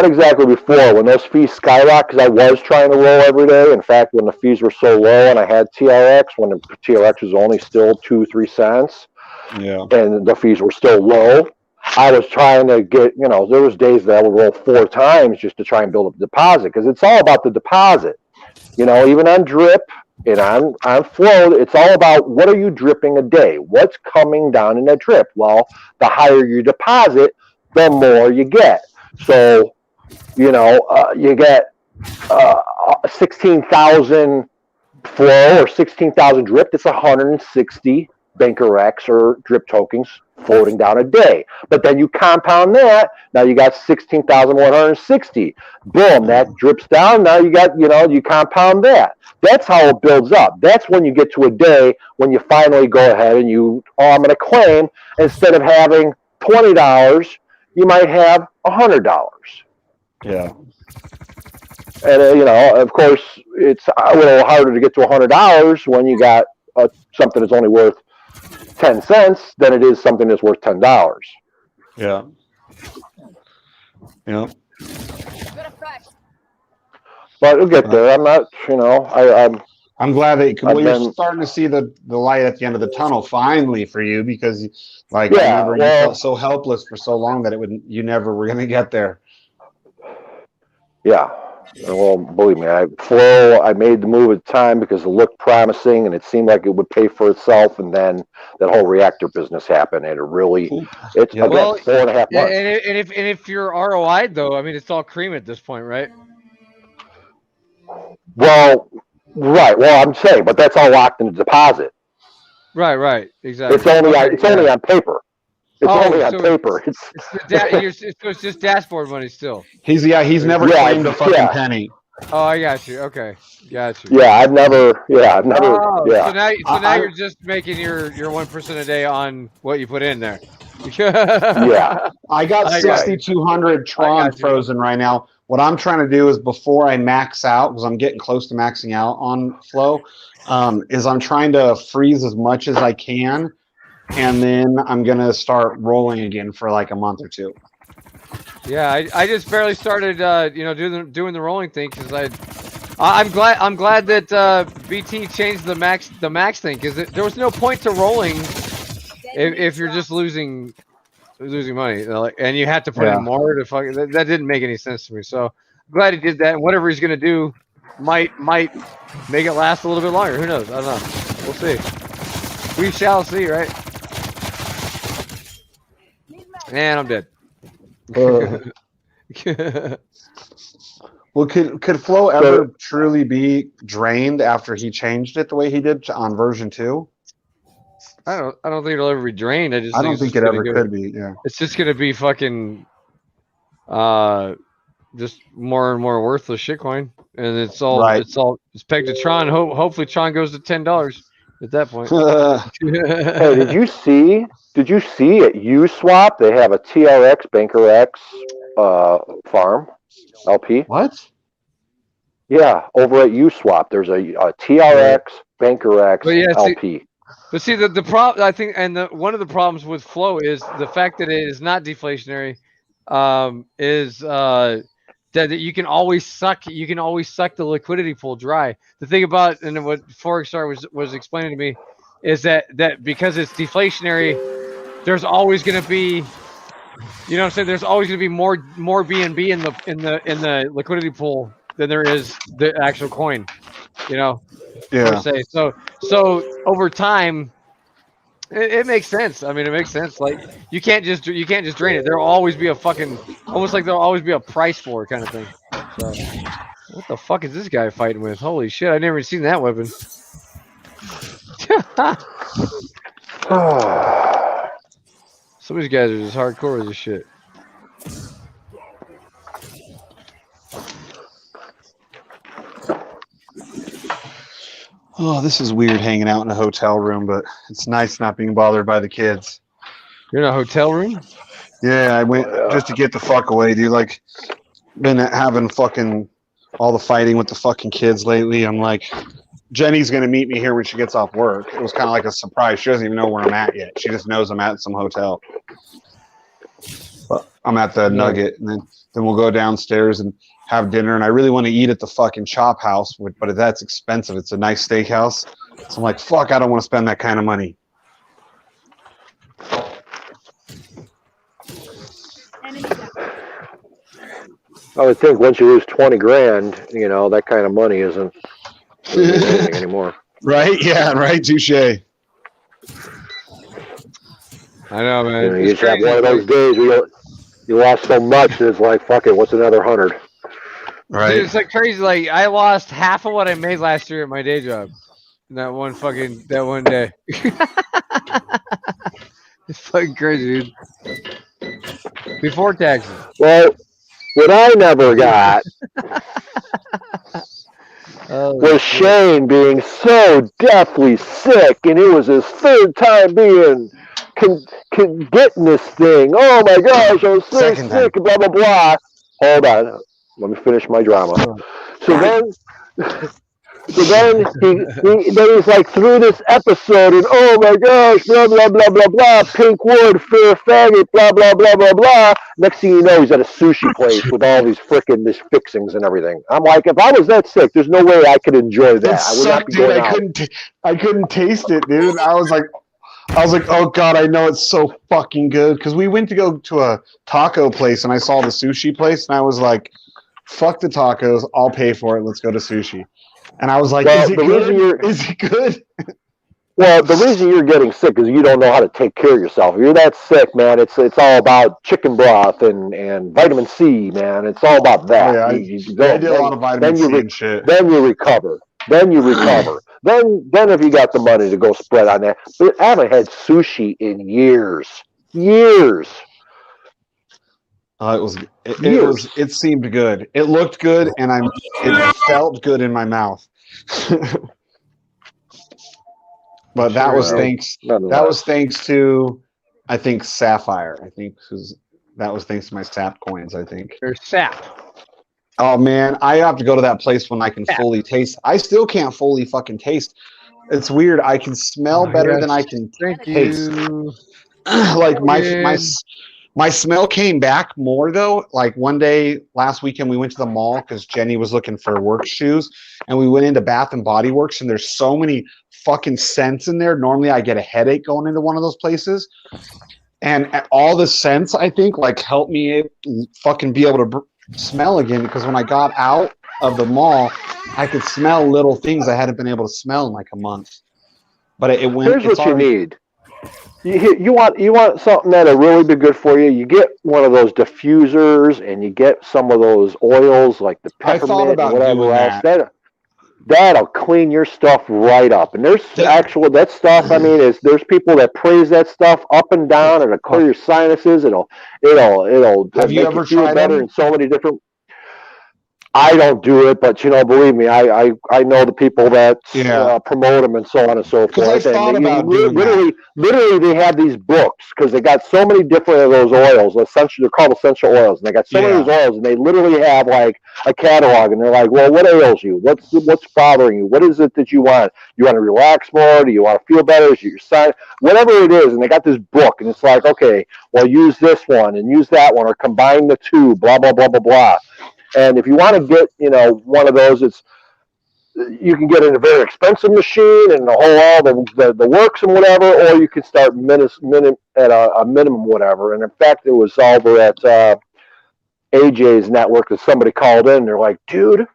exactly before. When those fees skyrocket, because I was trying to roll every day. In fact, when the fees were so low and I had TRX, when the TRX was only still 2-3 cents, and the fees were still low, I was trying to get, there was days that I would roll 4 times just to try and build up a deposit, because it's all about the deposit. Even on drip and on flow, it's all about what are you dripping a day? What's coming down in that drip? Well, the higher your deposit, the more you get. So, you get 16,000 flow or 16,000 drip. It's 160 Banker X or drip tokens floating down a day. But then you compound that. Now you got 16,160. Boom, that drips down. Now you got, you compound that. That's how it builds up. That's when you get to a day when you finally go ahead and I'm going to claim, instead of having $20, you might have $100. Yeah. And, of course, it's a little harder to get to $100 when you got something that's only worth 10 cents than it is something that's worth $10. Yeah. Yeah. But it'll get there. I'm not, I'm glad that you're starting to see the light at the end of the tunnel finally for you, because you felt so helpless for so long that you never were going to get there. Yeah. Well, believe me, I made the move at the time because it looked promising and it seemed like it would pay for itself, and then that whole reactor business happened, and it's 4.5 months. And if you're ROI'd though, I mean, it's all cream at this point, right? Well, right. Well, I'm saying, but that's all locked in the deposit. Right. Exactly. It's only on paper. It's only on paper. It's just dashboard money still. He's never claimed a fucking penny. Oh, I got you. Okay, got you. Yeah, I've never. So now you're just making your 1% a day on what you put in there. Yeah, I got 6,200 Tron frozen right now. What I'm trying to do is, before I max out, because I'm getting close to maxing out on flow, is I'm trying to freeze as much as I can, and then I'm gonna start rolling again for like a month or 2. Yeah, I just barely started, doing the rolling thing, because I'm glad that BT changed the max thing because there was no point to rolling if you're just losing money, and you had to put in more to fuck. That didn't make any sense to me. So I'm glad he did that. And whatever he's gonna do might make it last a little bit longer. Who knows? I don't know. We'll see. We shall see, right? And I'm dead. Well, could Flow ever truly be drained after he changed it the way he did on version 2? I don't think it'll ever be drained. I don't think it ever could be. Yeah, it's just gonna be fucking, just more and more worthless shitcoin, and it's pegged to Tron. Hopefully Tron goes to $10 at that point. Hey, did you see at Uswap they have a TRX BankerX farm LP? What? Yeah, over at Uswap there's a TRX BankerX LP. But see, the problem, I think, and one of the problems with Flow is the fact that it is not deflationary, is that you can always suck the liquidity pool dry. The thing about, and what Forex was explaining to me, is that because it's deflationary, there's always going to be, you know what I'm saying? There's always going to be more BNB in the liquidity pool than there is the actual coin, you know. Yeah. Per se. So over time, it makes sense. I mean, it makes sense. Like you can't just drain it. There'll always be a fucking, almost like there'll always be a price for it kind of thing. So what the fuck is this guy fighting with? Holy shit! I never seen that weapon. Some of these guys are just hardcore with this shit. Oh, this is weird hanging out in a hotel room, but it's nice not being bothered by the kids. You're in a hotel room? Yeah, I went just to get the fuck away, dude. Like, been having fucking all the fighting with the fucking kids lately. I'm like, Jenny's going to meet me here when she gets off work. It was kind of like a surprise. She doesn't even know where I'm at yet. She just knows I'm at some hotel. But I'm at the Nugget, and then we'll go downstairs and have dinner. And I really want to eat at the fucking Chop House, but that's expensive. It's a nice steakhouse. So I'm like, fuck, I don't want to spend that kind of money. I would think once you lose 20 grand, you know, that kind of money isn't anything anymore. Right? Yeah, right. Touche. I know, man. You know, you just have one of those days where you lost so much that it's like, fuck it, what's another 100? Right. Dude, it's like crazy. Like I lost half of what I made last year at my day job. That one day. It's fucking crazy, dude. Before taxes. Well, what I never got was Shane being so deathly sick, and it was his third time being getting this thing. Oh my gosh, I was so sick, blah, blah, blah. Hold on. Let me finish my drama. So then he's like through this episode, and oh my gosh, blah blah blah blah blah, pink wood, fair faggot, blah blah blah blah blah. Next thing you know, he's at a sushi place with all these these fixings and everything. I'm like, if I was that sick, there's no way I could enjoy that. I would not be going out. I couldn't taste it, dude. I was like, oh god, I know it's so fucking good, because we went to go to a taco place and I saw the sushi place and I was like, fuck the tacos, I'll pay for it. Let's go to sushi. And I was like, well, is it good? Is it good? Well, the reason you're getting sick is you don't know how to take care of yourself. If you're that sick, man, it's all about chicken broth and vitamin C, man. It's all about that. Oh, yeah, I did a lot of vitamin C and shit. Then you recover. Then if you got the money to go spread on that. But I haven't had sushi in years. It seemed good. It looked good, and it felt good in my mouth. But that was thanks to, I think, Sapphire. That was thanks to my Sap coins, I think. There's Sap. Oh man, I have to go to that place when I can fully taste. I still can't fully fucking taste. It's weird. I can smell better than I can taste. Like My smell came back more though. Like one day last weekend, we went to the mall because Jenny was looking for work shoes, and we went into Bath and Body Works, and there's so many fucking scents in there. Normally, I get a headache going into one of those places, and all the scents I think like helped me fucking be able to smell again. Because when I got out of the mall, I could smell little things I hadn't been able to smell in like a month. But it went. Here's what you need. You want something that'll really be good for you. You get one of those diffusers, and you get some of those oils like the peppermint and whatever else. That'll clean your stuff right up. And there's that stuff. I mean, there's people that praise that stuff up and down. It'll clear your sinuses. It'll Have you ever feel tried better them? in so many different. I don't do it, but believe me, I know the people that promote them and so on and so forth. I thought about doing literally, they have these books because they got so many different of those oils. They're called essential oils, and they got so many of those oils, and they literally have like a catalog, and they're like, "Well, what ails you? What's bothering you? What is it that you want? You want to relax more? Do you want to feel better? Is it your side? Whatever it is." And they got this book, and it's like, okay, well, use this one and use that one, or combine the two. Blah blah blah blah blah. And if you want to get, one of those, you can get in a very expensive machine and all the works and whatever, or you can start at a minimum whatever. And in fact, it was over at AJ's network that somebody called in. They're like, dude,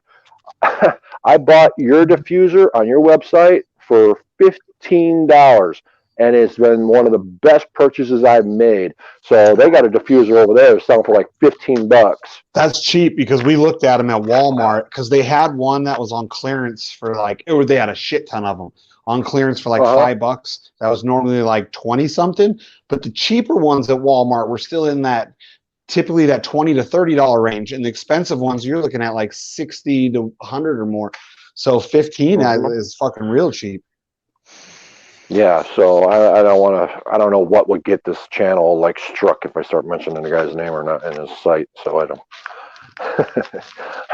I bought your diffuser on your website for $15. And it's been one of the best purchases I've made. So they got a diffuser over there selling for like $15. That's cheap because we looked at them at Walmart because they had one that was on clearance for they had a shit ton of them on clearance for like $5. That was normally like 20 something. But the cheaper ones at Walmart were still in typically that $20 to $30 range. And the expensive ones, you're looking at like 60 to 100 or more. So 15 is fucking real cheap. Yeah, so I don't know what would get this channel like struck if I start mentioning the guy's name or not in his site. So I don't.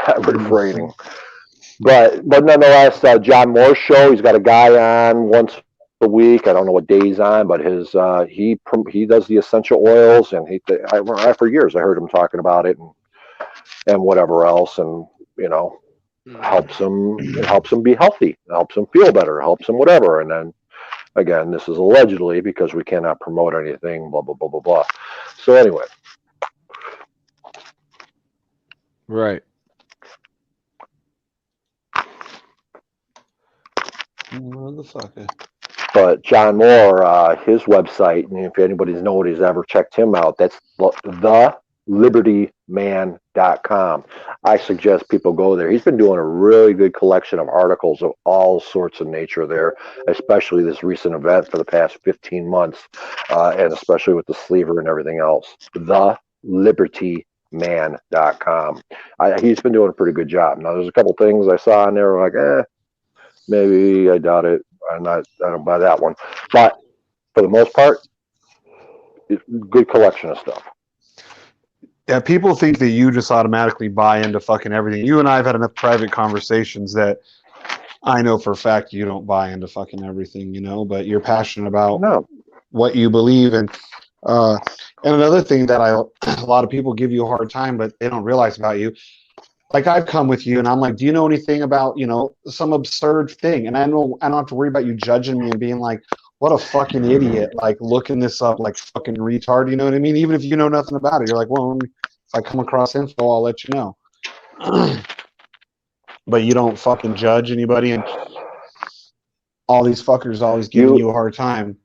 I'm refraining. But nonetheless, John Moore's show. He's got a guy on once a week. I don't know what day he's on, but he does the essential oils, and for years I heard him talking about it and whatever else, and helps him be healthy, helps him feel better, helps him whatever, and then. Again, this is allegedly because we cannot promote anything, blah, blah, blah, blah, blah. So anyway. Right. Motherfucker. But John Moore, his website, and if nobody's ever checked him out, that's thelibertyman.com. I suggest people go there. He's been doing a really good collection of articles of all sorts of nature there, especially this recent event for the past 15 months, and especially with the sleever and everything else. Thelibertyman.com. He's been doing a pretty good job. Now, there's a couple things I saw in there like, maybe I doubt it. I don't buy that one. But for the most part, good collection of stuff. Yeah, people think that you just automatically buy into fucking everything. You and I have had enough private conversations that I know for a fact you don't buy into fucking everything, but you're passionate about what you believe in. And another thing that a lot of people give you a hard time, but they don't realize about you. Like I've come with you and I'm like, do you know anything about, some absurd thing? And I don't have to worry about you judging me and being like, what a fucking idiot, like looking this up like fucking retard, you know what I mean? Even if you know nothing about it, you're like, well, if I come across info, I'll let you know. But you don't fucking judge anybody, and all these fuckers always giving you a hard time.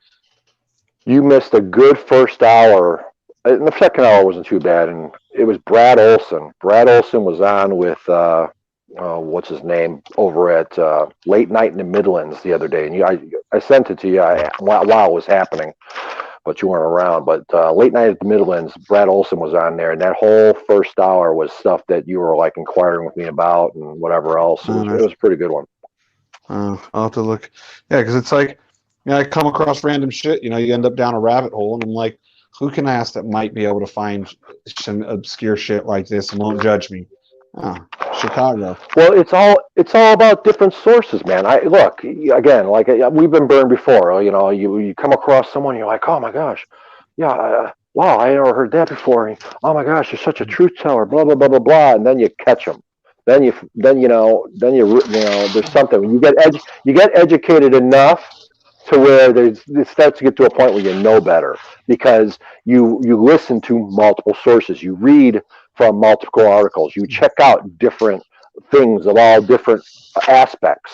You missed a good first hour. And the second hour wasn't too bad, and it was Brad Olson. Brad Olson was on with what's his name over at Late Night in the Midlands the other day, and I sent it to you while it was happening, but you weren't around. But Late Night at the Midlands, Brad Olson was on there, and that whole first hour was stuff that you were like inquiring with me about and whatever else. It was a pretty good one. I'll have to look. Yeah, because it's like, I come across random shit. You end up down a rabbit hole, and I'm like, who can I ask that might be able to find some obscure shit like this and won't judge me? Oh, Chicago. Well, it's all about different sources, man. Look again, like we've been burned before. You come across someone, you're like, oh my gosh, yeah, wow, I never heard that before. Oh my gosh, you're such a truth teller. Blah blah blah blah blah. And then you catch them. Then you there's something. You get educated enough to where it starts to get to a point where you know better because you listen to multiple sources. You read from multiple articles. You check out different things of all different aspects.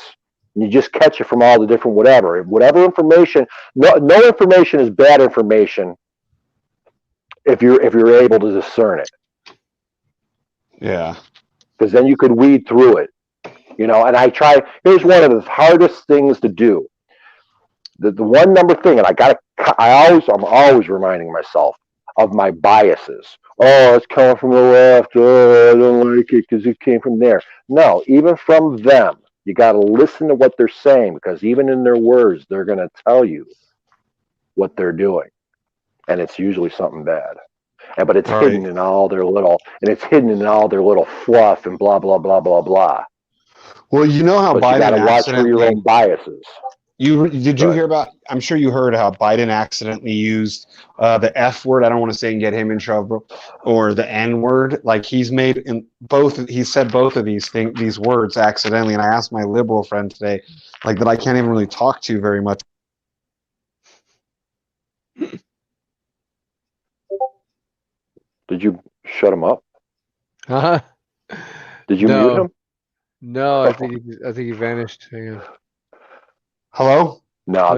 You just catch it from all the different whatever information. No information is bad information if you're able to discern it. Yeah. Because then you could weed through it, And I try. Here's one of the hardest things to do. The one number thing, and I'm always reminding myself of my biases. Oh, it's coming from the left. Oh, I don't like it because it came from there. No, even from them, you got to listen to what they're saying because even in their words, they're going to tell you what they're doing, and it's usually something bad. But it's hidden in all their little, fluff and blah blah blah blah blah. Well, you know how Biden you got to watch for your own biases. Did you hear about? I'm sure you heard how Biden accidentally used the F word. I don't want to say and get him in trouble, or the N word. Like he said both of these words accidentally. And I asked my liberal friend today, like that I can't even really talk to very much. Did you shut him up? Huh? Did you mute him? No, I think he vanished. Hang on. Hello? No,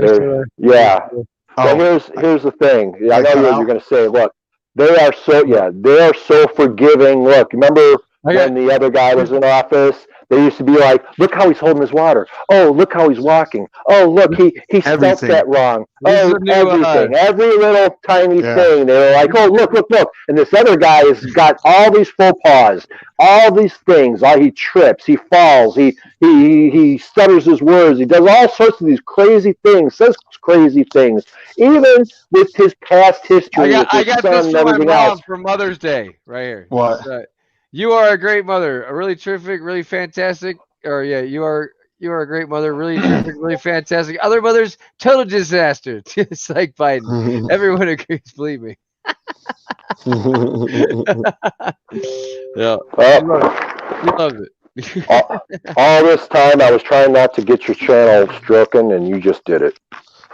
yeah. So here's the thing. I know you're going to say, look, they are so forgiving. Look, remember when the other guy was in office? They used to be like, look how he's holding his water. Oh, look how he's walking. Oh, look, he spelled that wrong. Everything. Every little tiny thing. They were like, oh, look. And this other guy has got all these faux pas, all these things. He trips, he falls, he stutters his words. He does all sorts of these crazy things, says crazy things. Even with his past history, I got this and from my everything mom else. for Mother's Day right here. What? You are a great mother, a really terrific, really fantastic. You are a great mother, really terrific, really fantastic. Other mothers, total disaster. Just like Biden. Everyone agrees, believe me. Yeah, he loves it. all this time, I was trying not to get your channel stroking, and you just did it.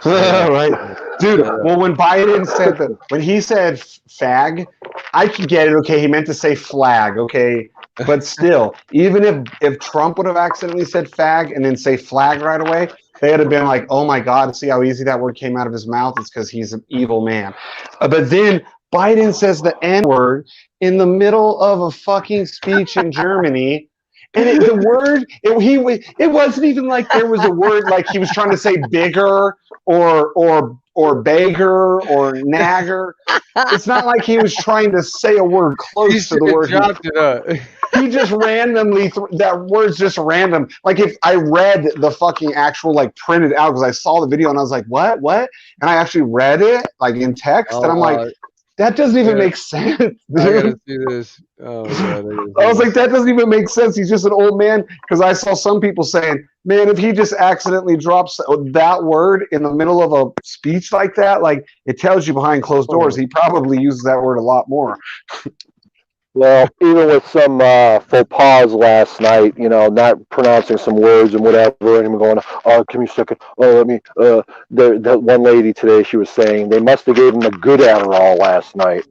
Right, dude. Well, when Biden said when he said fag, I could get it. Okay, he meant to say flag. Okay, but still, even if Trump would have accidentally said fag and then say flag right away, they would have been like, "Oh my God, see how easy that word came out of his mouth? It's because he's an evil man." But then Biden says the N word in the middle of a fucking speech in Germany. And it wasn't even like there was a word like he was trying to say bigger or beggar or nagger. It's not like he was trying to say a word close to the word. He just randomly, that word's just random. Like if I read the fucking actual like printed out because I saw the video and I was like, what? And I actually read it like in text and I'm like, that doesn't even make sense, dude. I gotta see this. Oh God! I was like, that doesn't even make sense. He's just an old man. Because I saw some people saying, man, if he just accidentally drops that word in the middle of a speech like that, like it tells you behind closed doors, he probably uses that word a lot more. Well, even with some faux pas last night, not pronouncing some words and whatever, and him going, oh, give me a second. Oh, let me. The one lady today, she was saying they must have gave him a good Adderall last night.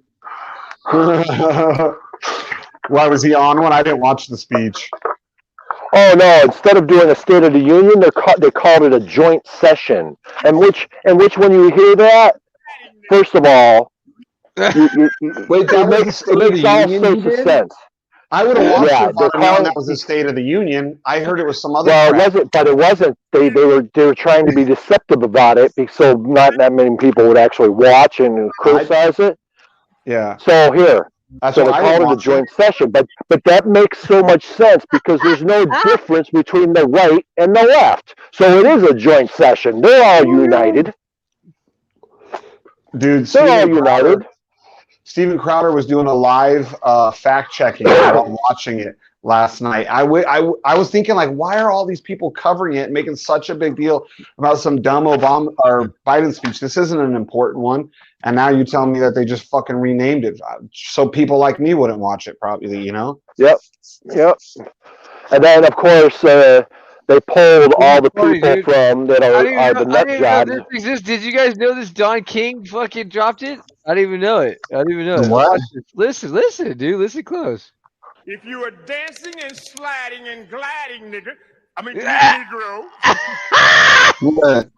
Why was he on one? I didn't watch the speech. Oh no! Instead of doing a State of the Union, they called it a joint session. And which when you hear that, first of all. Wait, that makes all sorts of sense. I would have watched it if that was the State of the Union. I heard it was some other. Well, it wasn't. They were trying to be deceptive about it, so not that many people would actually watch and criticize it. Yeah. So here, they called it a joint session, but that makes so much sense because there's no difference between the right and the left. So it is a joint session. They're all united. Dude, they're all united. Steven Crowder was doing a live fact checking while watching it last night. I was thinking, like, why are all these people covering it and making such a big deal about some dumb Obama or Biden speech? This isn't an important one. And now you tell me that they just fucking renamed it so people like me wouldn't watch it, probably. You know? Yep. And then, of course, they pulled all the funny, people dude. from that I are didn't the know nut jobs. this exists. Did you guys know this Don King fucking dropped it? I didn't even know it. What? Watch this. Listen, dude. Listen close. If you are dancing and sliding and gliding, nigga, Negro. What?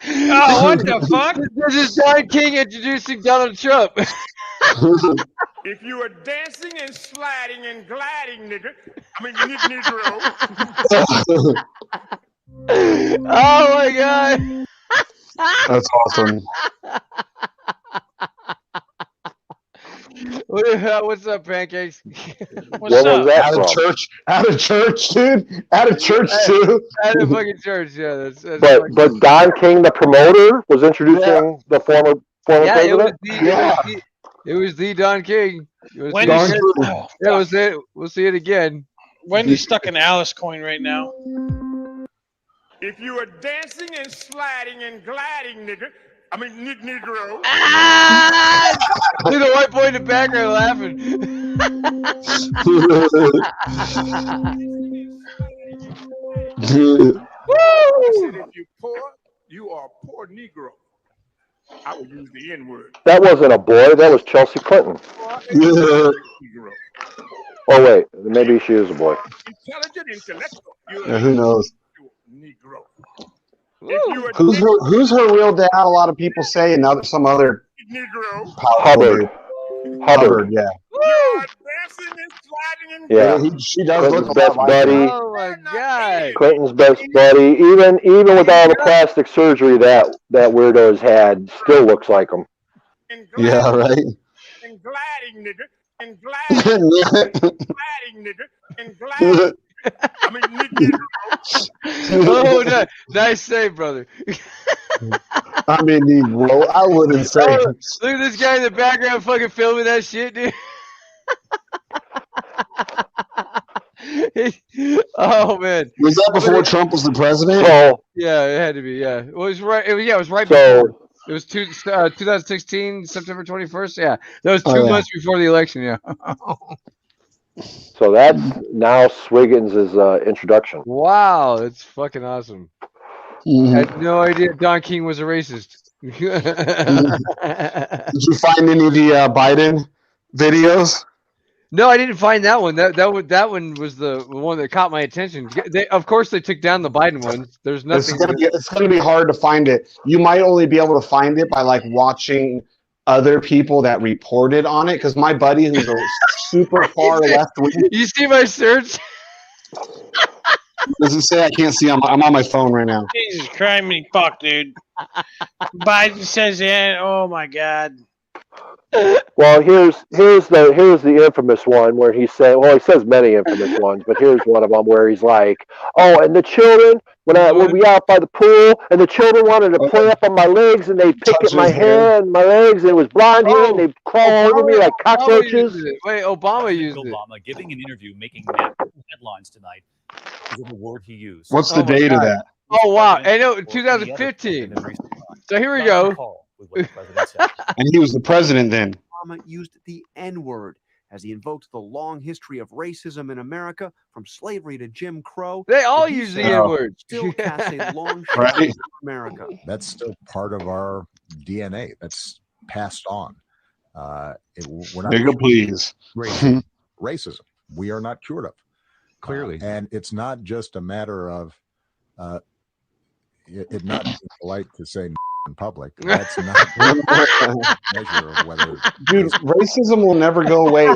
Oh, what the fuck? This is Don King introducing Donald Trump. If you are dancing and sliding and gliding, nigga, Negro. Oh my god. That's awesome. What's up, pancakes? What's up? Out of church, dude. Out of church too. At a fucking church, yeah. That's But Don King, the promoter, was introducing the former president. It was the Don King. When Don King. Yeah, we'll see it. We'll see it again. Wendy's stuck in Alice coin right now. If you are dancing and sliding and gliding, nigga, Negro. Look at the white boy in the background laughing. I said, if you're poor, you are a poor Negro. I would use the N-word. That wasn't a boy. That was Chelsea Clinton. Oh wait, maybe she is a boy. Intelligent, intellectual. Yeah, who knows? Negro. Who's her real dad? A lot of people say, and some other Negro. Hubbard. Yeah. Yeah. She does Clinton's look best like buddy. Oh my god. Clinton's best buddy. Even with all the plastic surgery that weirdo's had, still looks like him. Yeah, right. And gliding, nigga. And gliding. Gliding, nigga. And gliding. Oh, nice save, brother. Negro. I wouldn't say. Oh, look at this guy in the background fucking filming that shit, dude. Oh man. Was that before Trump was the president? Oh. Yeah, it had to be. Yeah, it was right. It was right before. It was 2016, September 21st. Yeah, that was 2 months before the election. Yeah. So that's now Swiggins' introduction. Wow, that's fucking awesome. Mm-hmm. I had no idea Don King was a racist. Did you find any of the Biden videos? No, I didn't find that one. That one was the one that caught my attention. Of course, they took down the Biden ones. There's nothing. It's gonna be hard to find it. You might only be able to find it by like watching other people that reported on it. Because my buddy, who's a super far left wing, you see my search. Does it say? I can't see. I'm on my phone right now. Jesus Christ, fuck, dude. Biden says, "Yeah, oh my god." Well, here's the infamous one where he said, well, he says many infamous ones, but here's one of them where he's like, oh, and the children, when we out by the pool, and the children wanted to play up on my legs, and they pick at my hair and my legs, and it was blonde hair, and they crawl over me like cockroaches. Wait, Obama used it. Obama giving an interview, making national headlines tonight. Is the word he used. What's the date of that? Oh wow, I know, 2015. So here we go. And he was the president then. Obama used the N-word as he invoked the long history of racism in America, from slavery to Jim Crow. They all use the N-word. Still casts a long Right. shadow on America. That's still part of our DNA. That's passed on. We're not Nigga, please. racism. We are not cured of. Clearly. And it's not just a matter of it not being polite to say in public. That's not a measure of whether. Dude, racism will never go away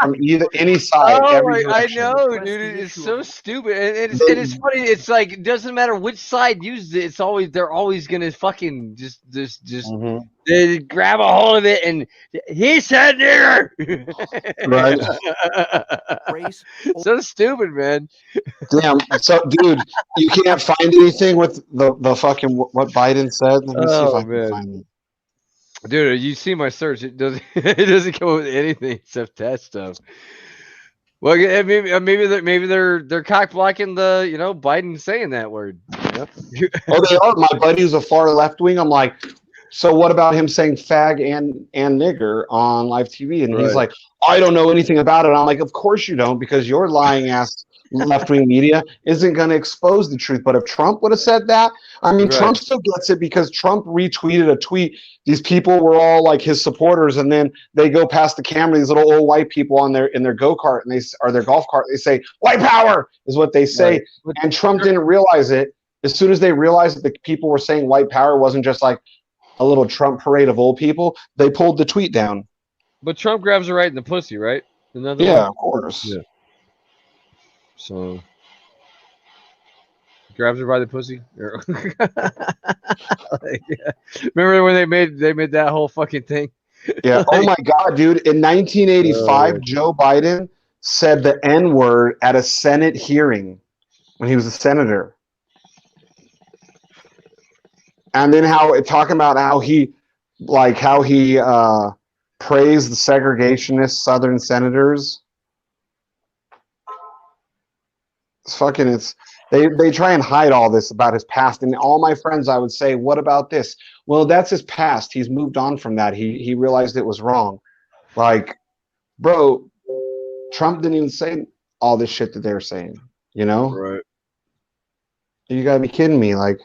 from any side. Oh, every I direction. know, dude. It's so stupid, and it's funny. It's like it doesn't matter which side uses it. It's always they're always gonna fucking just they grab a hold of it and he said nigger. Right. So stupid, man. Damn. So, dude, you can't find anything with the fucking what Biden said. Let me see if I can find it. Dude, you see my search? It doesn't come up with anything except that stuff. Well, maybe they're cock blocking the Biden saying that word. Oh, they are. My buddy who's a far left wing. I'm like, so what about him saying fag and nigger on live TV? And he's like, I don't know anything about it. I'm like, of course you don't, because your lying ass left-wing media isn't going to expose the truth. But if Trump would have said that, I mean, Trump still gets it because Trump retweeted a tweet. These people were all like his supporters, and then they go past the camera, these little old white people in their go-kart and their golf cart. They say, white power is what they say. And Trump didn't realize it. As soon as they realized that the people were saying white power wasn't just like a little Trump parade of old people, they pulled the tweet down. But Trump grabs her right in the pussy, right? Of course. Yeah. So grabs her by the pussy. Remember when they made that whole fucking thing? Yeah. Oh my God, dude! In 1985, Joe Biden said the N-word at a Senate hearing when he was a senator. And then talking about how he praised the segregationist Southern senators. They try and hide all this about his past. And all my friends, I would say, what about this? Well, that's his past. He's moved on from that. He realized it was wrong. Like, bro, Trump didn't even say all this shit that they're saying, Right. You gotta be kidding me. Like,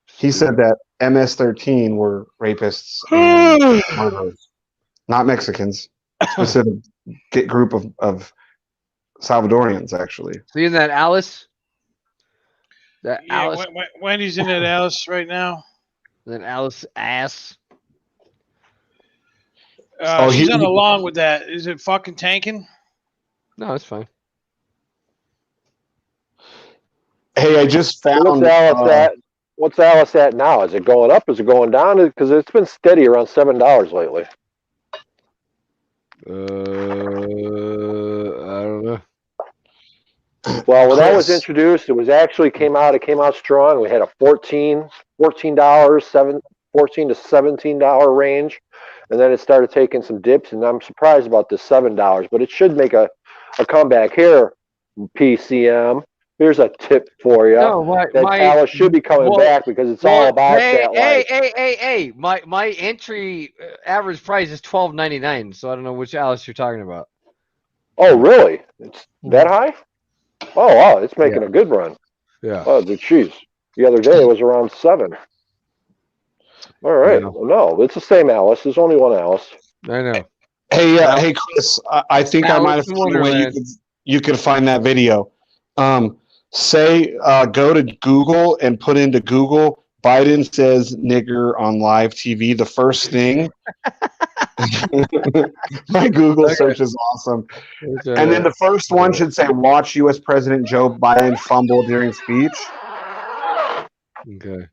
he said that MS-13 were rapists and murderers, not Mexicans. Specific group of Salvadorians, actually. Seeing that Alice? Alice. Wendy's in that Alice right now. That Alice ass. She's on along with that. Is it fucking tanking? No, it's fine. Hey, I just found. What's Alice at now? Is it going up? Is it going down? Because it's been steady around $7 lately. I don't know. Well, when that was introduced, it was actually came out strong. We had a $14 to $17 range, and then it started taking some dips. And I'm surprised about this $7, but it should make a comeback here. PCM. Here's a tip for you. No, Alice should be coming back because it's all about that. Hey! My entry average price is $12.99. So I don't know which Alice you're talking about. Oh, really? It's that high? Oh, wow! It's making a good run. Yeah. Oh, geez. The other day it was around 7. All right. Yeah. Well, no, it's the same Alice. There's only one Alice. I know. Hey, Chris. I think I might have found a way you could find that video. Go to Google and put into Google Biden says nigger on live TV. The first thing. My Google search is awesome. And then the first one should say watch U.S. President Joe Biden fumble during speech. Okay.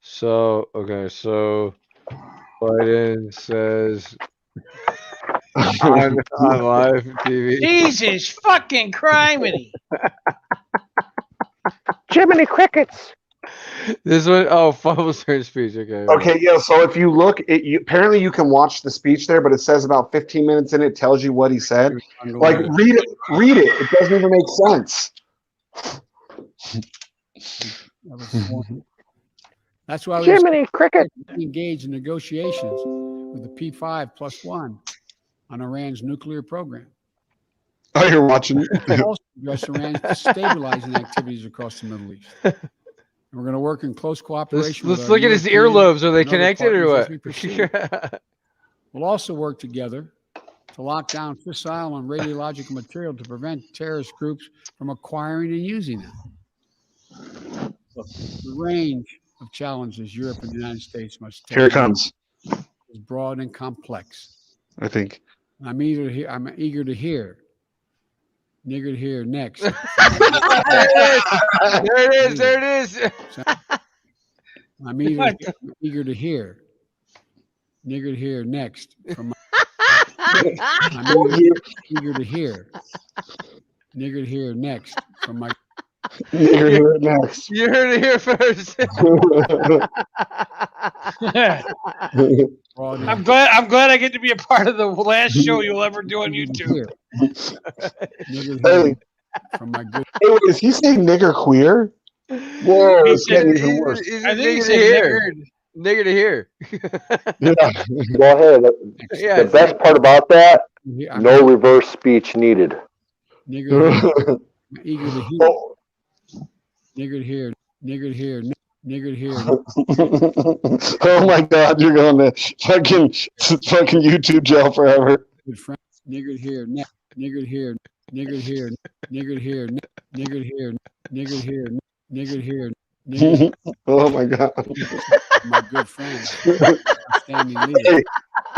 So Biden says on live TV. Jesus fucking criminy. Jiminy Crickets. This one, fumbles during speech. Okay. Okay, yeah. So if you look, apparently you can watch the speech there, but it says about 15 minutes in. It tells you what he said. Like read it. It doesn't even make sense. That's why Jiminy Cricket engaged in negotiations with the P5+1 on Iran's nuclear program. Oh, you're watching it. Also address Iran's destabilizing activities across the Middle East. And we're going to work in close cooperation. Let's look at his earlobes. Are they connected or what? We'll also work together to lock down fissile and radiological material to prevent terrorist groups from acquiring and using them. The range of challenges Europe and the United States must take. Here it comes. Is broad and complex. I think. I'm eager to hear. Nigger to hear next. There it is. I'm eager to hear. Nigger to hear next. From I'm eager to hear. Nigger to hear next. From my. You heard it next. You heard it here first. I'm glad I get to be a part of the last show you'll ever do on YouTube. Hey, from my good. Hey, is he saying nigger queer? Whoa, it's getting even worse. I think he said nigger. Nigger to here. Yeah. Well, hey, Yeah, the best part about that, no reverse speech needed. Nigger here. Eager to hear. Nigger here. Nigger here. Nigger here. Oh my God, you're going to fucking YouTube jail forever. Good friend. Nigger here. Nigger here. Nigger here. Nigger here. Nigger here. Nigger here. Nigger here. Nigger. Oh my God. My good friend. Standing Hey, leader.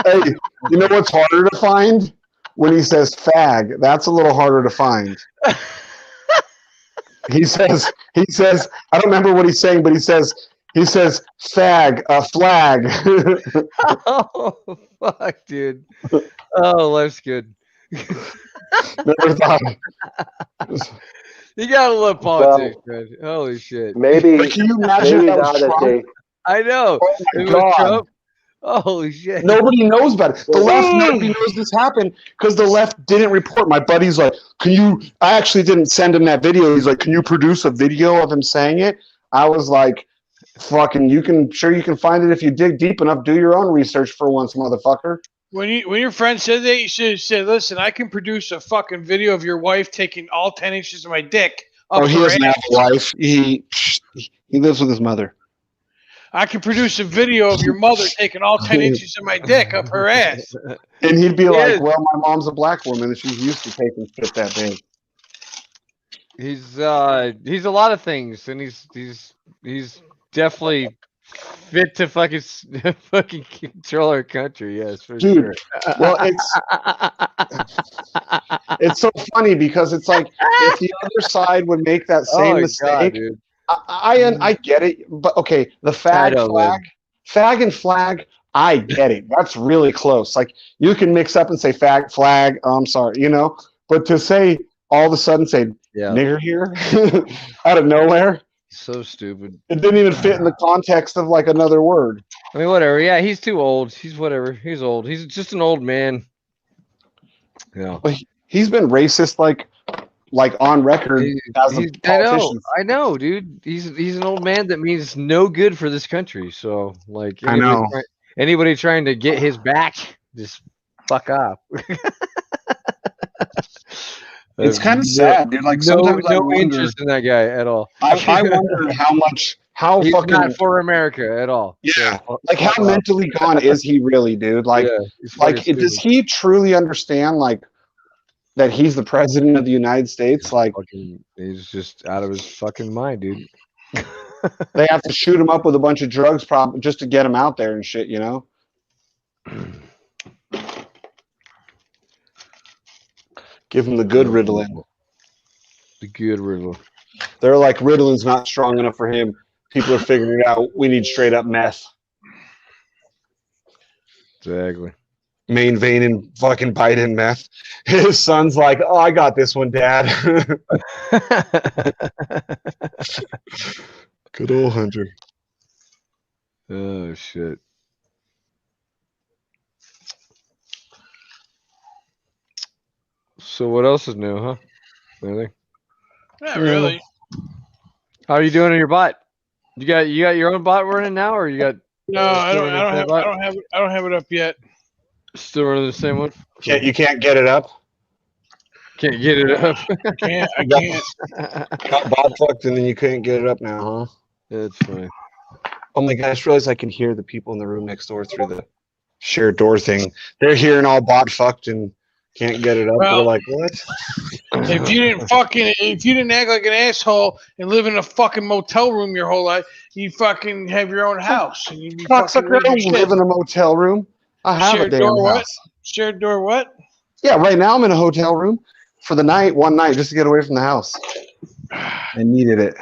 hey, you know what's harder to find? When he says fag, that's a little harder to find. He says, I don't remember what he's saying, but he says, fag, a flag. Oh fuck, dude. Oh, life's good. Never thought. You gotta love politics, man. Holy shit. Maybe, But can you imagine maybe if that now was that Trump? they, I know. Oh my It was God. Trump. Holy shit. Nobody knows about it. The left, nobody knows this happened because the left didn't report. My buddy's like, I actually didn't send him that video. He's like, can you produce a video of him saying it? I was like, fucking, you can find it if you dig deep enough. Do your own research for once, motherfucker. When your friend said that, you should have said, "Listen, I can produce a fucking video of your wife taking all 10 inches of my dick up He her doesn't have ass. a wife. He lives with his mother. I can produce a video of your mother taking all 10 inches of my dick up her ass." And he'd be He like, is. well, my mom's a black woman and she's used to taking shit that big. He's a lot of things, and he's definitely fit to fucking control our country. Yes, for Dude, sure. well, it's so funny because it's like if the other side would make that same God, mistake, dude. I get it, but okay, the fag and flag, I get it. That's really close. Like you can mix up and say fag, flag. I'm sorry, but to say all of a sudden say nigger here out of nowhere, so stupid. it didn't even fit in the context of like another word. I mean, whatever. Yeah, he's too old. He's whatever. He's old. He's just an old man. Yeah. Well, he's been racist like on record as a politician. I know, dude. He's an old man that means no good for this country. So, like, I know. Anybody trying to get his back, just fuck off. It's kind of sad, dude. Like sometimes I wonder, interest in that guy at all. I wonder how he's fucking not for America at all. Yeah, So, like how mentally gone is he really, dude? Like, does he truly understand like that he's the president of the United States? Like, he's just out of his fucking mind, dude. They have to shoot him up with a bunch of drugs, just to get him out there and shit, Give him the good Ritalin. The good Ritalin. They're like, Ritalin's not strong enough for him. People are figuring it out. We need straight up meth. Exactly. Main vein and fucking Biden meth. His son's like, oh, I got this one, Dad. Good old Hunter. Oh, shit. So what else is new, huh? Anything? Not really. How are you doing on your bot? You got your own bot running now, or you got? No, I don't have it up yet. Still running the same one? You can't get it up? Can't get it up. I can't. Got bot fucked and then you couldn't get it up now, huh? That's funny. Oh my God, I just realized I can hear the people in the room next door through the shared door thing. They're hearing all bot fucked and can't get it up. Well, They're like, what? If you didn't act like an asshole and live in a fucking motel room your whole life, you'd fucking have your own house and you'd be fucking I don't live in a motel room. I have shared a damn door house. what? Shared door what? Yeah, right now I'm in a hotel room for the night, one night, just to get away from the house. I needed it.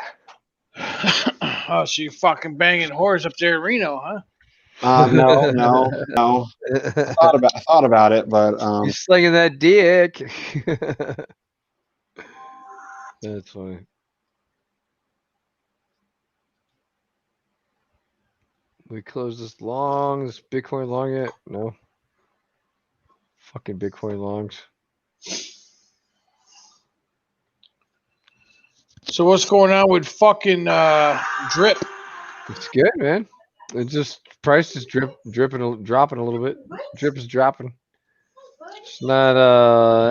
Oh, so you fucking banging whores up there in Reno, huh? No. Thought about it, but You're slinging that dick. That's funny. We close this Bitcoin long yet? No. Fucking Bitcoin longs. So what's going on with fucking Drip? It's good, man. It just price is dropping a little bit. Drip is dropping. It's not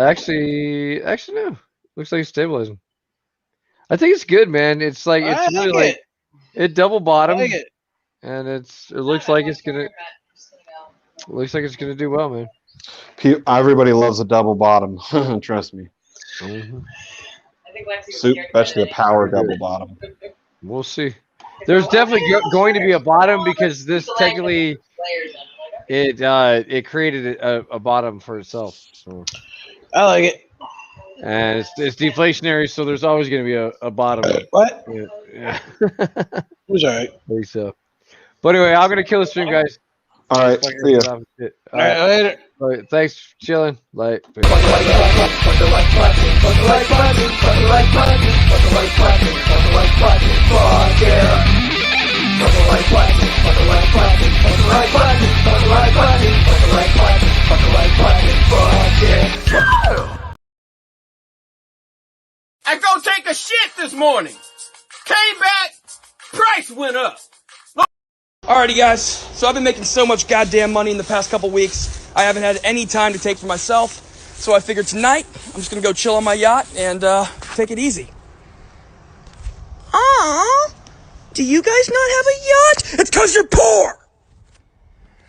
actually no. Looks like it's stabilizing. I think it's good, man. It's like it's I really like like it double I bottom, like it. and it looks like it's gonna do well, man. Everybody loves a double bottom. Trust me. Mhm. Especially a power double bottom. We'll see. There's definitely going to be a bottom because this technically it created a bottom for itself. So I like it. and it's deflationary, so there's always going to be a bottom. What? Yeah. It was all right. I think so. But anyway, I'm gonna kill the stream, guys. All right. Fucking See ya. get off the shit. All right, later. All right, thanks for chilling. Like. I go take a shit this morning. Came back, price went up. Alrighty guys, so I've been making so much goddamn money in the past couple weeks, I haven't had any time to take for myself, so I figured tonight, I'm just gonna go chill on my yacht and take it easy. Aww, do you guys not have a yacht? It's cause you're poor!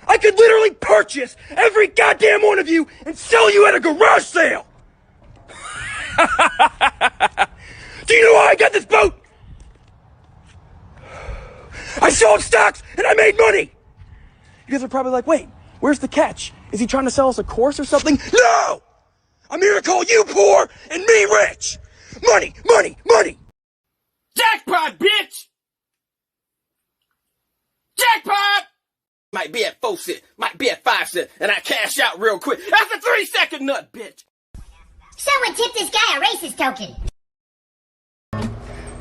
I could literally purchase every goddamn one of you and sell you at a garage sale! Do you know how I got this boat? I sold stocks and I made money! You guys are probably like, wait, where's the catch? Is he trying to sell us a course or something? No! I'm here to call you poor and me rich! Money, money, money! Jackpot, bitch! Jackpot! Might be at 4 cents, might be at 5 cents, and I cash out real quick. That's a 3-second nut, bitch! Someone tip this guy a racist token.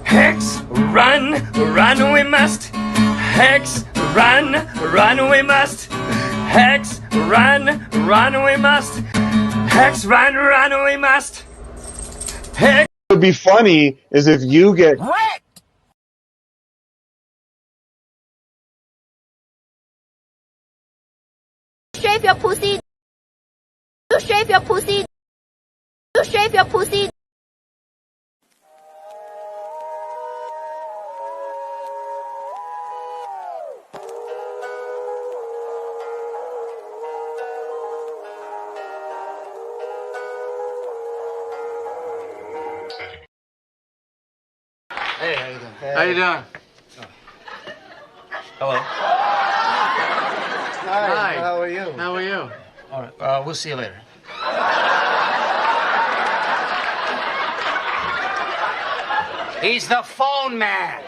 Hex, run, run we must. Hex, run, run we must. Hex, run, run we must. Hex, run, run we must. Hex. What would be funny is if you get Shave your pussy. You shave your pussy. You shave your pussy. Hey, how you doing? How you doing? Hello. Hi. How are you? How are you? All right. We'll see you later. He's the phone man.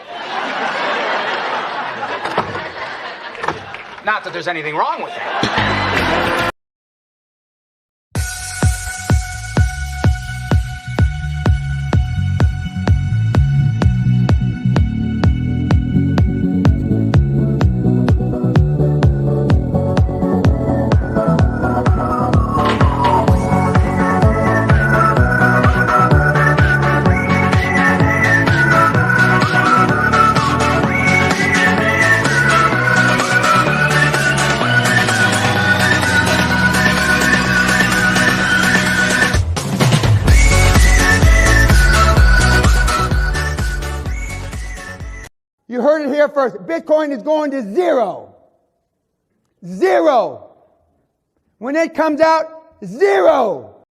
Not that there's anything wrong with that. You heard it here first. Bitcoin is going to zero. Zero. When it comes out, zero.